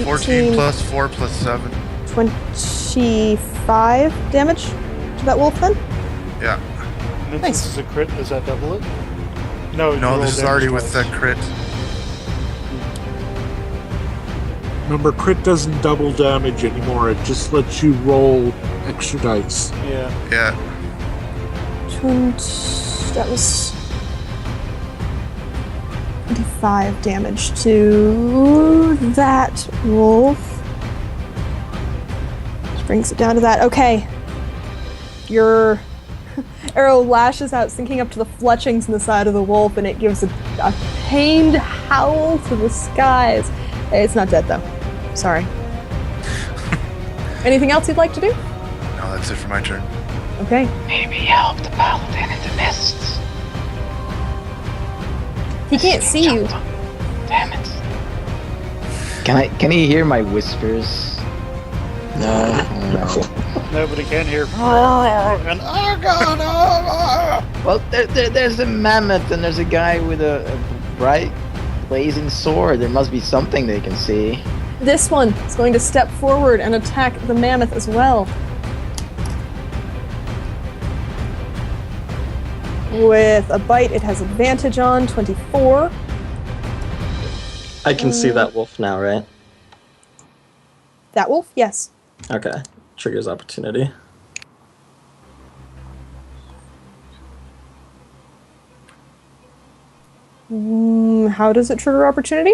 14 plus 4 plus 7. 25 damage to that wolf then? Yeah. And Nice. This is a crit. Does that double it? No, you No, roll this is damage already with twice. the crit. Remember, crit doesn't double damage anymore. It just lets you roll extra dice. Yeah. Yeah. That was 25 damage to that wolf. Which brings it down to that. Okay. Your arrow lashes out, sinking up to the fletchings in the side of the wolf, and it gives a pained howl to the skies. It's not dead, though. Sorry. Anything else you'd like to do? No, that's it for my turn. Okay. Maybe help the paladin in the mists. He can't see you. Damn it. Can he hear my whispers? No. Nobody can hear. And oh god! Well, there's a mammoth and there's a guy with a bright blazing sword. There must be something they can see. This one is going to step forward and attack the mammoth as well. With a bite, it has advantage on 24. I can see that wolf now, right? That wolf? Yes. Okay. Triggers opportunity. How does it trigger opportunity?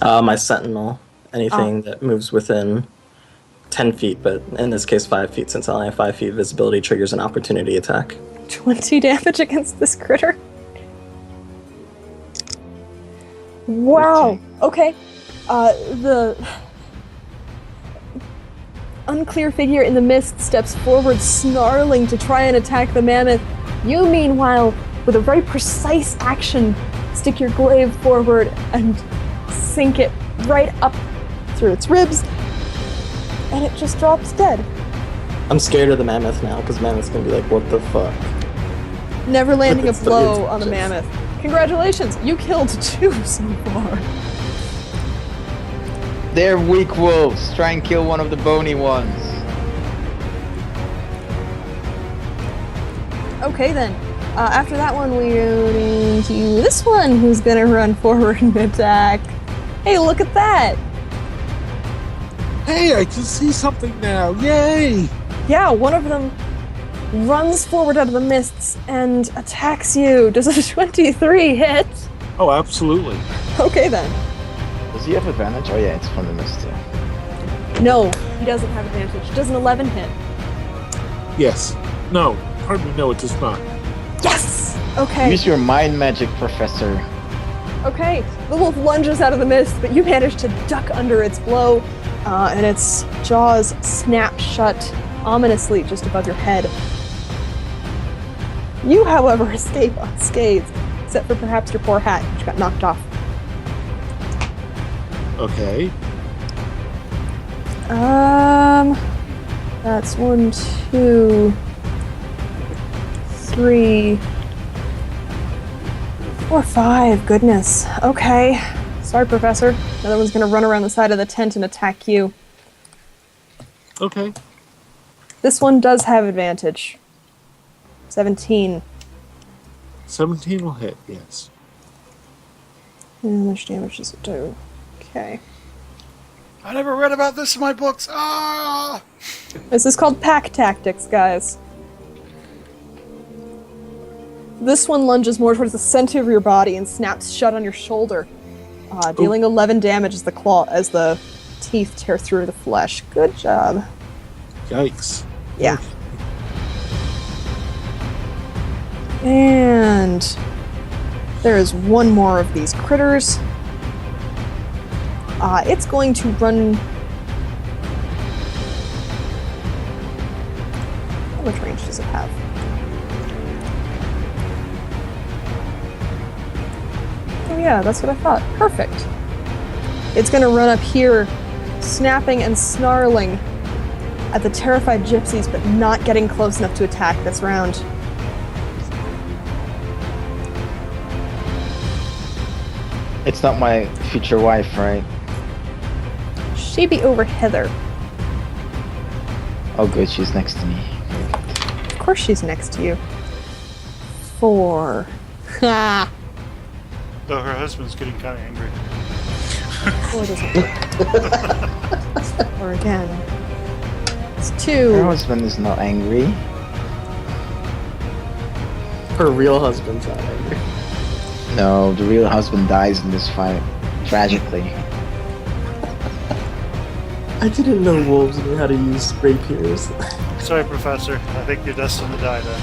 My sentinel. Anything that moves within 10 feet, but in this case 5 feet, since I only have 5 feet visibility, triggers an opportunity attack. 20 damage against this critter. Wow. Okay. The unclear figure in the mist steps forward, snarling to try and attack the mammoth. You, meanwhile, with a very precise action, stick your glaive forward and sink it right up through its ribs, and it just drops dead. I'm scared of the mammoth now, because mammoth's gonna be like, what the fuck? Never landing a It's blow on the just- mammoth. Congratulations, you killed 2 so far. They're weak wolves. Try and kill one of the bony ones. Okay then. After that one, we're going to this one, who's gonna run forward and attack. Hey, look at that! Hey, I can see something now. Yay! Yeah, one of them runs forward out of the mists and attacks you. Does a 23 hit? Oh, absolutely. Okay then. Does he have advantage? Oh yeah, it's from the mist too. No, he doesn't have advantage. Does an 11 hit? Yes. No. Pardon me. No, it does not. Yes! Okay. Use your mind magic, Professor. Okay, the wolf lunges out of the mist, but you manage to duck under its blow, and its jaws snap shut ominously just above your head. You, however, escape unscathed, except for perhaps your poor hat, which got knocked off. Okay. That's 1, 2, 3, 4, 5. Goodness. Okay. Sorry, Professor. Another one's gonna run around the side of the tent and attack you. Okay. This one does have advantage. 17. 17 will hit, yes. How much damage does it do? Okay. I never read about this in my books. Ah! This is called pack tactics, guys. This one lunges more towards the center of your body and snaps shut on your shoulder, dealing 11 damage as the teeth tear through the flesh. Good job. Yikes. Yeah. And there is one more of these critters. It's going to run. How much range does it have? Oh yeah, that's what I thought. Perfect. It's going to run up here, snapping and snarling at the terrified gypsies, but not getting close enough to attack this round. It's not my future wife, right? She be over Heather. Oh, good, she's next to me. Of course she's next to you. 4. Ha! Though her husband's getting kind of angry. 4 doesn't work. Or again. It's Her 2. husband is not angry. Her real husband's not angry. No, the real husband dies in this fight. Tragically. I didn't know wolves knew how to use rapiers. Sorry, Professor. I think you're destined to die then.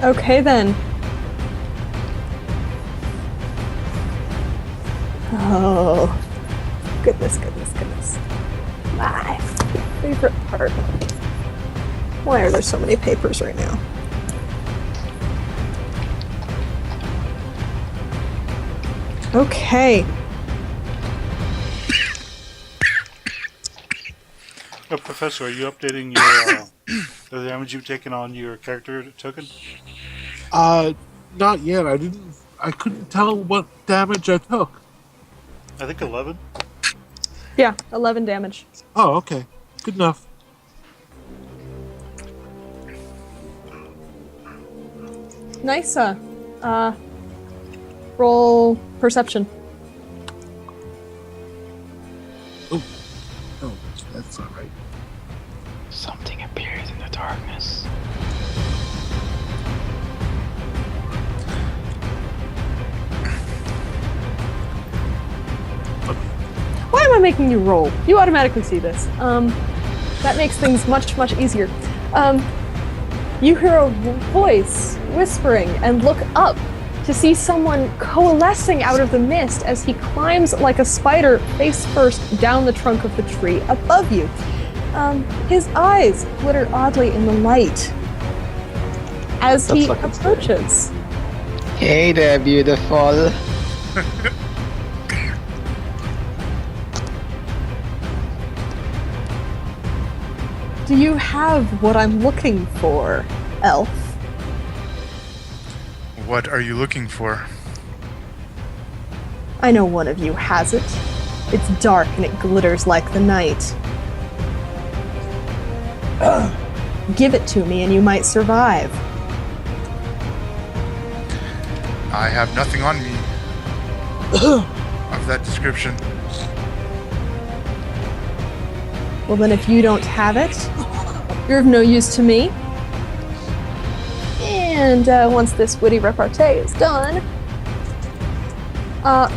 Okay then. Oh. Goodness. My favorite part. Why are there so many papers right now? Okay. Oh, Professor, are you updating your the damage you've taken on your character token? Not yet. I couldn't tell what damage I took. I think 11. Yeah, 11 damage. Oh, okay. Good enough. Nice. Roll perception. Oh, that's all right. Something appeared in the darkness. Why am I making you roll? You automatically see this. That makes things much, much easier. You hear a voice whispering and look up to see someone coalescing out of the mist as he climbs like a spider face first down the trunk of the tree above you. His eyes glitter oddly in the light as he That's fucking scary. approaches. Hey there, beautiful. Do you have what I'm looking for, elf? What are you looking for? I know one of you has it. It's dark and it glitters like the night. Give it to me and you might survive. I have nothing on me of that description. Well then if you don't have it, you're of no use to me. And once this witty repartee is done,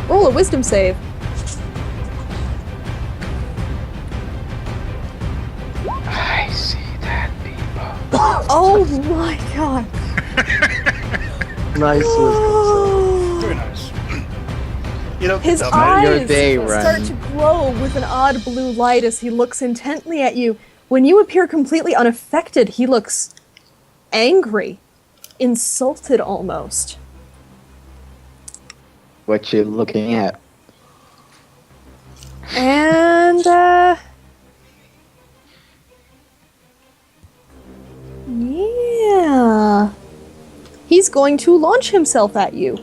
roll a wisdom save. I see that, people. Oh my god. Nice wisdom Very nice. You know, His dumb Your eyes day, start Wren. to glow with an odd blue light as he looks intently at you. When you appear completely unaffected, he looks angry, insulted almost. What you looking at? And, yeah. He's going to launch himself at you.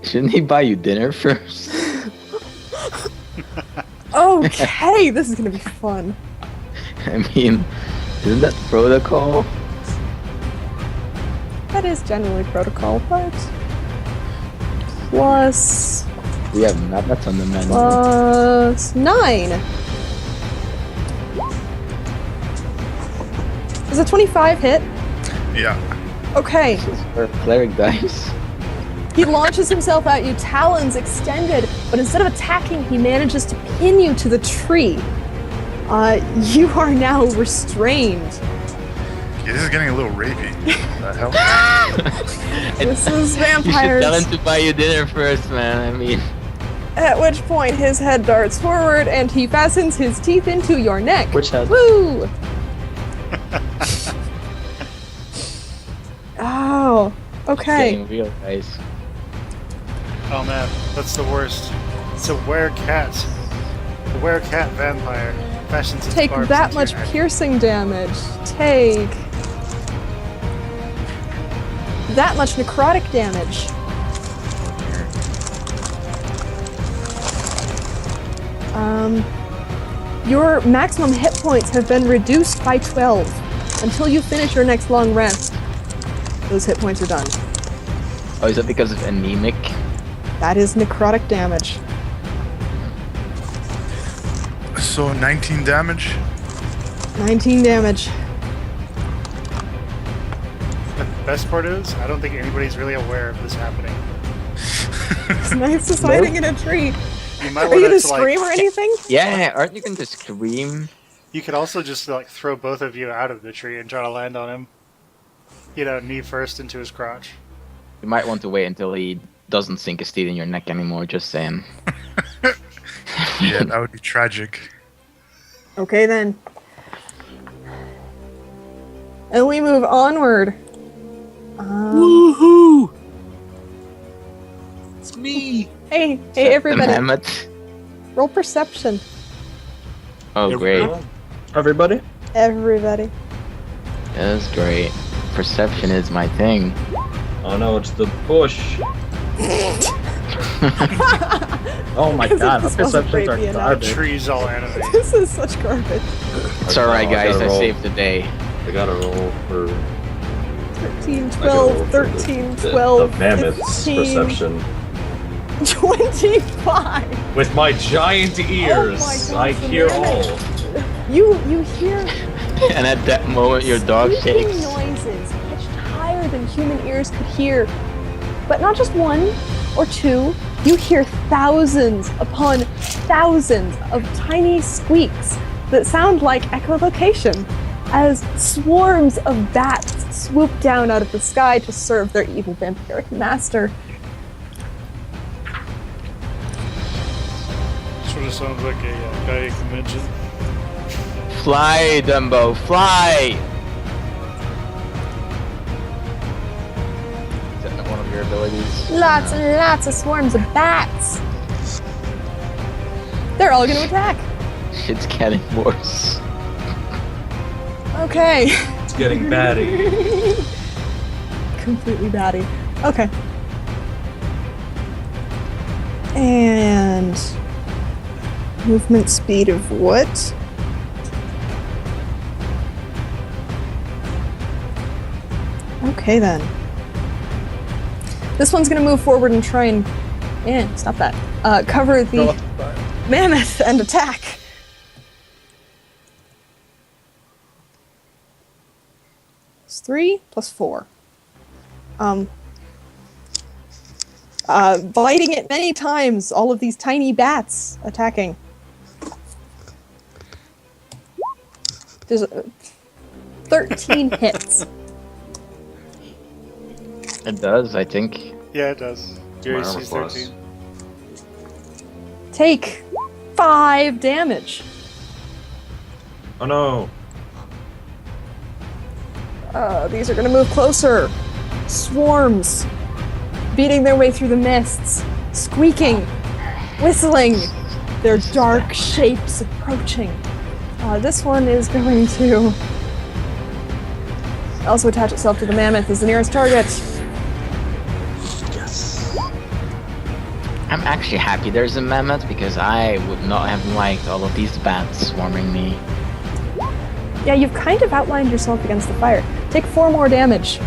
Shouldn't he buy you dinner first? Okay, this is gonna be fun. I mean, isn't that protocol? That is generally protocol, but plus We have not. That's on the menu. plus 9. Is a 25 hit? Yeah. Okay. This is for cleric dice. He launches himself at you, talons extended, but instead of attacking, he manages to pin you to the tree. You are now restrained. Yeah, this is getting a little rapey. That helps. This is You should vampires. tell him to buy you dinner first, man. I mean, At which point, his head darts forward and he fastens his teeth into your neck. Which head? Woo! Oh, it's okay. getting real, guys. Oh man, that's the worst. It's a werecat. A werecat vampire fashions its Take barbs that into much your neck. piercing damage. Take that much necrotic damage. Your maximum hit points have been reduced by 12 until you finish your next long rest. Those hit points are done. Oh, is that because of anemic? That is necrotic damage. So 19 damage. 19 damage. The best part is, I don't think anybody's really aware of this happening. Knives is hiding in a tree. You might Are you want gonna to scream or anything? Yeah, aren't you going to scream? You could also just like throw both of you out of the tree and try to land on him. You know, knee first into his crotch. You might want to wait until he doesn't sink his teeth in your neck anymore, just saying. Yeah, that would be tragic. Okay then. And we move onward. Woohoo! It's me. Hey The everybody. mammoth. Roll perception. Oh, great. Everybody? Everybody. That's great. Perception is my thing. Oh no, it's the bush. Oh my god, our This wasn't perceptions great, are Ian. garbage. Trees all animated. This is such garbage. It's alright, I guys. gotta I roll. saved the day. I gotta roll for 13, I gotta 12, roll for 13, the 12, mammoth's 15, perception. 25. With my giant ears, gosh, I the hear mammoth. all. You hear And at that moment, your dog squeaking shakes. noises pitched higher than human ears could hear. But not just one or two, you hear thousands upon thousands of tiny squeaks that sound like echolocation as swarms of bats swoop down out of the sky to serve their evil vampiric master. Sort of sounds like a guy convention. Fly, Dumbo, fly! Is that not one of your abilities? Lots and lots of swarms of bats. They're all gonna attack. Shit's getting worse. Okay. It's getting batty. Completely batty. Okay. And movement speed of what? Okay then. This one's gonna move forward and try and stop that. Cover the mammoth and attack. It's 3 plus 4. Biting it many times, all of these tiny bats attacking. There's 13 hits. It does, I think. Yeah, it does. Your My armor AC's class. 13. Take 5 damage. Oh no. These are gonna move closer. Swarms. Beating their way through the mists. Squeaking. Whistling. Their dark shapes approaching. This one is going to also attach itself to the mammoth as the nearest target. I'm actually happy there's a mammoth because I would not have liked all of these bats swarming me. Yeah, you've kind of outlined yourself against the fire. Take 4 more damage.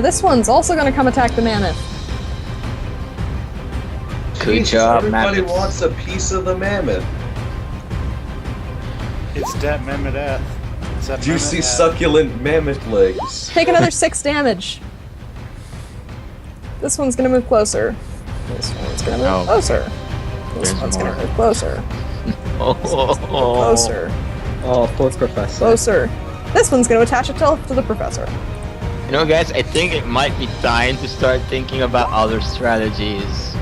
This one's also going to come attack the mammoth. Good Jesus, job, everybody mammoth. wants a piece of the mammoth. It's that mammoth. It's that Juicy, mammoth. succulent mammoth legs. Take another 6 damage. This one's going to move closer. This one's going to move Oh. closer. This There's one's going more. to move closer. Oh, Closer. Oh, poor professor. Closer. This one's going to attach itself to the professor. You know, guys, I think it might be time to start thinking about other strategies.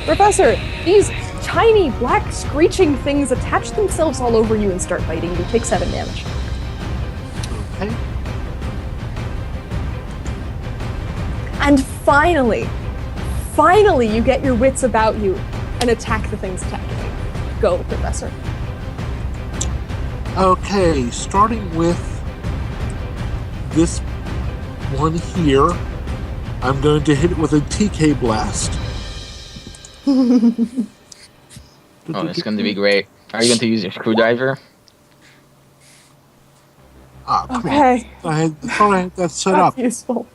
Professor, these tiny black screeching things attach themselves all over you and start biting you. Take 7 damage. And finally, you get your wits about you and attack the things attacking you. Go, Professor. Okay, starting with this one here, I'm going to hit it with a TK blast. Oh, it's going to be great. Are you going to use your screwdriver? Ah, come Okay. on. I thought I had that set That's up. useful.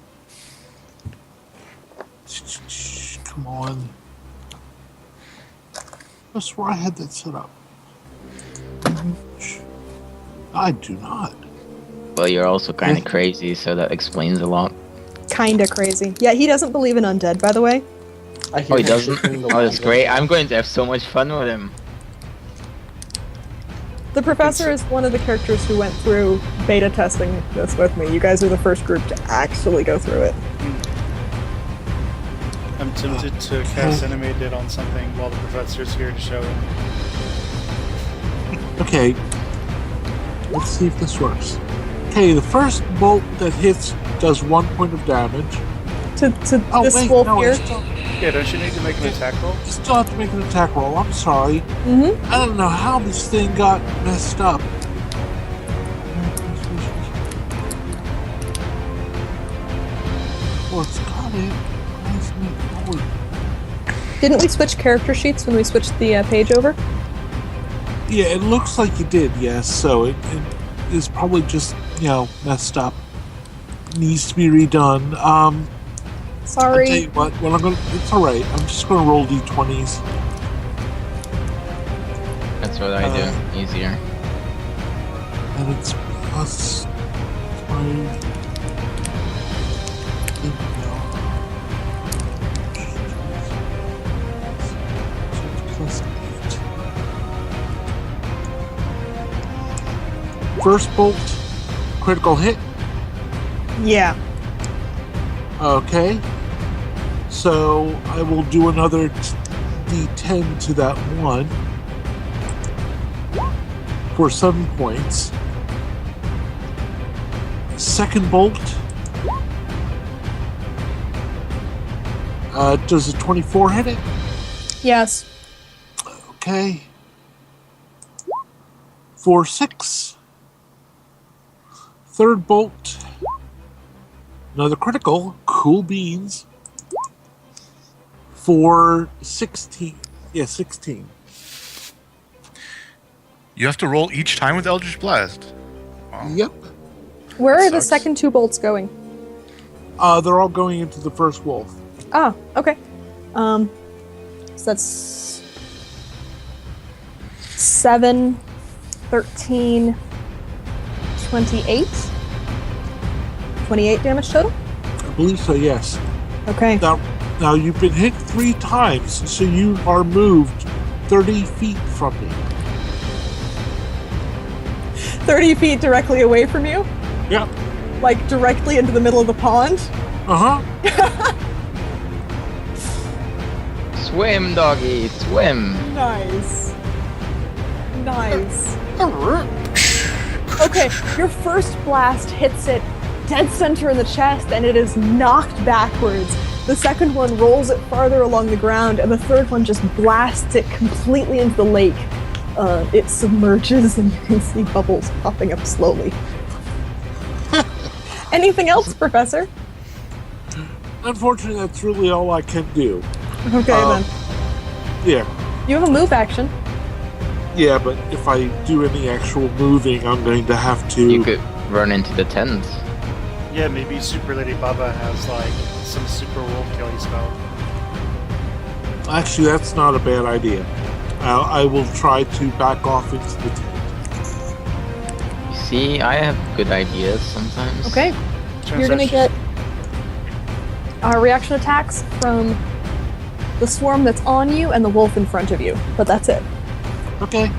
Come on. I swear I had that set up. I do not. Well, you're also kind of crazy, so that explains a lot. Kinda crazy. Yeah, he doesn't believe in undead, by the way. I hear Oh, he him doesn't? between the Oh, that's lines. great. I'm going to have so much fun with him. The professor is one of the characters who went through beta testing this with me. You guys are the first group to actually go through it. I'm tempted to cast animated on something while the professor's here to show him. Okay. Let's see if this works. Okay, the first bolt that hits does 1 point of damage. To Oh, this wait, wolf no, here. Yeah, don't you need to make an attack roll? You still have to make an attack roll. I'm sorry. Mm-hmm. I don't know how this thing got messed up. Well, it's got it. Why isn't it forward? Didn't we switch character sheets when we switched the page over? Yeah, it looks like you did, yes. So it is probably just, messed up. Needs to be redone. I'll tell Sorry. you what it's alright. I'm just gonna roll d20s. That's what I do. Easier. And it's plus 5. Plus 8. First bolt, critical hit. Yeah. Okay. So I will do another d10 to that one for 7 points. Second bolt. Does a 24 hit it? Yes. Okay. For 6. Third bolt. Another critical. Cool beans. For 16. Yeah, 16. You have to roll each time with Eldritch Blast. Wow. Yep. Where are the Sucks. second 2 bolts going? They're all going into the first wolf. Ah, okay. So that's 7, 13, 28. 28 damage total? I believe so, yes. Okay. Now you've been hit 3 times, so you are moved 30 feet from me. 30 feet directly away from you? Yep. Like directly into the middle of the pond? Uh-huh. Swim, doggy, swim. Nice. Nice. Okay, your first blast hits it dead center in the chest and it is knocked backwards. The second one rolls it farther along the ground and the third one just blasts it completely into the lake. It submerges and you can see bubbles popping up slowly. Anything else, Professor? Unfortunately, that's really all I can do. Okay, then. Yeah. You have a move action. Yeah, but if I do any actual moving, I'm going to have to... You could run into the tent. Yeah, maybe Super Lady Baba has like some super wolf killing spell. Actually, that's not a bad idea. I will try to back off into the tent. You see, I have good ideas sometimes. Okay. You're gonna get reaction attacks from the swarm that's on you and the wolf in front of you, but that's it. Okay.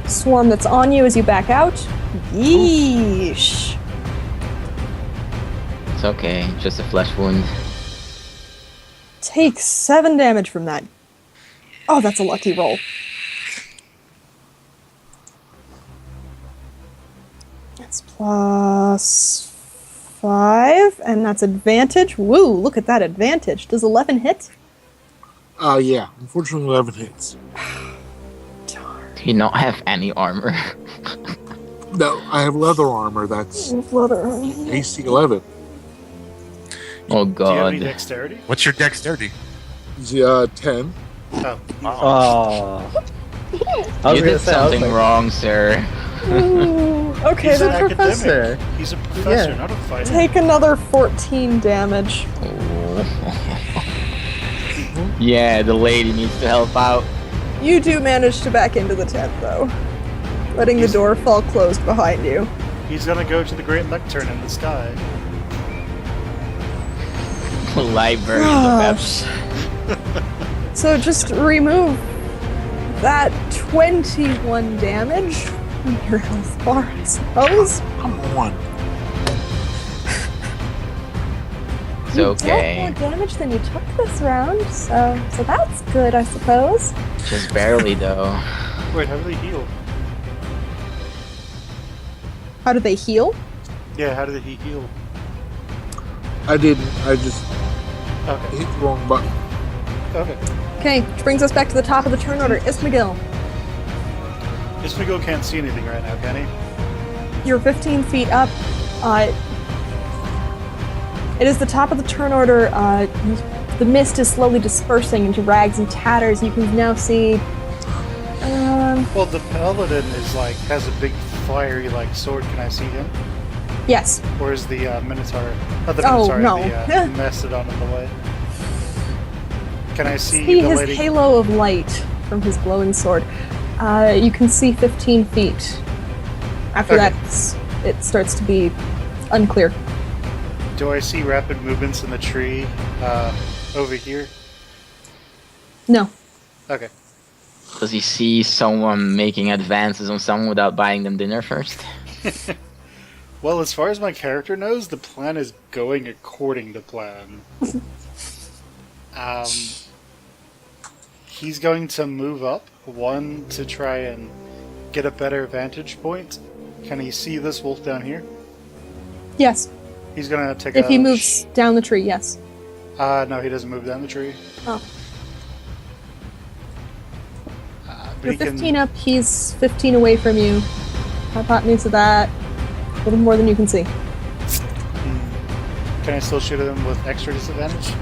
Swarm that's on you as you back out. Yeesh. It's okay, just a flesh wound. Take 7 damage from that. Oh, that's a lucky roll. That's plus 5, and that's advantage. Woo, look at that advantage. Does 11 hit? Yeah. Unfortunately, 11 hits. Do you not have any armor? No, I have leather armor. That's AC 11. Oh Do you have any god. dexterity? What's your dexterity? 10. Oh, Oh. You did something wrong, sir. Okay, he's an then professor. academic. He's a professor, Yeah. not a fighter. take another 14 damage. Yeah, the lady needs to help out. You do manage to back into the tent, though, letting the door fall closed behind you. He's gonna go to the Great Lectern in the sky. Library of Eps. So just remove that 21 damage from your health bar, I suppose. Come on. It's You dealt okay. more damage than you took this round, so that's good, I suppose. Just barely though. Wait, how do they heal? How do they heal? Yeah, how did he heal? I didn't. I just Okay. hit the wrong button. Okay. Okay, which brings us back to the top of the turn order. Ismagil, Ismagil can't see anything right now, can he? you're 15 feet up. It is the top of the turn order. The mist is slowly dispersing into rags and tatters. You can now see. Well, the paladin is like has a big fiery like sword. Can I see him? Yes. Or is the minotaur? Not the Oh, minotaur. no. The mastodon in the way. Can I see See the his lady? halo of light from his glowing sword. You can see 15 feet. After Okay. that, it starts to be unclear. Do I see rapid movements in the tree over here? No. Okay. Does he see someone making advances on someone without buying them dinner first? Well, as far as my character knows, the plan is going according to plan. He's going to move up, one, to try and get a better vantage point. Can he see this wolf down here? Yes. He's gonna take If a... he moves down the tree, yes. No, he doesn't move down the tree. Oh. But You're he can- 15 up, he's 15 away from you. Hypotenuse of that. A little more than you can see. Can I still shoot at him with extra disadvantage?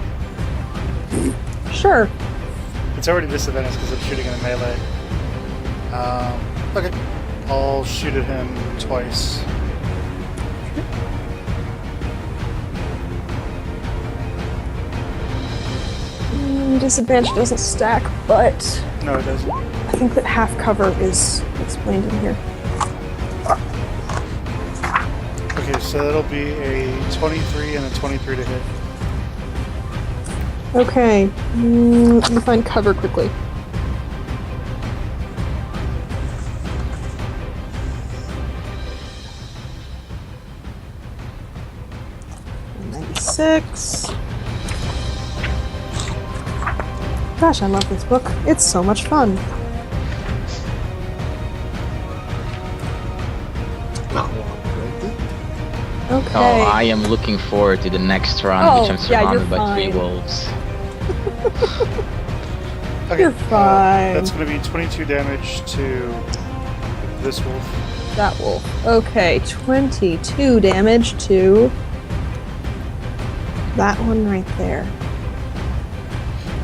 Sure. It's already disadvantage because I'm shooting in a melee. Okay. I'll shoot at him twice. Disadvantage doesn't stack, but No, it doesn't. I think that half cover is explained in here. Okay, so that'll be a 23 and a 23 to hit. Okay. Let me find cover quickly. Six. Gosh, I love this book. It's so much fun. Okay. Oh, I am looking forward to the next round, Oh, which I'm yeah, you're surrounded by three fine. wolves. Okay, You're fine. that's going to be 22 damage to this wolf. That wolf. Okay, 22 damage to that one right there.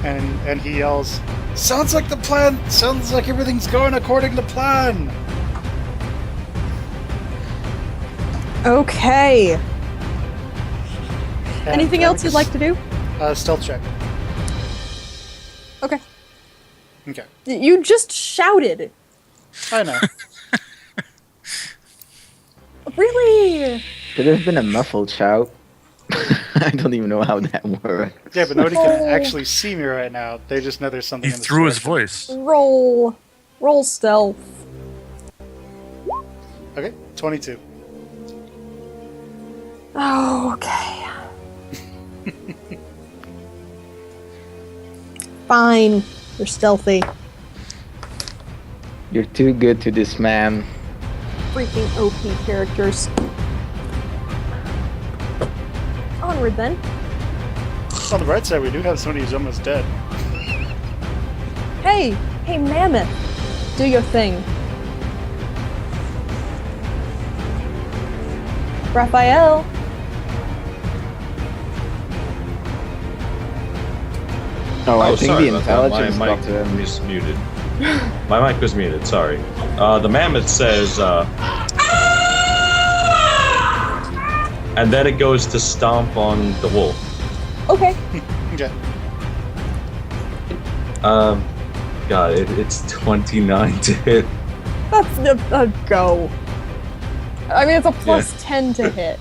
And he yells, "Sounds like the plan! Sounds like everything's going according to plan!" Okay. And Anything else you'd like to do? Stealth check. Okay. Okay. You just shouted. I know. Really? Could have been a muffled shout. I don't even know how that works. Yeah, but nobody can Oh. actually see me right now. They just know there's something He in the threw his direction. voice. Roll stealth. Okay, 22. Oh, okay. Fine. You're stealthy. You're too good to this man. Freaking OP characters. Onward then. On the bright side, we do have somebody who's almost dead. hey, Mammoth, do your thing. Raphael. Oh, I think sorry the about that. intelligence My mic doctor. was muted. My mic was muted. Sorry. The mammoth says, and then it goes to stomp on the wolf. Okay. Okay. God, it's 29 to hit. That's a go. I mean, it's a plus 10 to hit.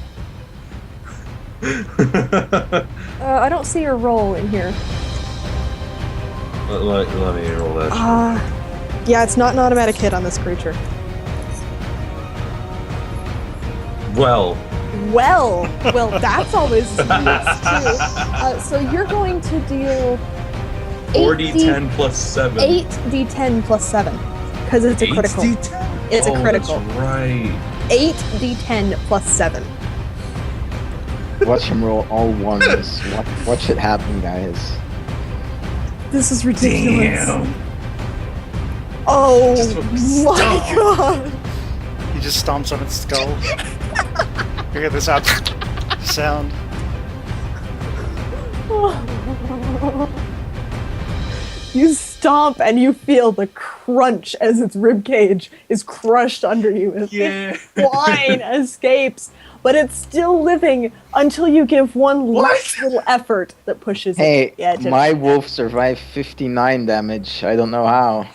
I don't see your roll in here. Let me roll that. Yeah, it's not an automatic hit on this creature. Well, that's always nice too. So you're going to deal 4d10 plus 7. 8d10 plus 7, because it's a critical. 8d10? It's a critical. That's right. 8d10 plus 7. Watch him roll all ones. What should happen, guys? This is ridiculous. Damn. Oh Just my god! He just stomps on its skull. You hear this out sound. You stomp and you feel the crunch as its ribcage is crushed under you as its spine escapes, but it's still living until you give one last little effort that pushes it Hey, to the edge. my wolf survived 59 damage. I don't know how.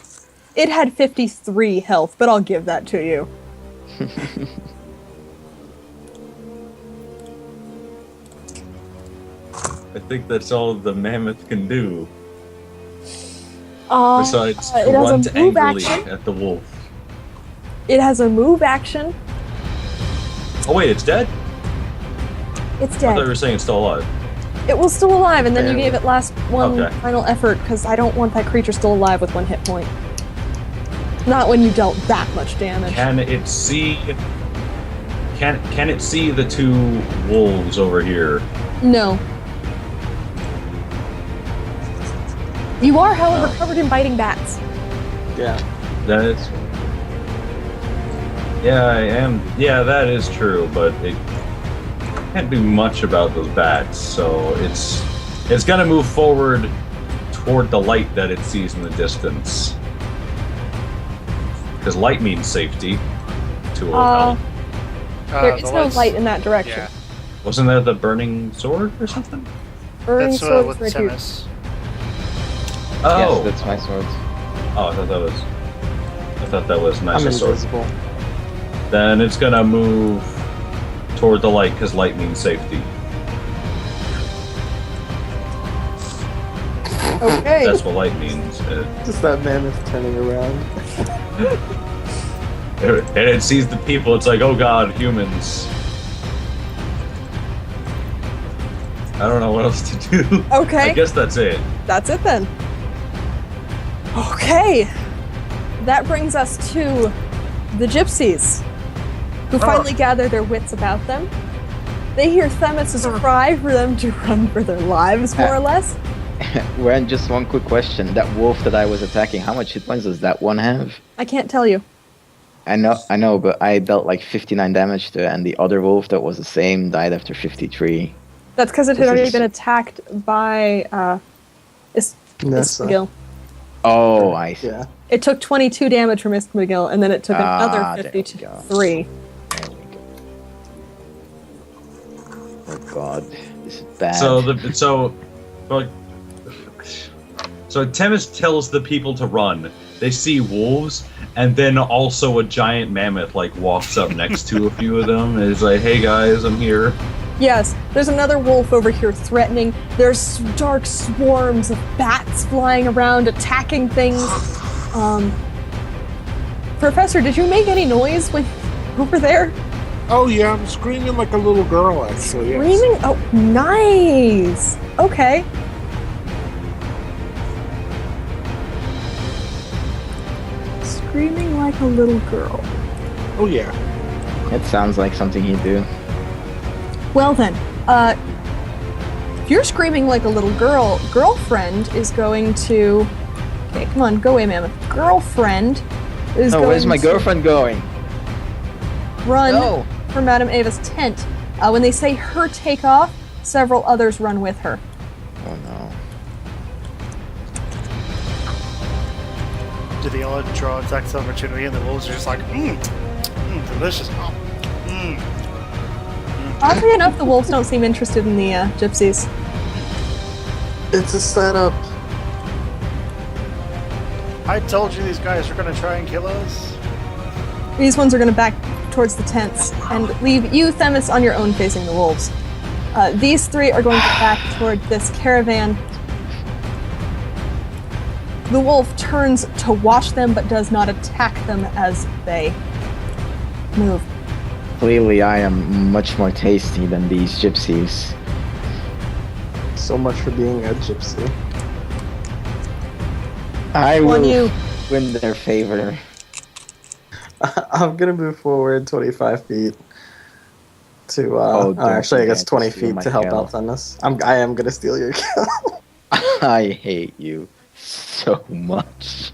It had 53 health, but I'll give that to you. I think that's all the mammoth can do. Besides it has a grunt move angrily action. at the wolf. It has a move action. Oh wait, it's dead? It's I thought you dead. were saying it's still alive. It was still alive, and then you Barely. gave it last one Okay. final effort, because I don't want that creature still alive with 1 hit point. Not when you dealt that much damage. Can it see? Can it see the two wolves over here? No. You are, however, covered in biting bats. Yeah. That is. Yeah, I am. Yeah, that is true, but it can't do much about those bats. So it's gonna move forward toward the light that it sees in the distance. Because light means safety. To a There is no light in that direction. Yeah, Wasn't that the burning sword or something? Burning that's sword with is right here. Temis. Oh, Yes, that's my sword. oh, I thought that was I'm nice sword. invisible. Then it's gonna move toward the light because light means safety. Okay. That's what light means. Just that mammoth turning around. And it sees the people. It's like, oh god, humans. I don't know what else to do. Okay. I guess that's it. That's it then. Okay. That brings us to the gypsies, who finally gather their wits about them. They hear Themis' cry for them to run for their lives, more or less. Wren, just one quick question. That wolf that I was attacking, how much hit points does that one have? I can't tell you. I know, but I dealt like 59 damage to it, and the other wolf that was the same died after 53. That's because it had This already is- been attacked by Nessa. Ismagil. Oh, I see. Yeah. It took 22 damage from Ismagil, and then it took another there we go. 53. There we go. Oh god, this is bad. So Themis tells the people to run. They see wolves, and then also a giant mammoth like walks up next to a few of them and is like, "Hey guys, I'm here." Yes, there's another wolf over here threatening. There's dark swarms of bats flying around, attacking things. Professor, did you make any noise when over there? Oh yeah, I'm screaming like a little girl actually. Yes. Screaming? Oh, nice. Okay. Screaming like a little girl. Oh yeah. It sounds like something he'd do. Well then, if you're screaming like a little girl, girlfriend is going to Okay, come on, go away, Mammoth. Girlfriend is No, going where's my to girlfriend going? run No. for Madame Ava's tent. When they say her take off, several others run with her. Oh no. Do they all draw attacks of opportunity and the wolves are just like, delicious. Oddly enough, the wolves don't seem interested in the gypsies. It's a setup. I told you these guys were gonna try and kill us. These ones are going to back towards the tents and leave you, Themis, on your own facing the wolves. These three are going to back toward this caravan. The wolf turns to watch them but does not attack them as they move. Clearly, I am much more tasty than these gypsies. So much for being a gypsy. I On will you. win their favor. I'm gonna move forward 25 feet to. don't Actually, I guess forget to 20 steal feet my to help kill. out Tennis. I am gonna steal your kill. I hate you so much.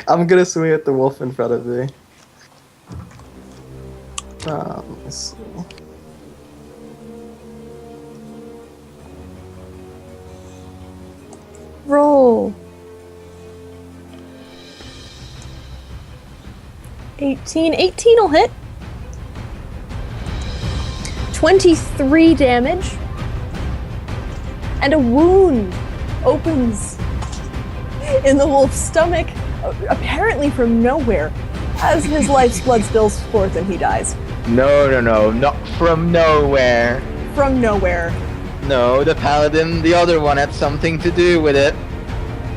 I'm gonna swing at the wolf in front of me. Let's see. Roll. 18. 18 will hit. 23 damage. And a wound opens in the wolf's stomach, apparently from nowhere, as his life's blood spills forth and he dies. No, not from nowhere. From nowhere. No, the paladin, the other one, had something to do with it.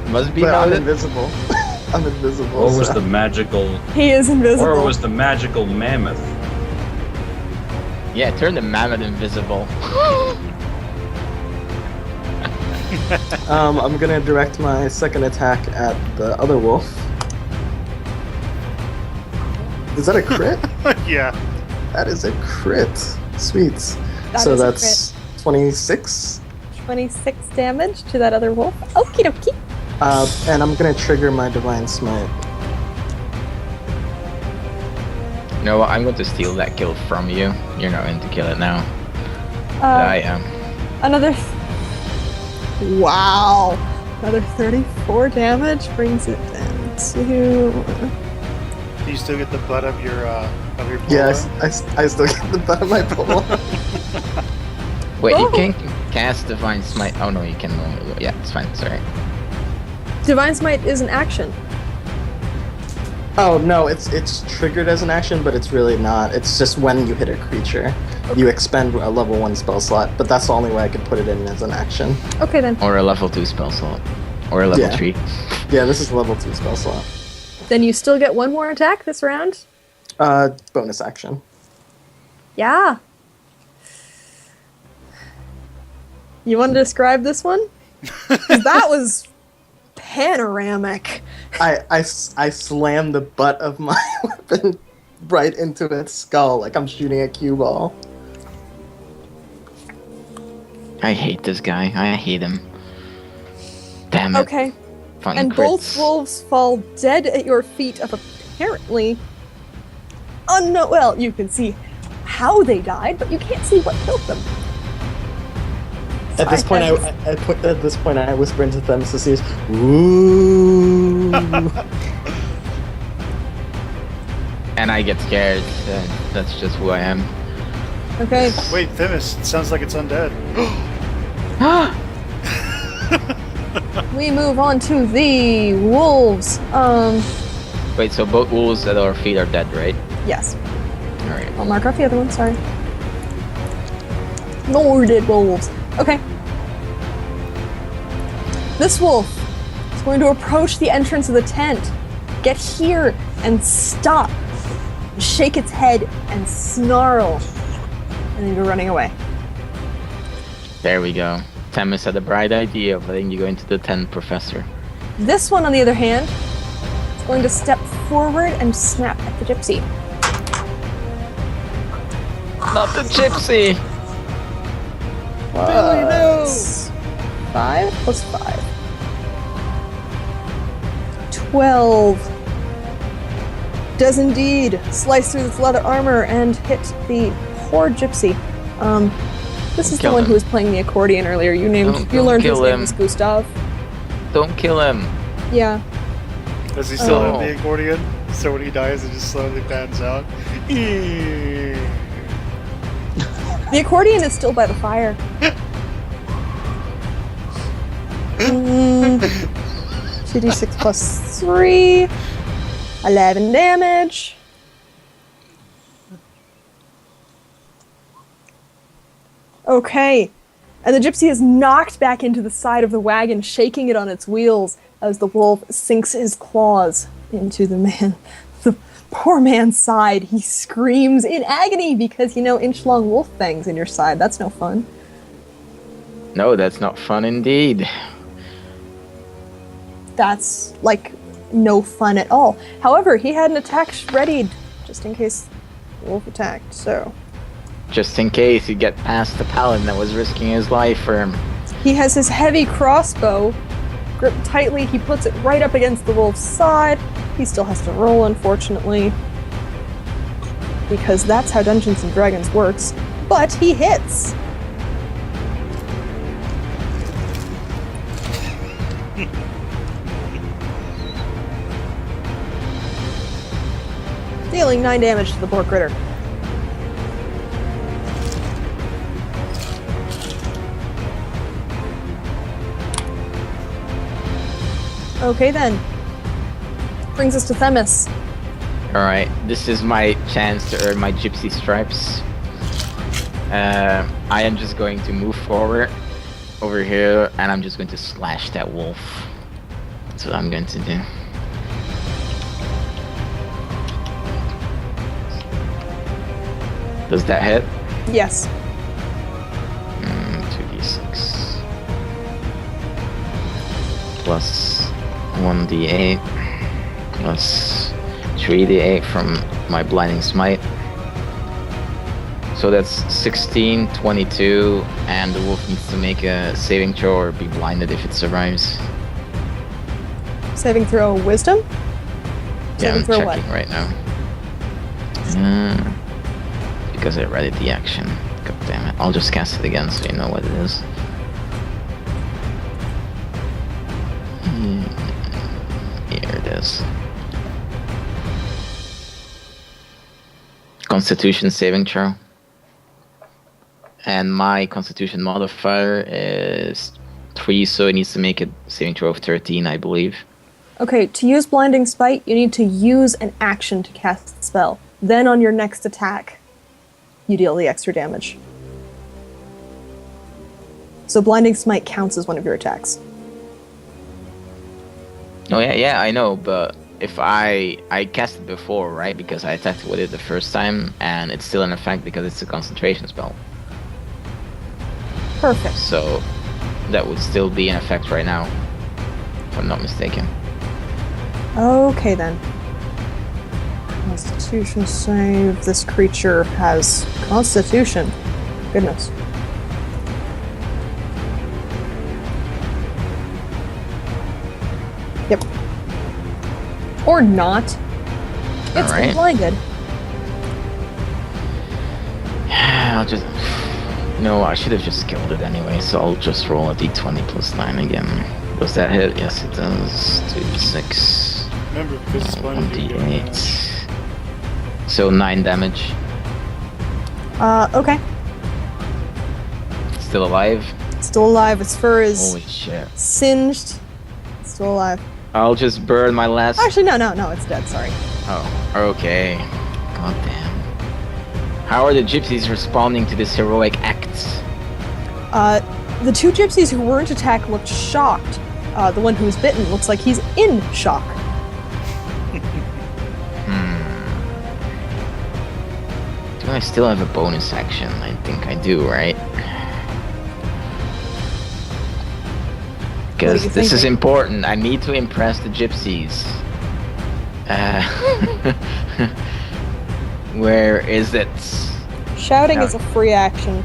Must be But I'm noted. invisible. I'm invisible. Or was so- the magical, He is invisible. or was the magical mammoth? Yeah, turn the mammoth invisible. I'm gonna direct my second attack at the other wolf. Is that a crit? Yeah. That is a crit. Sweet. That So is a that's 26. 26 damage to that other wolf. Okie dokie. And I'm gonna trigger my divine smite. You know what? I'm going to steal that kill from you. You're not going to kill it now. But I am. Another. Wow. Another 34 damage brings it down to. Do you still get the butt of your pole Yes, arm? I still get the butt of my pole. Wait, you Oh. can cast Divine Smite. Oh no, you can. Yeah, it's fine. Sorry. Divine Smite is an action. Oh no, it's triggered as an action, but it's really not. It's just when you hit a creature, you expend a level 1 spell slot. But that's the only way I could put it in as an action. Okay then. Or a level 2 spell slot. Or a level Yeah. 3. Yeah, this is a level 2 spell slot. Then you still get one more attack this round. Bonus action. Yeah. You want to describe this one? 'Cause that was panoramic. I slam the butt of my weapon right into its skull like I'm shooting a cue ball. I hate this guy. I hate him. Damn it. Okay. Fucking And crits. both wolves fall dead at your feet of apparently unknown. Well, you can see how they died, but you can't see what killed them. At this point, have- at this point, I whisper into Themis, "Ooh." And I get scared. That's just who I am. Okay. Wait, Themis, it sounds like it's undead. We move on to the wolves. Wait, so both wolves at our feet are dead, right? Yes. Alright. I'll mark off the other one, sorry. No dead wolves. Okay. This wolf is going to approach the entrance of the tent, get here, and stop. Shake its head and snarl. And then go running away. There we go. Themis had a bright idea of letting you go into the tent, Professor. This one, on the other hand, is going to step forward and snap at the gypsy. Not the gypsy! That's 5 plus 5. 12 does indeed slice through this leather armor and hit the poor gypsy. This is the Kill one him. who was playing the accordion earlier. You Don't learned his kill name him. was Gustav. Don't kill him. Yeah. Does he still Oh. have the accordion? So when he dies, it just slowly pans out. The accordion is still by the fire. 2d6 plus 3. 11 damage. Okay. And the gypsy is knocked back into the side of the wagon, shaking it on its wheels as the wolf sinks his claws into the poor man's side. He screams in agony because, inch-long wolf fangs in your side. That's no fun. No, that's not fun indeed. That's, no fun at all. However, he had an attack readied, just in case the wolf attacked, so... Just in case you get past the paladin that was risking his life for him. He has his heavy crossbow gripped tightly. He puts it right up against the wolf's side. He still has to roll, unfortunately, because that's how Dungeons & Dragons works. But he hits! Dealing 9 damage to the poor critter. Okay then. Brings us to Themis. Alright, this is my chance to earn my gypsy stripes. I am just going to move forward over here and I'm just going to slash that wolf. That's what I'm going to do. Does that hit? Yes. 2d6 plus 1d8 plus 3d8 from my blinding smite. So that's 16, 22, and the wolf needs to make a saving throw or be blinded if it survives. Saving throw wisdom? Yeah, Saving I'm throw checking what? right now. Because I read the action. God damn it. I'll just cast it again so you know what it is. Here it is. Constitution saving throw. And my constitution modifier is 3, so it needs to make a saving throw of 13, I believe. Okay, to use Blinding Spite, you need to use an action to cast the spell. Then on your next attack, you deal the extra damage. So Blinding Smite counts as one of your attacks. Oh yeah, I know, but if I cast it before, right? Because I attacked with it the first time, and it's still in effect because it's a concentration spell. Perfect. So that would still be in effect right now, if I'm not mistaken. Okay then. Constitution save. This creature has Constitution. Goodness. Yep. Or not. It's been Alright. blinded. I'll just... No, I should have just killed it anyway, so I'll just roll a d20 plus 9 again. Does that hit? Yes, it does. 2d6. Remember, because it's blinded, you get damage. 1d8. So 9 damage. Okay. Still alive? Still alive. Its fur is Holy shit. singed. Still alive. I'll just burn my last... Actually, no, it's dead, sorry. Oh, okay. God damn. How are the gypsies responding to this heroic act? The two gypsies who weren't attacked looked shocked. The one who was bitten looks like he's in shock. Do I still have a bonus action? I think I do, right? Because you this is thinking? important. I need to impress the gypsies. Where is it? Shouting No. is a free action.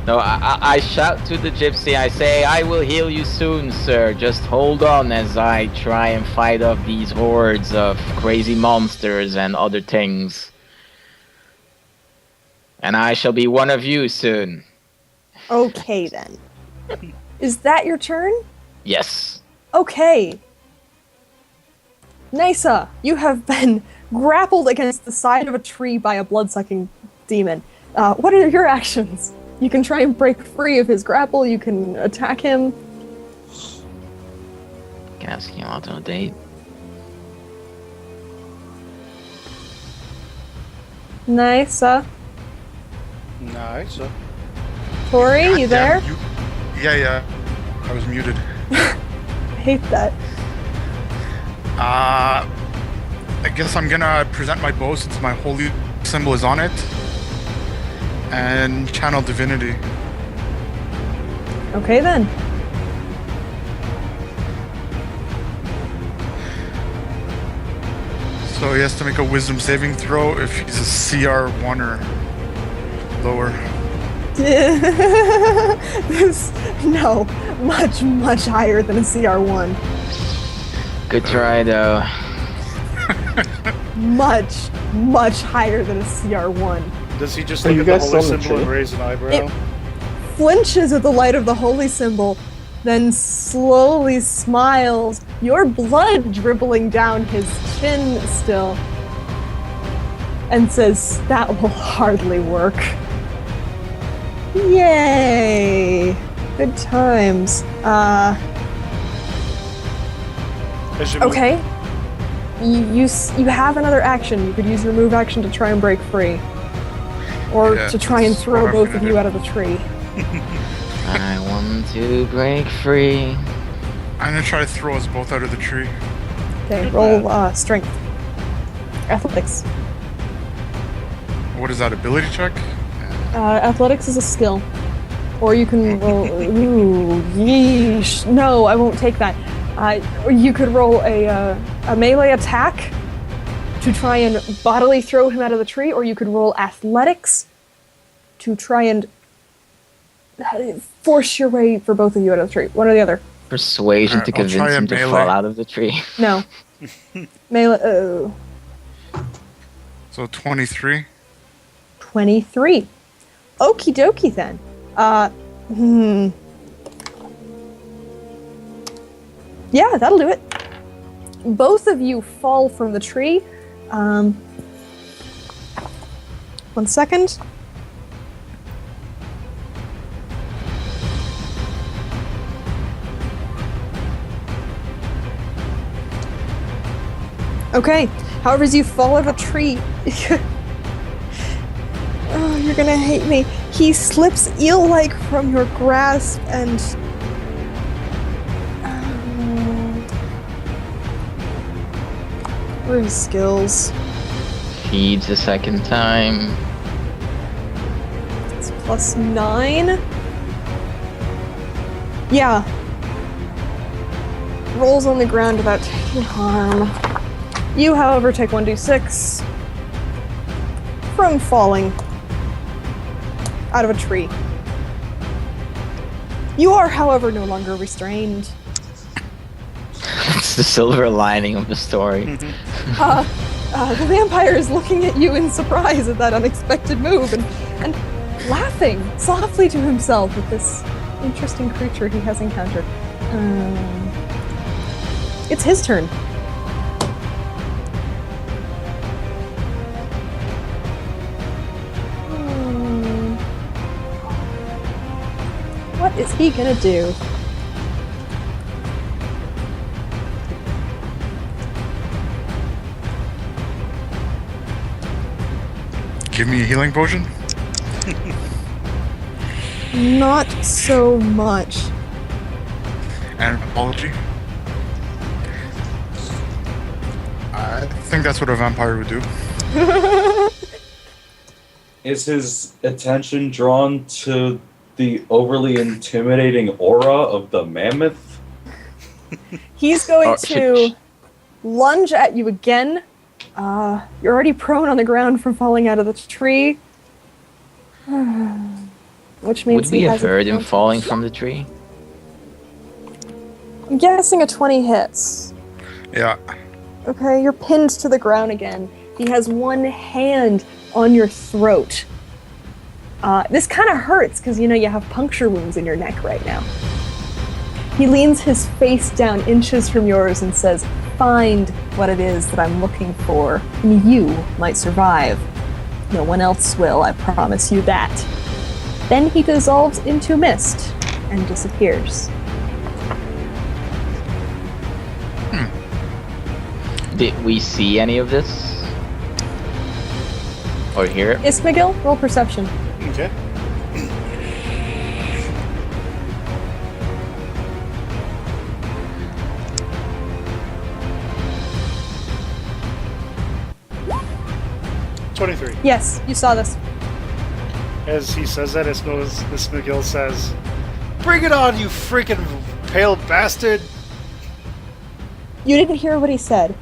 No, I shout to the gypsy. I say, I will heal you soon, sir. Just hold on as I try and fight off these hordes of crazy monsters and other things. And I shall be one of you soon. Okay, then. Is that your turn? Yes. Okay. Nysa, you have been grappled against the side of a tree by a blood-sucking demon. What are your actions? You can try and break free of his grapple, you can attack him. Casting out on a date. Nysa. Nice. Tori, you there? Yeah. I was muted. I hate that. I guess I'm gonna present my bow since my holy symbol is on it. And channel divinity. Okay, then. So he has to make a wisdom saving throw if he's a CR1 or lower. No, much higher than a CR1. Good try, though. Much higher than a CR1. Does he just Are look you at the guys holy still in the symbol and tree? raise an eyebrow? It flinches at the light of the holy symbol, then slowly smiles, your blood dribbling down his chin still, and says, "That will hardly work." Yay! Good times. As you move- Okay. You have another action. You could use your move action to try and break free. Or Yeah, to try and that's throw what I'm both gonna of you do. out of the tree. I want to break free. I'm gonna try to throw us both out of the tree. Okay, Good roll strength. Athletics. What is that, ability check? Athletics is a skill. Or you can roll... Ooh, yeesh. No, I won't take that. Or you could roll a melee attack to try and bodily throw him out of the tree, or you could roll athletics to try and force your way for both of you out of the tree. One or the other. Persuasion to Alright, I'll try convince a him to melee. fall out of the tree. No. Melee... Oh. So 23. 23. Okie dokie then. Yeah, that'll do it. Both of you fall from the tree. 1 second. Okay. However, as you fall out of a tree, oh, you're gonna hate me. He slips eel-like from your grasp and... Where are his skills? Feeds a second time. It's +9. Yeah. Rolls on the ground without taking harm. You, however, take 1d6 from falling out of a tree. You are, however, no longer restrained. It's the silver lining of the story. The vampire is looking at you in surprise at that unexpected move and laughing softly to himself at this interesting creature he has encountered. It's his turn. What is he gonna do? Give me a healing potion. Not so much. And an apology. I think that's what a vampire would do. Is his attention drawn to the overly intimidating aura of the mammoth? He's going Oh, to lunge at you again. You're already prone on the ground from falling out of the tree. which means Would we he have has heard him advantage. falling from the tree? I'm guessing a 20 hits. Yeah. Okay, you're pinned to the ground again. He has one hand on your throat. This kind of hurts because, you know, you have puncture wounds in your neck right now. He leans his face down inches from yours and says, "Find what it is that I'm looking for, and you might survive. No one else will, I promise you that." Then he dissolves into mist and disappears. Did we see any of this? Or hear it? Ismagil, roll perception. Okay. "23. Yes, you saw this. As he says that, as McGill says, "Bring it on, you freaking pale bastard!" You didn't hear what he said.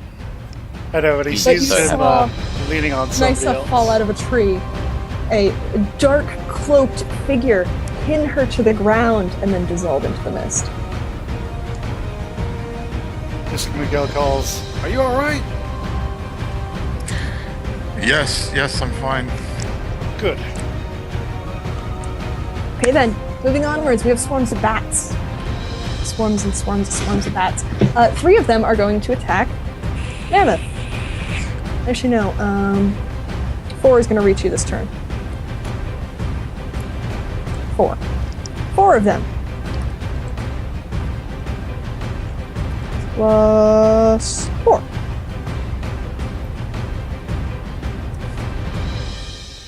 I know, but he But sees you him saw leaning on somebody Nysa else. fall out of a tree. A dark, cloaked figure pin her to the ground and then dissolve into the mist. Mr. McGill calls, "Are you alright?" Yes, I'm fine. "Good." Okay then, moving onwards, we have swarms of bats. Swarms and swarms and swarms of bats. 3 of them are going to attack Mammoth. Actually, no. 4 is going to reach you this turn. 4. 4 of them. Plus 4.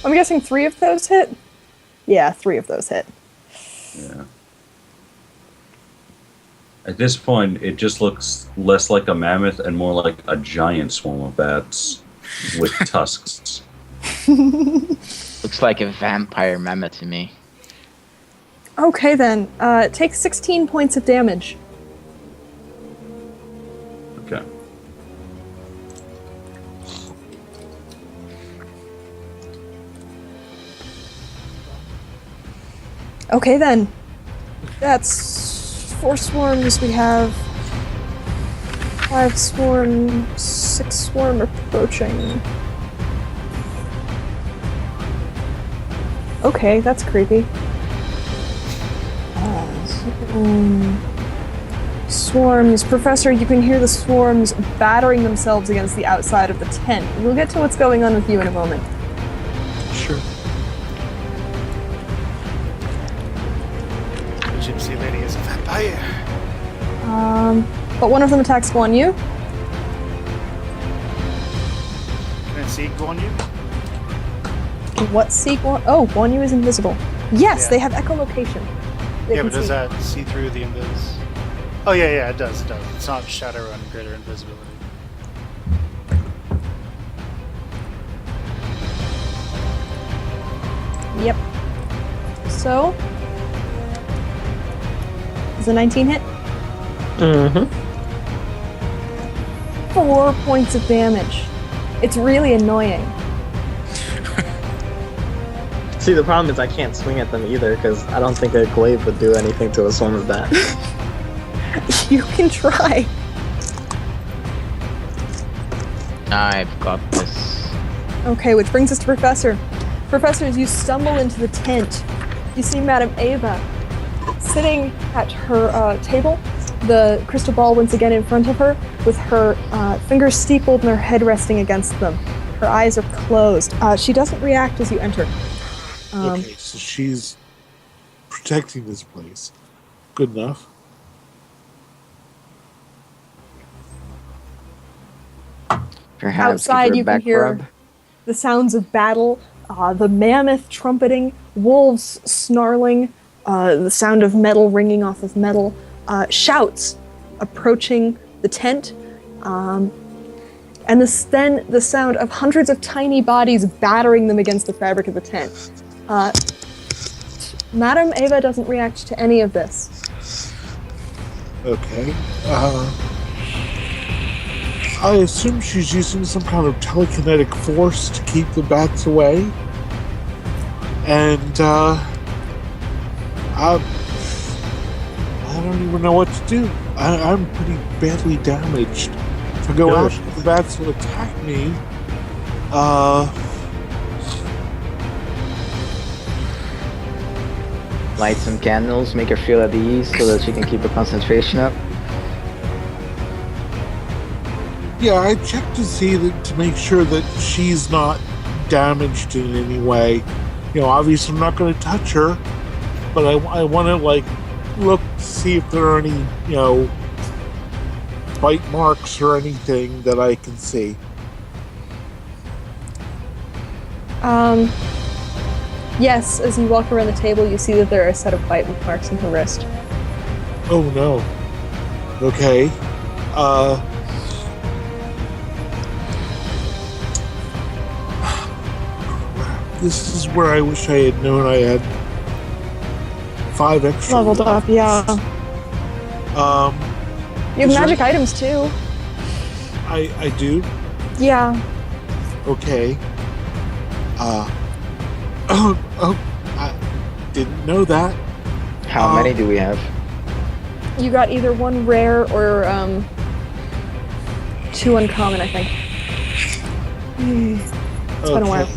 I'm guessing 3 of those hit? Yeah, 3 of those hit. Yeah. At this point, it just looks less like a mammoth and more like a giant swarm of bats with tusks. Looks like a vampire mammoth to me. Okay then, take 16 points of damage. Okay. Okay then. That's 4 swarms. We have 5 swarm, 6 swarm approaching. Okay, that's creepy. Swarms. Professor, you can hear the swarms battering themselves against the outside of the tent. We'll get to what's going on with you in a moment. Sure. The gypsy lady is a vampire. But one of them attacks Guan Yu. Can I see Guan Yu? What see Guan? Oh, Guan Yu is invisible. Yes, Yeah. they have echolocation. They Yeah, can but does see. that see through the invis? Oh, yeah, it does. It's not shadow and greater invisibility. Yep. So, is a 19 hit? Mm-hmm. 4 points of damage. It's really annoying. See, the problem is I can't swing at them either because I don't think a glaive would do anything to a swarm of bats. You can try. I've got this. Okay, which brings us to Professor. Professor, as you stumble into the tent, you see Madame Ava sitting at her table, the crystal ball once again in front of her, with her fingers steepled and her head resting against them. Her eyes are closed. She doesn't react as you enter. Okay, so she's protecting this place. Good enough. Perhaps Outside, give her a you can back hear rub. the sounds of battle, the mammoth trumpeting, wolves snarling, the sound of metal ringing off of metal, shouts approaching the tent, and then the sound of hundreds of tiny bodies battering them against the fabric of the tent. Madame Ava doesn't react to any of this. Okay. I assume she's using some kind of telekinetic force to keep the bats away. And I don't even know what to do. I'm pretty badly damaged. If I go Good. after the bats will attack me, Light some candles, make her feel at ease so that she can keep her concentration up. yeah, I checked to see that to make sure that she's not damaged in any way. You know, obviously I'm not going to touch her, but I want to like look to see if there are any, you know, bite marks or anything that I can see. Yes, as you walk around the table, you see that there are a set of bite marks in her wrist. Oh no. Okay. This is where I wish I had known I had 5 extra. Leveled up, yeah. You have Is there- magic items too. I do. Yeah. Okay. I didn't know that. How many do we have? You got either one rare or 2 uncommon, I think. It's been a while.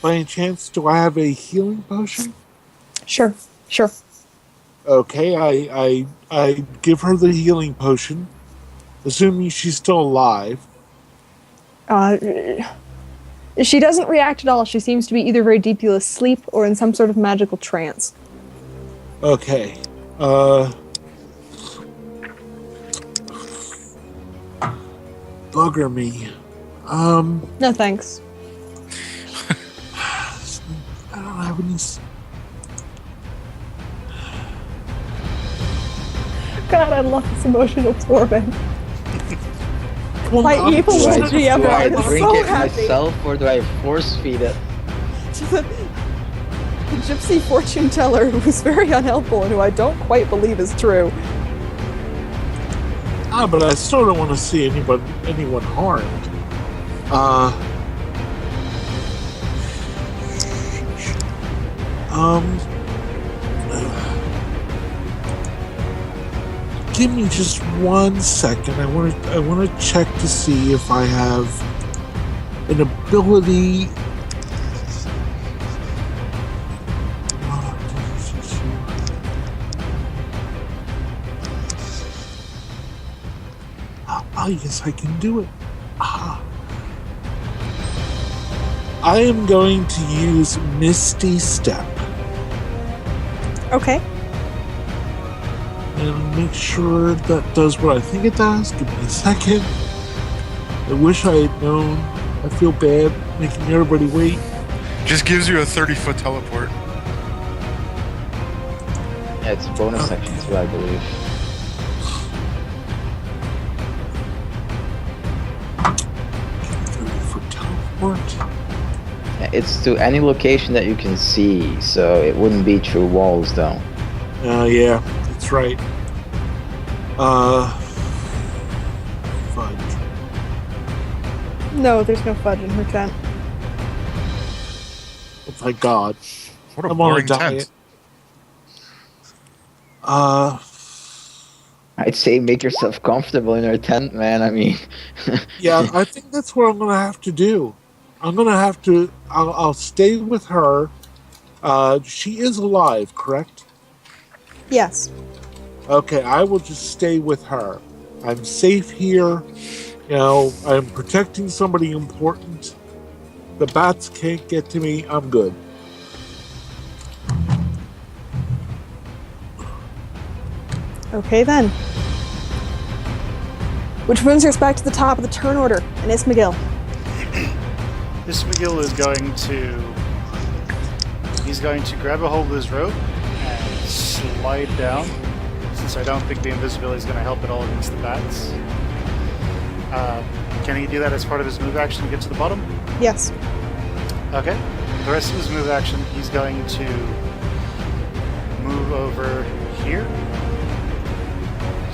By any chance, do I have a healing potion? Sure. Okay, I give her the healing potion, assuming she's still alive. She doesn't react at all. She seems to be either very deeply asleep or in some sort of magical trance. Okay. Bugger me. No thanks. I don't have any. God, I love this emotional torment. Well, My I'm evil just- little GM Do I is drink so it happy. myself or do I force feed it? The gypsy fortune teller who was very unhelpful and who I don't quite believe is true. But I still don't want to see anyone harmed. Give me just 1 second. I want to check to see if I have an ability. Oh, yes, I can do it. I am going to use Misty Step Okay. and make sure that does what I think it does. Give me a second. I wish I had known. I feel bad making everybody wait. Just gives you a 30-foot teleport. Yeah, it's a bonus section too, I believe. For teleport. Yeah, it's to any location that you can see, so it wouldn't be through walls though. Yeah, that's right. Fudge. No, there's no fudge in her tent. Oh my god. What a I'm on a boring diet. tent. I'd say make yourself comfortable in her tent, man. I mean, Yeah, I think that's what I'm gonna have to do. I'm gonna have to. I'll stay with her. She is alive, correct? Yes. Okay, I will just stay with her. I'm safe here. You know, I'm protecting somebody important. The bats can't get to me. I'm good. Okay then. Which brings us back to the top of the turn order, and it's McGill. This McGill is going to... He's going to grab a hold of his rope and slide down, since I don't think the invisibility is going to help at all against the bats. Can he do that as part of his move action to get to the bottom? Yes. Okay. The rest of his move action, he's going to move over here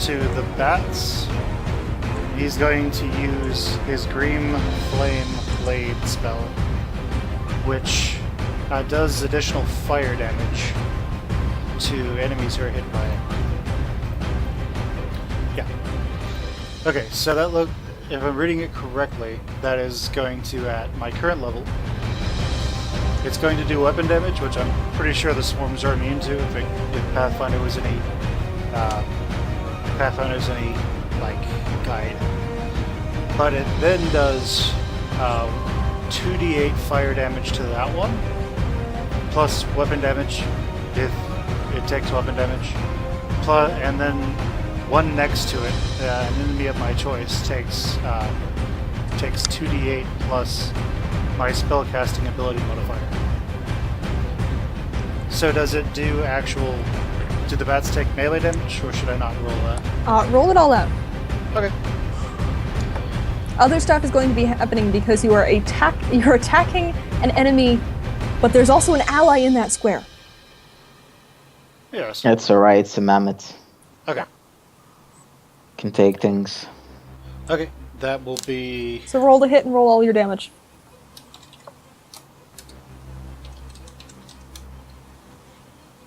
to the bats. He's going to use his Green Flame Blade spell, which does additional fire damage to enemies who are hit by it. Yeah. Okay, so that look, if I'm reading it correctly, that is going to, at my current level, it's going to do weapon damage, which I'm pretty sure the swarms are immune to if Pathfinder was any like guide. But it then does 2d8 fire damage to that one, plus weapon damage if it takes weapon damage, plus, and then one next to it, an enemy of my choice takes 2d8 plus my spellcasting ability modifier. So does it do do the bats take melee damage, or should I not roll that? Roll it all out. Okay. Other stuff is going to be happening because you're attacking an enemy, but there's also an ally in that square. Yes. It's alright, it's a mammoth. Okay. Can take things. Okay, that will be... So roll to hit and roll all your damage.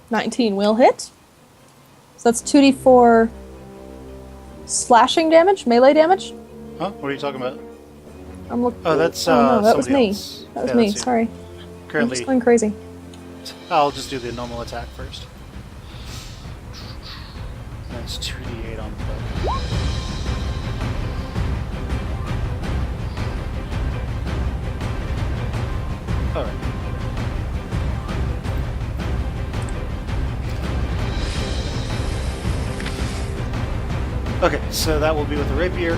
$19 will hit. So that's 2d4 slashing damage, melee damage. Huh? What are you talking about? I'm looking. Oh, that's no, that was somebody me. else. That was Yeah, me. that's you. Sorry. I'm Currently, just going crazy. I'll just do the normal attack first. That's 2d8 on the Alright. Okay, so that will be with the rapier.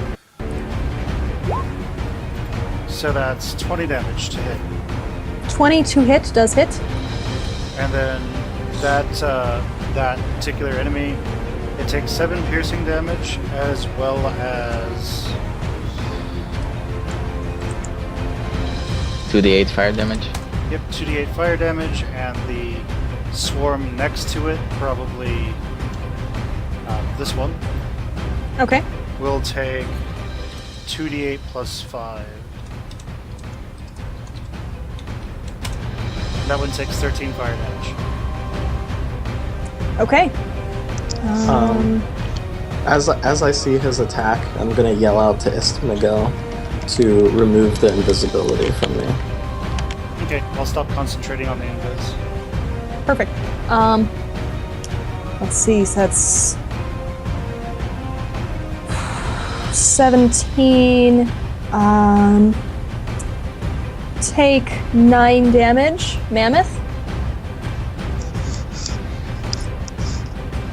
So that's 20 damage to hit. 20 to hit does hit. And then that particular enemy, it takes 7 piercing damage as well as 2d8 fire damage. Yep, 2d8 fire damage, and the swarm next to it, probably this one, Okay. will take 2d8 plus 5. That one takes 13 fire damage. Okay. As I see his attack, I'm gonna yell out to Istmigel to remove the invisibility from me. Okay, I'll stop concentrating on the invis. Perfect. Let's see. So that's 17. Take 9 damage, mammoth.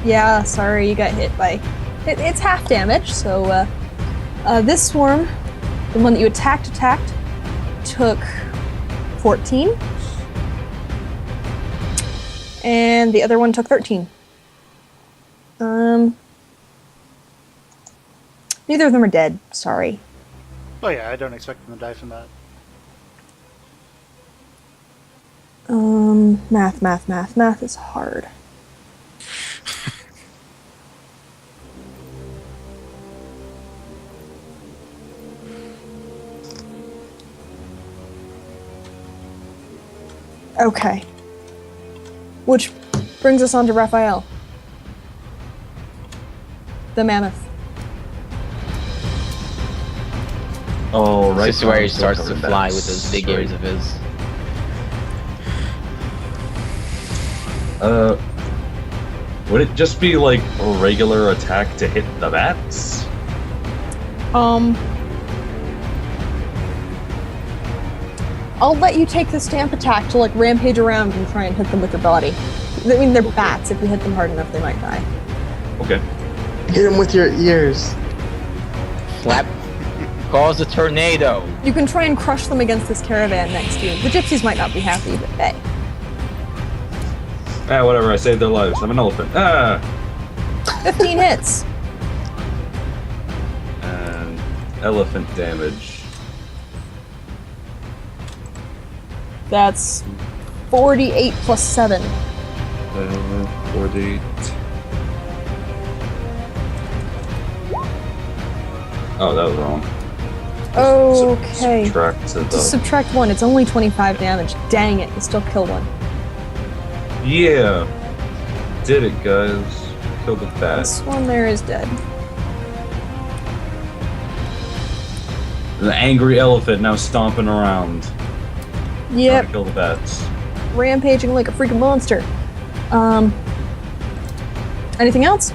Yeah, sorry, you got hit by. It's half damage. So this swarm, the one that you attacked, took 14. And the other one took 13. Neither of them are dead, sorry. Oh yeah, I don't expect them to die from that. Math is hard. Okay. Which brings us on to Raphael. The mammoth. Oh, right. This is where he now, starts to covered fly that with those big straight. ears of his. Would it just be like a regular attack to hit the bats? I'll let you take the stamp attack to like rampage around and try and hit them with your body. I mean, they're bats. If you hit them hard enough, they might die. Okay. Hit him with your ears. Flap. Cause a tornado. You can try and crush them against this caravan next to you. The gypsies might not be happy, but hey. Ah, whatever. I saved their lives. I'm an elephant. Ah. 15 hits. And elephant damage. That's 48 plus 7. 48. Oh, that was wrong. Okay. Subtract to To the. subtract 1, it's only 25 damage. Dang it, you still kill one. Yeah. Did it, guys. Killed the bat. This one there is dead. The angry elephant now stomping around. Trying Yep, to kill the bats. rampaging like a freaking monster. Anything else?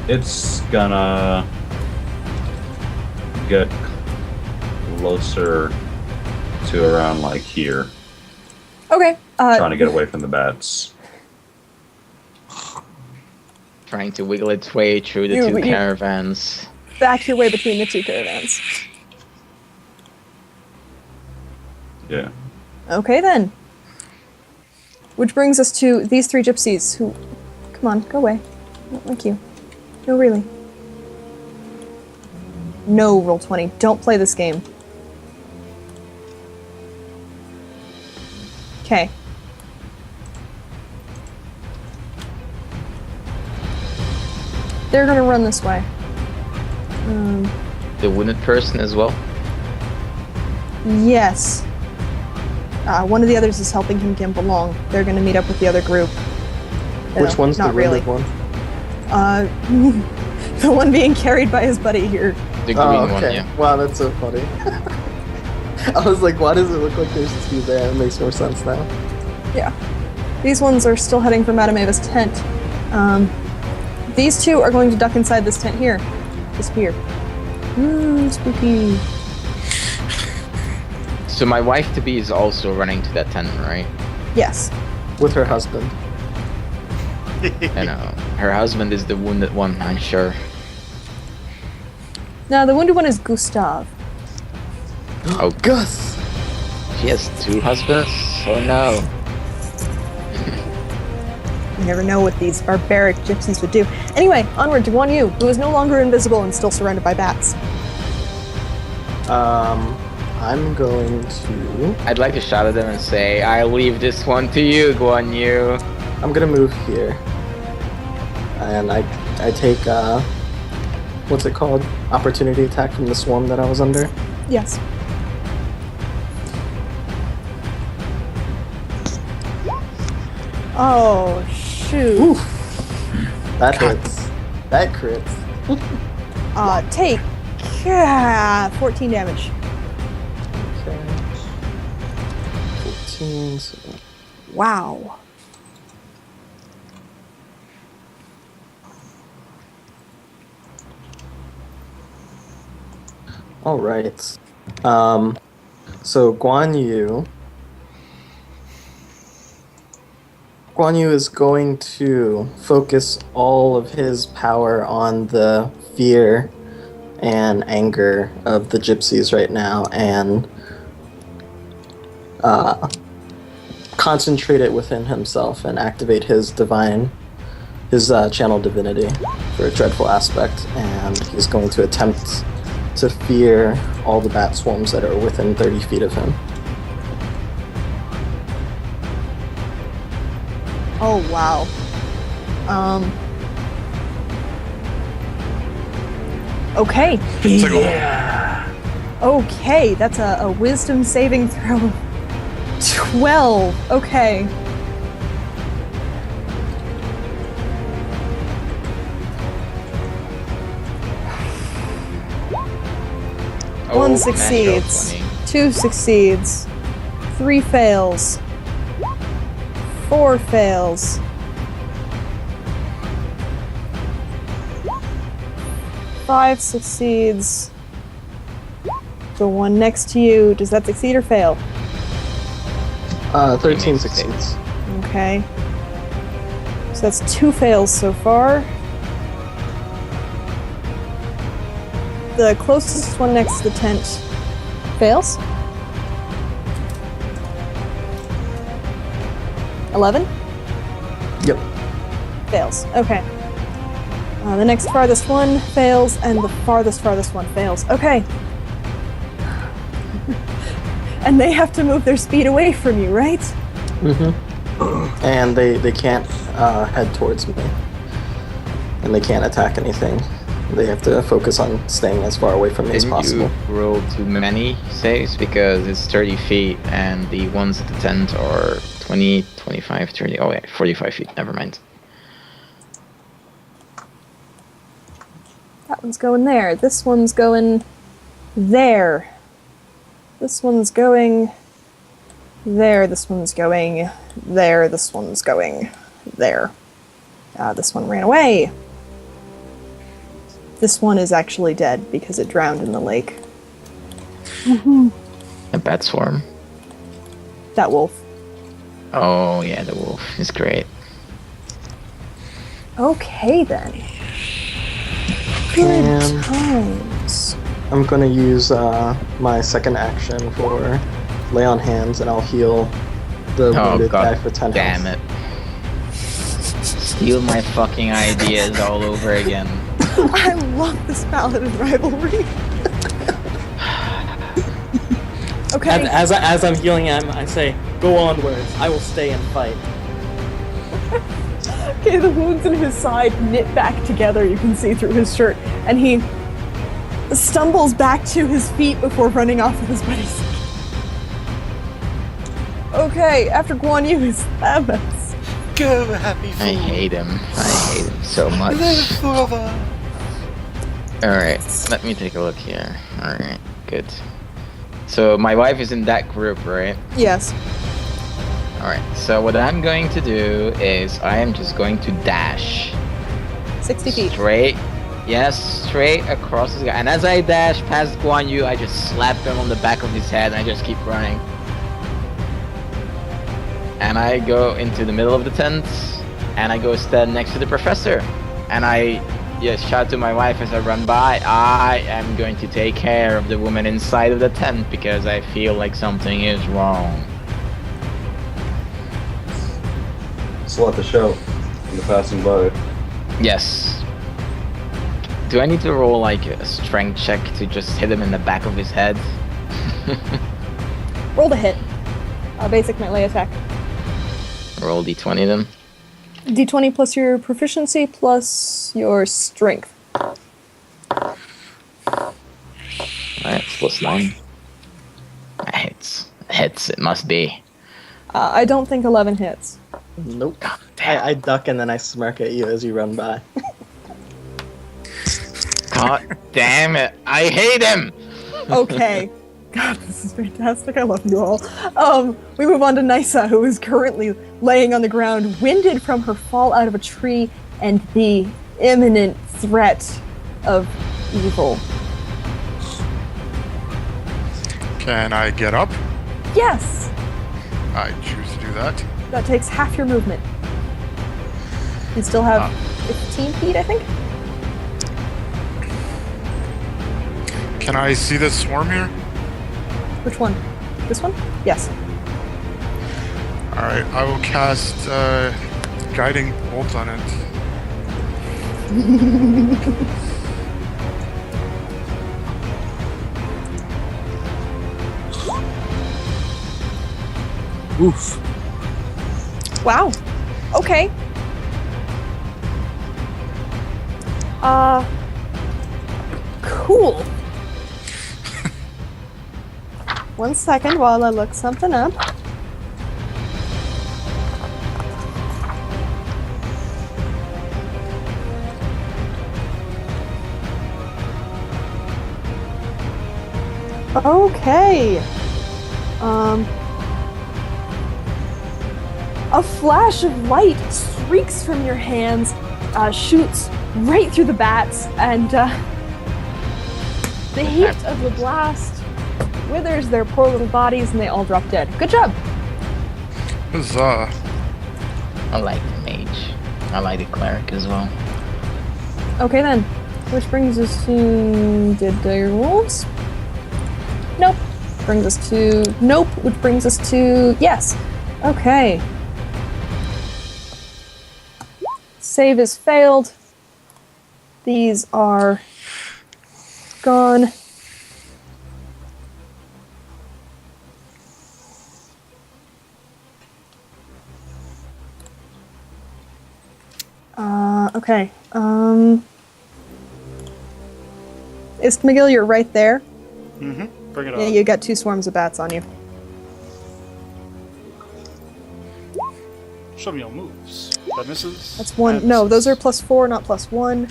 It's gonna get closer to around like here, Okay. trying to get away from the bats. Trying to wiggle its way through the two caravans. Back your way between the two caravans. Yeah. Okay then. Which brings us to these 3 gypsies who... Come on, go away. Not like you. No, really. No, Roll20. Don't play this game. Okay. They're gonna run this way. The wounded person as well. Yes. One of the others is helping him gimp along. They're gonna meet up with the other group. Which one's not the really. wounded one? The one being carried by his buddy here. The green Oh, one, okay. yeah. Wow, that's so funny. I was like, why does it look like there's 2 there? It makes more sense now. Yeah. These ones are still heading for Madame Ava's tent. These 2 are going to duck inside this tent here. Disappear. Spooky. So my wife-to-be is also running to that tent, right? Yes. With her husband. I know. Her husband is the wounded one, I'm sure. Now, the wounded one is Gustav. Oh, Gus! she has 2 husbands? Oh no. You never know what these barbaric gypsies would do. Anyway, onward to Guan Yu, who is no longer invisible and still surrounded by bats. I'm going to... I'd like to shout at them and say, I leave this one to you, Guan Yu. I'm gonna move here. And I take, what's it called? Opportunity attack from the swarm that I was under. Yes. Oh, shoot. Oof. That hits. That crits. Take 14 damage. Okay. 14, so... Wow. Alright. So Guan Yu is going to focus all of his power on the fear and anger of the gypsies right now and concentrate it within himself and activate his channel divinity for a dreadful aspect, and he's going to attempt to fear all the bat swarms that are within 30 feet of him. Oh, wow. Okay. It's like, Okay, that's a wisdom saving throw. 12. Okay. Oh, One natural succeeds. 20. 2 succeeds. 3 fails. 4 fails. 5 succeeds. The one next to you, does that succeed or fail? 13 succeeds. Okay. So that's 2 fails so far. The closest one next to the tent fails. 11? Yep. Fails. Okay. The next farthest one fails, and the farthest one fails. Okay. And they have to move their speed away from you, right? Mm-hmm. And they can't head towards me. and they can't attack anything. They have to focus on staying as far away from me as Didn't possible. you roll too many saves? Because it's 30 feet and the ones at the tent are 20, 25, 30. Oh, yeah, 45 feet. Never mind. That one's going there. This one's going there. This one's going there. This one's going there. This one's going there. This one ran away. This one is actually dead because it drowned in the lake. A bat swarm. That wolf. Oh, yeah, the wolf is great. Okay, then. Good And times. I'm gonna use my second action for lay on hands, and I'll heal the Oh, wounded guy god for 10 damn health. it. Steal my fucking ideas all over again. I love this paladin rivalry. Okay. As I'm healing him, I say, "Go onwards. I will stay and fight." Okay, the wounds in his side knit back together, you can see through his shirt, and he stumbles back to his feet before running off with his buddies. Okay, after Guan Yu is Thamus. Go, happy fool. I hate him. I hate him so much. Live forever. Alright, let me take a look here. Alright, good. So my wife is in that group, right? Yes. Alright, so what I'm going to do is I am just going to dash 60 feet. straight, yes, straight across this guy. And as I dash past Guan Yu, I just slap him on the back of his head and I just keep running. And I go into the middle of the tent and I go stand next to the professor. And I shout to my wife as I run by, I am going to take care of the woman inside of the tent because I feel like something is wrong. Just let the show in the passing by. Yes. Do I need to roll like a strength check to just hit him in the back of his head? Roll to hit. Basic melee attack. Roll d20 then. D20 plus your proficiency plus your strength. Alright, plus 9. Hits, it must be. I don't think 11 hits. Nope. God damn. I duck and then I smirk at you as you run by. God damn it. I hate him! Okay. God, this is fantastic. I love you all. We move on to Nysa, who is currently laying on the ground, winded from her fall out of a tree and the imminent threat of evil. Can I get up? Yes! I choose to do that. That takes half your movement. You still have 15 feet, I think? Can I see this swarm here? Which one? This one? Yes. Alright, I will cast Guiding Bolt on it. Oof. Wow. Okay. Cool. One second while I look something up. Okay. A flash of light streaks from your hands, shoots right through the bats, and the heat of the blast withers their poor little bodies, and they all drop dead. Good job. Huzzah. I like the mage. I like the cleric as well. Okay then, which brings us to... Did I rolls? Nope. Brings us to... Nope, which brings us to... Yes. Okay. Save is failed. These are gone. Okay. Istmagil, you're right there. Mm-hmm. Bring it on. Yeah, you got 2 swarms of bats on you. Show me your moves. That misses. That's 1. That No, those are misses. +4, not +1.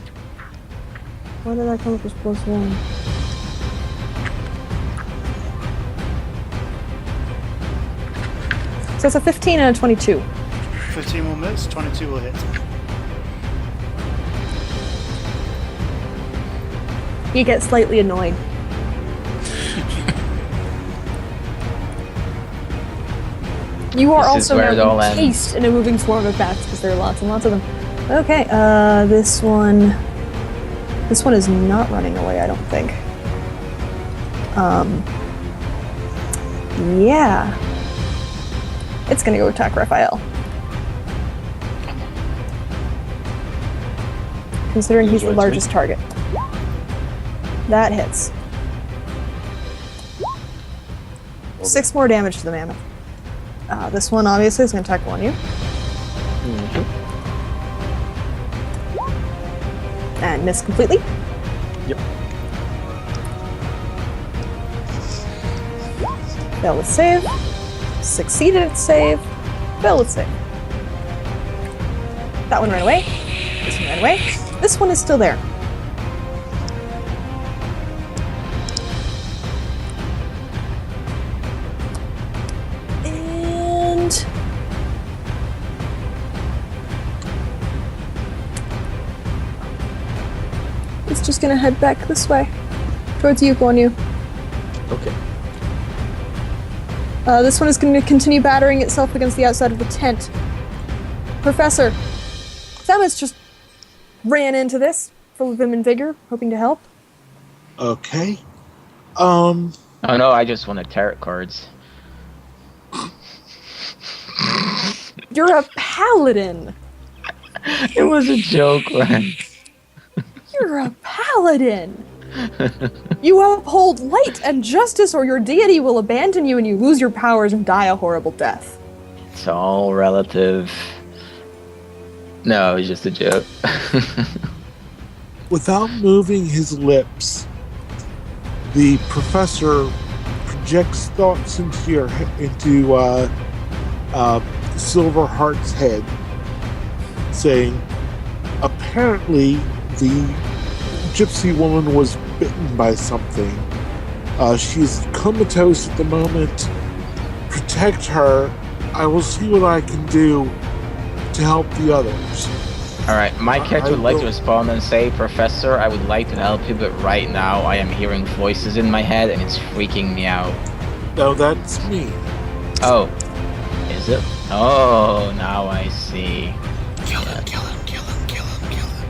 Why did I come up with +1? So it's a 15 and a 22. 15 will miss, 22 will hit. You get slightly annoyed. You are This is also where it all now ends. encased in a moving swarm of bats because there are lots and lots of them. Okay, this one is not running away, I don't think. Yeah. It's gonna go attack Raphael. Considering he's the Right to me. largest target. That hits. 6 more damage to the mammoth. This one obviously is going to attack one of you. And miss completely. Yep. Failed with save. Succeeded at save. Failed with save. That one ran away. This one ran away. This one is still there. And it's just gonna head back this way. Towards you, Guan Yu. Okay. This one is going to continue battering itself against the outside of the tent. Professor, Samus just ran into this, full of vim and vigor, hoping to help. Okay. Oh no, I just wanted tarot cards. You're a paladin! It was a joke, Wren. You're a paladin! You uphold light and justice, or your deity will abandon you and you lose your powers and die a horrible death. It's all relative. No, it was just a joke. Without moving his lips, the professor projects thoughts into Silverheart's head, saying, apparently the gypsy woman was bitten by something. She's comatose at the moment. Protect her. I will see what I can do to help the others. Alright, my character I would like to will- respond and say, Professor, I would like to help you, but right now I am hearing voices in my head and it's freaking me out. No, that's me. Oh. Is it? Oh, now I see. Kill him, kill him, kill him, kill him, kill him.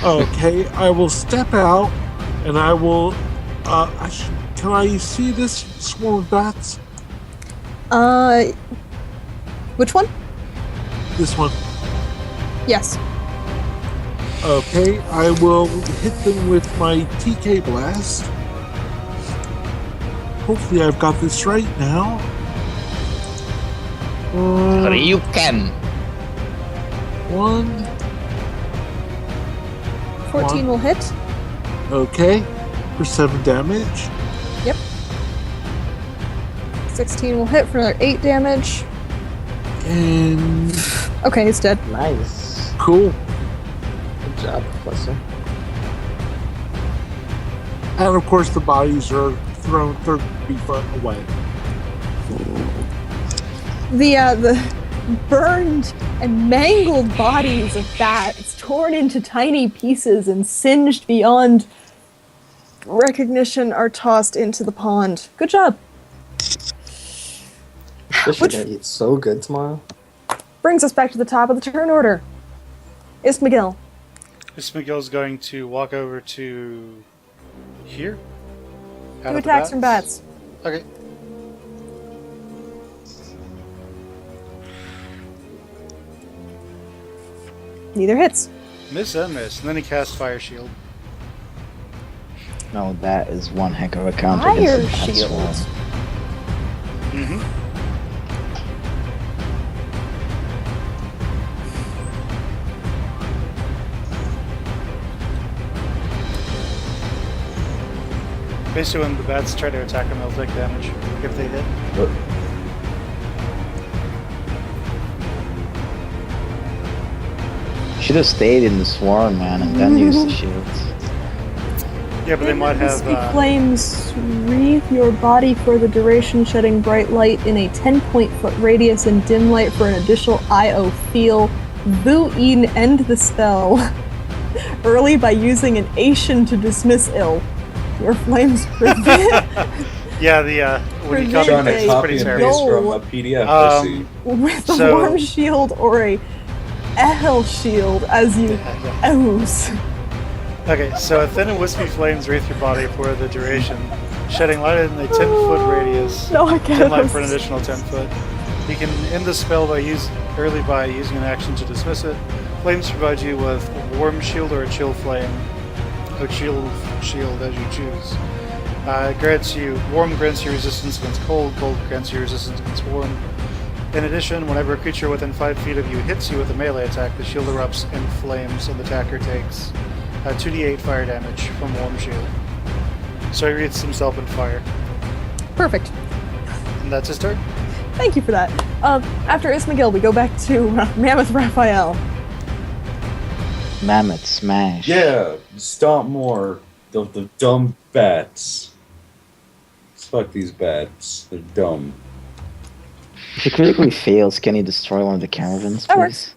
Okay, I will step out and I will. Can I see this swarm of bats? Which one? This one. Yes. Okay, I will hit them with my TK blast. Hopefully, I've got this right now. You can. 1. 14 will hit. Okay, for 7 damage. Yep. 16 will hit for another 8 damage. And Okay, it's dead. Nice. cool. Good job, Professor. And of course, the bodies are thrown 30 feet away. The burned and mangled bodies of bats, torn into tiny pieces and singed beyond recognition, are tossed into the pond. Good job. Fish are gonna eat so good tomorrow. Brings us back to the top of the turn order. Istmagil. Miguel's going to walk over to here. Out 2 of the attacks from bats. Okay. Neither hits. Miss and miss. And then he casts Fire Shield. No, that is one heck of a counter. Fire against the bat shield. swarm. Mm-hmm. Basically, when the bats try to attack them, they'll take damage if they hit. But Should have stayed in the swarm, man, and then used the shields. Yeah, but they might have. Misty flames wreathe your body for the duration, shedding bright light in a 10-point-foot radius and dim light for an additional IO feel. Vu-een end the spell early by using an Asian to dismiss ill. Your flames prevent Yeah, the when you Prevent come trying to a it's copy pretty and terrible. paste from a PDF. I see. with a So- warm shield or a hell shield as you ooze. Okay, so a thin and wispy flames wreath your body for the duration, shedding light in a 10-foot radius. No, I get Dim light for an it. additional 10 foot. You can end the spell by using an action to dismiss it. Flames provide you with a warm shield or a chill flame, or chill shield as you choose. Warm grants you resistance against cold grants you resistance against warm. In addition, whenever a creature within 5 feet of you hits you with a melee attack, the shield erupts in flames and the attacker takes 2d8 fire damage from warm shield. So he wreaths himself in fire. Perfect. And that's his turn. Thank you for that. After Ismail, we go back to Mammoth Raphael. Mammoth smash. Yeah, stomp more. The dumb bats. Fuck these bats. They're dumb. If it critically fails, can you destroy one of the caravans, That please?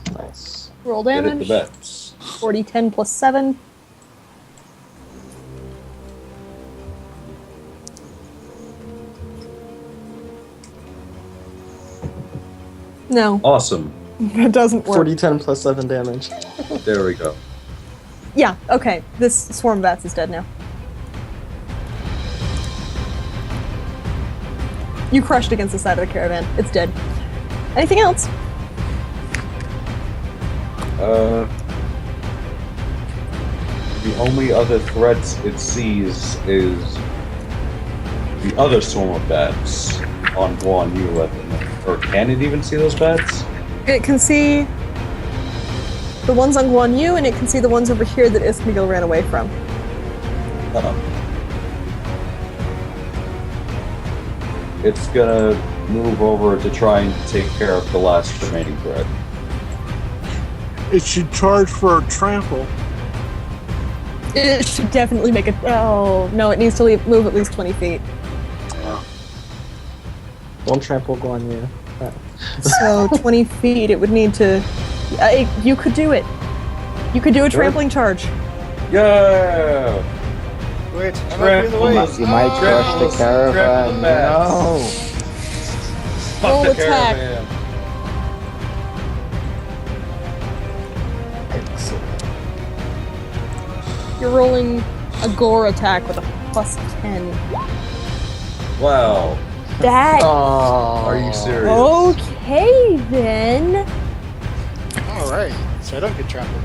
works. Nice. Roll Get at the damage. bats. 40, 10 plus 7. No, Awesome. that doesn't work. 40, 10 plus 7 damage. There we go. Yeah, okay. This swarm of bats is dead now. You crushed against the side of the caravan. It's dead. Anything else? The only other threats it sees is the other swarm of bats on Guan Yu at the moment. Or can it even see those bats? It can see the ones on Guan Yu, and it can see the ones over here that Ismail ran away from. It's gonna move over to try and take care of the last remaining threat. It should charge for a trample. It should definitely make it. Oh, no, it needs to move at least 20 feet. Don't trample Guan Yu. So 20 feet, it would need to. You could do it. You could do a trampling charge. Yeah! Wait, I might be in the way. Trample You might crush the Trample caravan. bats. No. Fuck Roll the attack. caravan. You're rolling a gore attack with a plus 10. Wow. That. Oh. Are you serious? Okay, then. Alright, so I don't get trampled.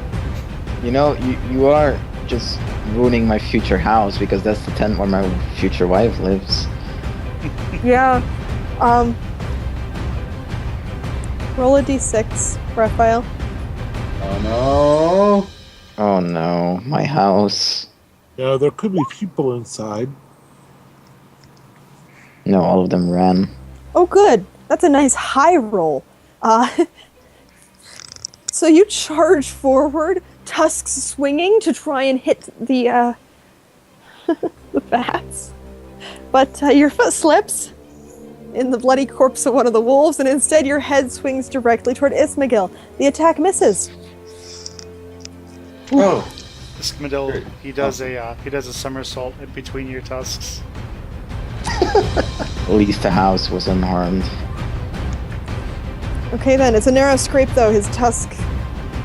You know, you are just ruining my future house because that's the tent where my future wife lives. Yeah. Roll a d6, Raphael. Oh no. Oh no, my house. Yeah, there could be people inside. No, all of them ran. Oh, good. That's a nice high roll. So you charge forward, tusks swinging to try and hit the the bats, but your foot slips in the bloody corpse of one of the wolves, and instead your head swings directly toward Ismail. The attack misses. Oh. Ismail, Great. he does a somersault in between your tusks. At least the house was unharmed. Okay, then it's a narrow scrape though. His tusk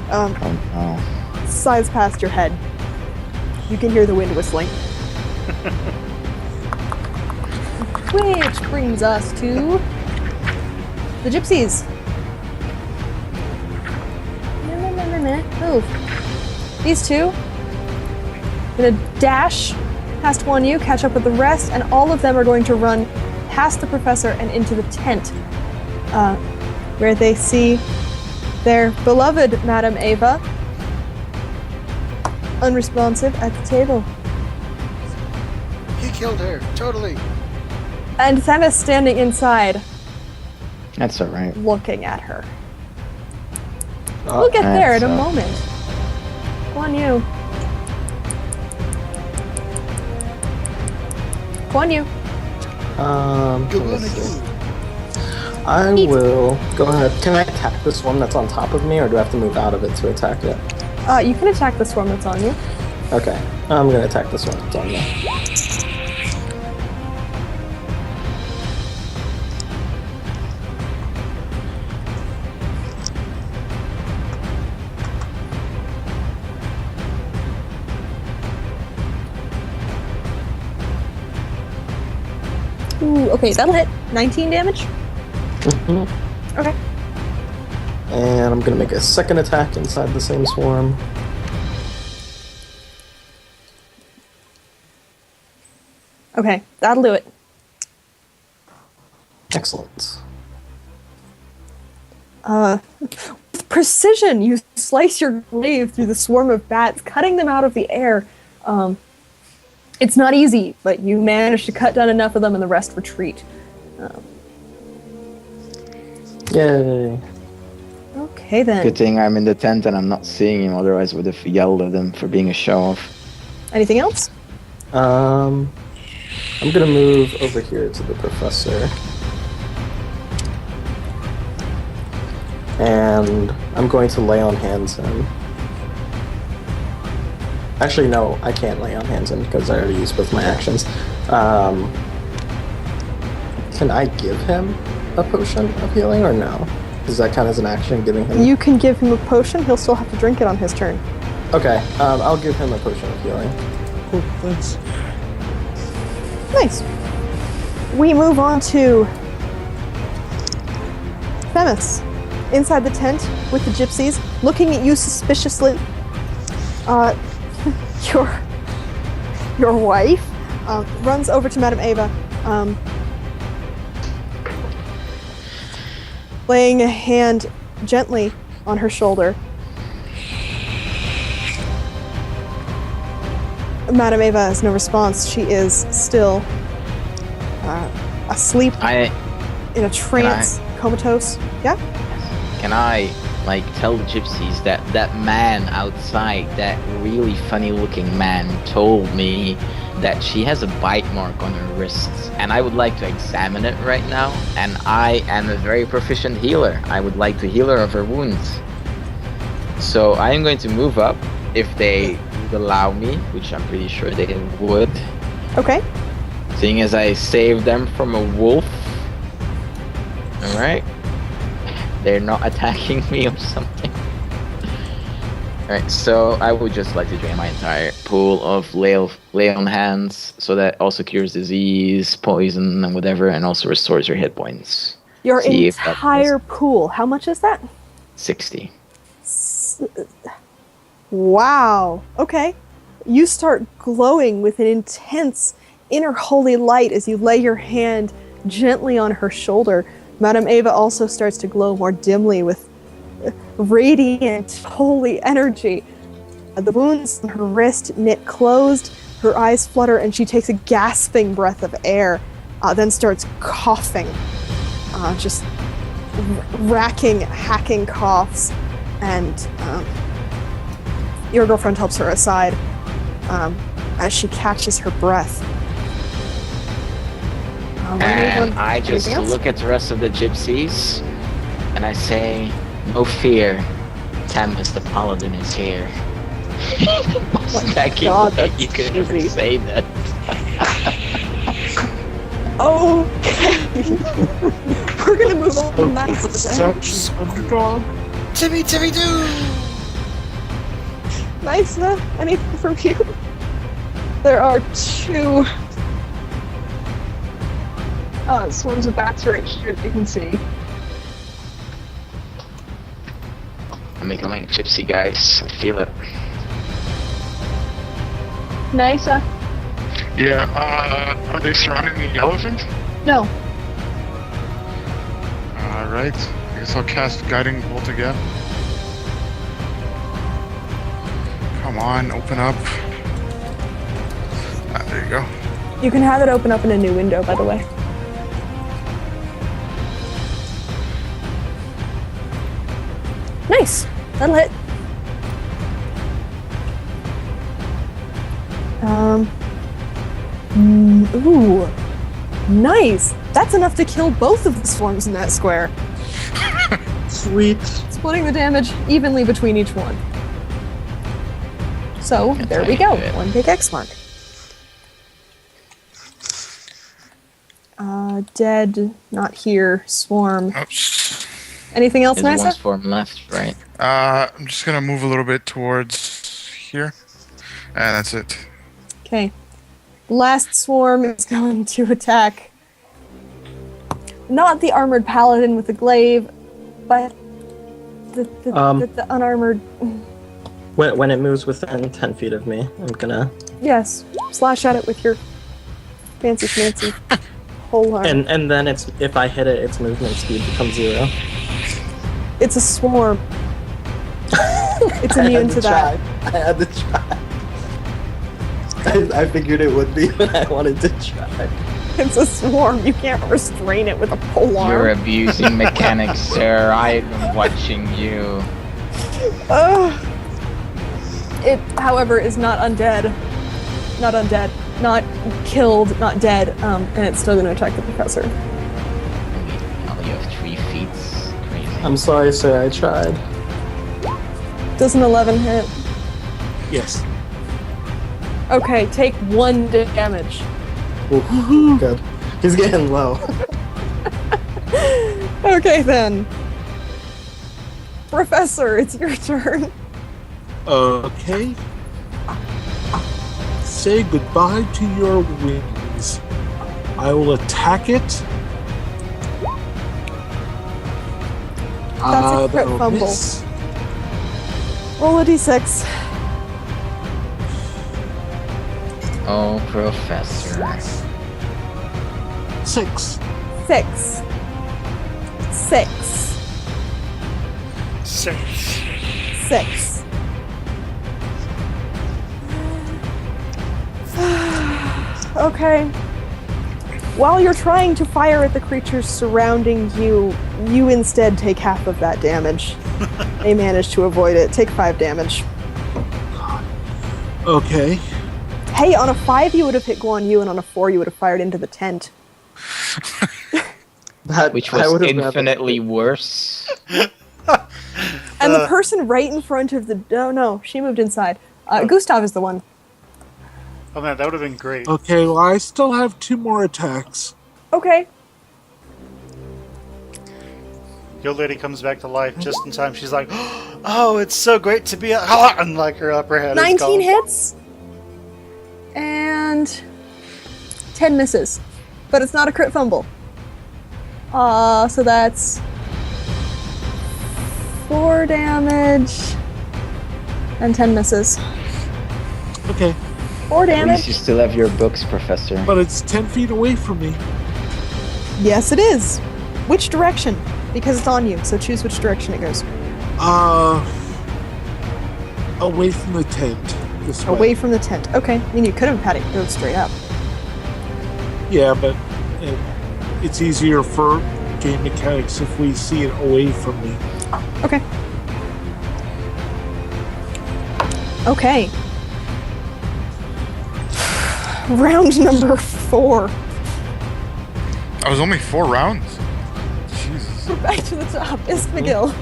Oh no. slides past your head. You can hear the wind whistling. Which brings us to the gypsies. Move. These two gonna dash past one you, catch up with the rest, and all of them are going to run past the professor and into the tent, where they see their beloved Madame Ava unresponsive at the table. killed her. Totally. And Fennec standing inside, That's alright. looking at her. We'll get there in a moment. Go on, you. Go on, you. Let's see. I will go ahead. Can I attack the swarm that's on top of me, or do I have to move out of it to attack it? You can attack the swarm that's on you. Okay, I'm gonna attack the swarm that's on me. Ooh, okay, that'll hit. 19 damage. Mm-hmm. Okay. And I'm gonna make a second attack inside the same swarm. Okay, that'll do it. Excellent. Precision! You slice your glaive through the swarm of bats, cutting them out of the air. It's not easy, but you manage to cut down enough of them and the rest retreat. Yay. Okay then. Good thing I'm in the tent and I'm not seeing him, otherwise I would have yelled at him for being a show-off. Anything else? I'm gonna move over here to the professor. And I'm going to lay on hands him. Actually, no, I can't lay on hands him because I already used both my actions. Can I give him a potion of healing or no? Does that count as an action, giving him? You can give him a potion, he'll still have to drink it on his turn. Okay, I'll give him a potion of healing. Cool, thanks. Nice. We move on to Themis, inside the tent with the gypsies, looking at you suspiciously. Your wife runs over to Madame Ava, laying a hand gently on her shoulder. Madame Ava has no response. She is still asleep in a trance, comatose. Yeah? Can I, tell the gypsies that that man outside, that really funny-looking man, told me that she has a bite mark on her wrists, and I would like to examine it right now, and I am a very proficient healer. I would like to heal her of her wounds. So I am going to move up, if they would allow me, which I'm pretty sure they would. Okay. Seeing as I saved them from a wolf. Alright. They're not attacking me or something. Alright, so I would just like to drain my entire pool of lay on hands, so that also cures disease, poison, and whatever, and also restores your hit points. Your See if that entire pool. How much is that? 60. Wow. Okay. You start glowing with an intense inner holy light as you lay your hand gently on her shoulder. Madame Ava also starts to glow more dimly with radiant holy energy. The wounds on her wrist knit closed, her eyes flutter, and she takes a gasping breath of air, then starts coughing. Just racking, hacking coughs, and your girlfriend helps her aside as she catches her breath. And I just look at the rest of the gypsies, and I say, no fear, Thamus the Paladin is here. God, that you could even say that. Okay. We're gonna move on from that. Such underdog. Timmy do! Nice, anything from you? There are two swarms of bats right here that you can see. I'm becoming a gypsy, guys. I feel it. Nisa? Yeah, are they surrounding the elephant? No. Alright, I guess I'll cast Guiding Bolt again. Come on, open up. There you go. You can have it open up in a new window, by the way. Nice. That'll hit. Ooh. Nice. That's enough to kill both of the swarms in that square. Sweet. Splitting the damage evenly between each one. So, there we go. One big X mark. Dead, not here, swarm. Oops. Anything else, There's one Nisa? swarm left, right? I'm just gonna move a little bit towards here. And that's it. Okay. Last swarm is going to attack not the armored paladin with the glaive, but the unarmored. When it moves within 10 feet of me, I'm gonna... Yes, slash at it with your fancy schmancy whole arm. And then if I hit it, its movement speed becomes 0. It's a swarm. It's immune to that. I had to try. I figured it would be, but I wanted to try. It's a swarm. You can't restrain it with a pole arm. You're abusing mechanics, sir. I've been watching you. It, however, is not undead. Not undead. Not killed, not dead. And it's still going to attack the professor. Oh, you have 3 feet. Crazy. I'm sorry, sir, I tried. Does an 11 hit? Yes. Okay, take 1 damage. Ooh, good. He's getting low. Okay, then. Professor, it's your turn. Okay. Say goodbye to your wings. I will attack it. That's a crit that'll fumble. miss. Roll a d6. Oh, Professor. 6. 6. 6. 6. 6. Okay. While you're trying to fire at the creatures surrounding you, you instead take half of that damage. They manage to avoid it. Take 5 damage. Okay. Hey, on a 5 you would have hit Guan Yu, and on a 4 you would have fired into the tent. Which I was would've rather- infinitely worse. And the person right in front of the... Oh no, she moved inside. Gustav is the one. Oh man, that would have been great. Okay, well, I still have 2 more attacks. Okay. The old lady comes back to life just in time. She's like, "Oh, it's so great to be and like her upper head. 19 hits. And 10 misses. But it's not a crit fumble. So that's 4 damage and 10 misses. Okay, 4 At least damage. you still have your books, Professor. but it's 10 feet away from me. Yes, it is. Which direction? Because it's on you, so choose which direction it goes. Away from the tent. This way. Away from the tent. Okay. I mean, you could have had it go straight up. Yeah, but it's easier for game mechanics if we see it away from me. Okay. Okay. Round number 4. I was only 4 rounds. Jesus. We're back to the top. Ist McGill.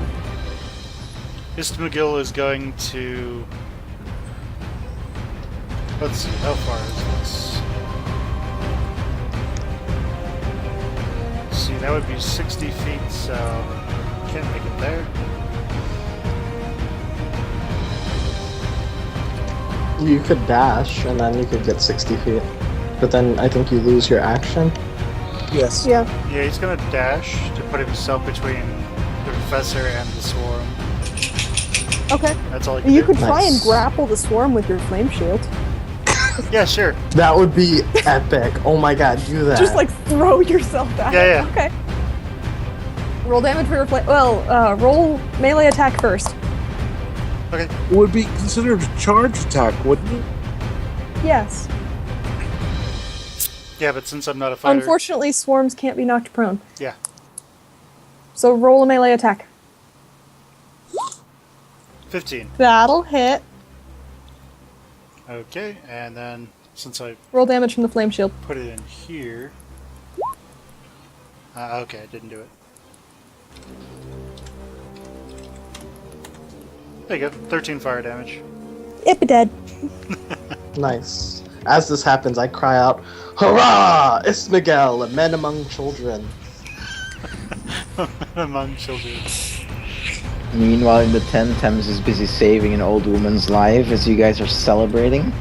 Mr. McGill is going to... Let's see, how far is this? Let's see, that would be 60 feet, so can't make it there. You could dash, and then you could get 60 feet. But then I think you lose your action. Yes. Yeah. Yeah, he's gonna dash to put himself between the professor and the swarm. Okay. That's all he can You do. could try and Nice. grapple the swarm with your flame shield. Yeah, sure. That would be epic. Oh my god, do that. Just like throw yourself at it. Yeah. Okay. Roll damage for your flame. Well, roll melee attack first. Okay. It would be considered a charge attack, wouldn't it? Yes. Yeah, but since I'm not a fighter... Unfortunately, swarms can't be knocked prone. Yeah. So roll a melee attack. 15. That'll hit. Okay, and then since I Roll damage from the flame shield. put it in here... okay, I didn't do it. There you go, 13 fire damage. Yep, dead. Nice. As this happens, I cry out, "Hurrah! It's Miguel, a man among children." Among children. Meanwhile, in the tent, Thames is busy saving an old woman's life as you guys are celebrating.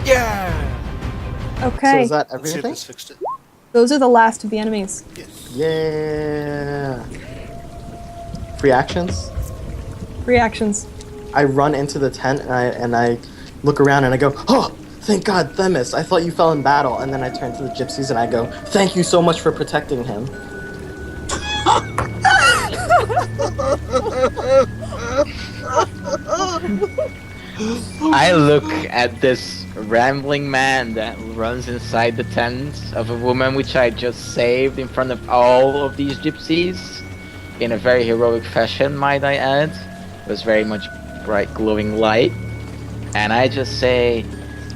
Yeah! So Okay. is that Let's see if everything? this fixed it. Those are the last of the enemies. Yeah. Free actions? Reactions. I run into the tent and I look around and I go, "Oh, thank God, Themis! I thought you fell in battle." And then I turn to the gypsies and I go, "Thank you so much for protecting him." I look at this rambling man that runs inside the tent of a woman which I just saved in front of all of these gypsies in a very heroic fashion, might I add. It was very much bright glowing light. And I just say,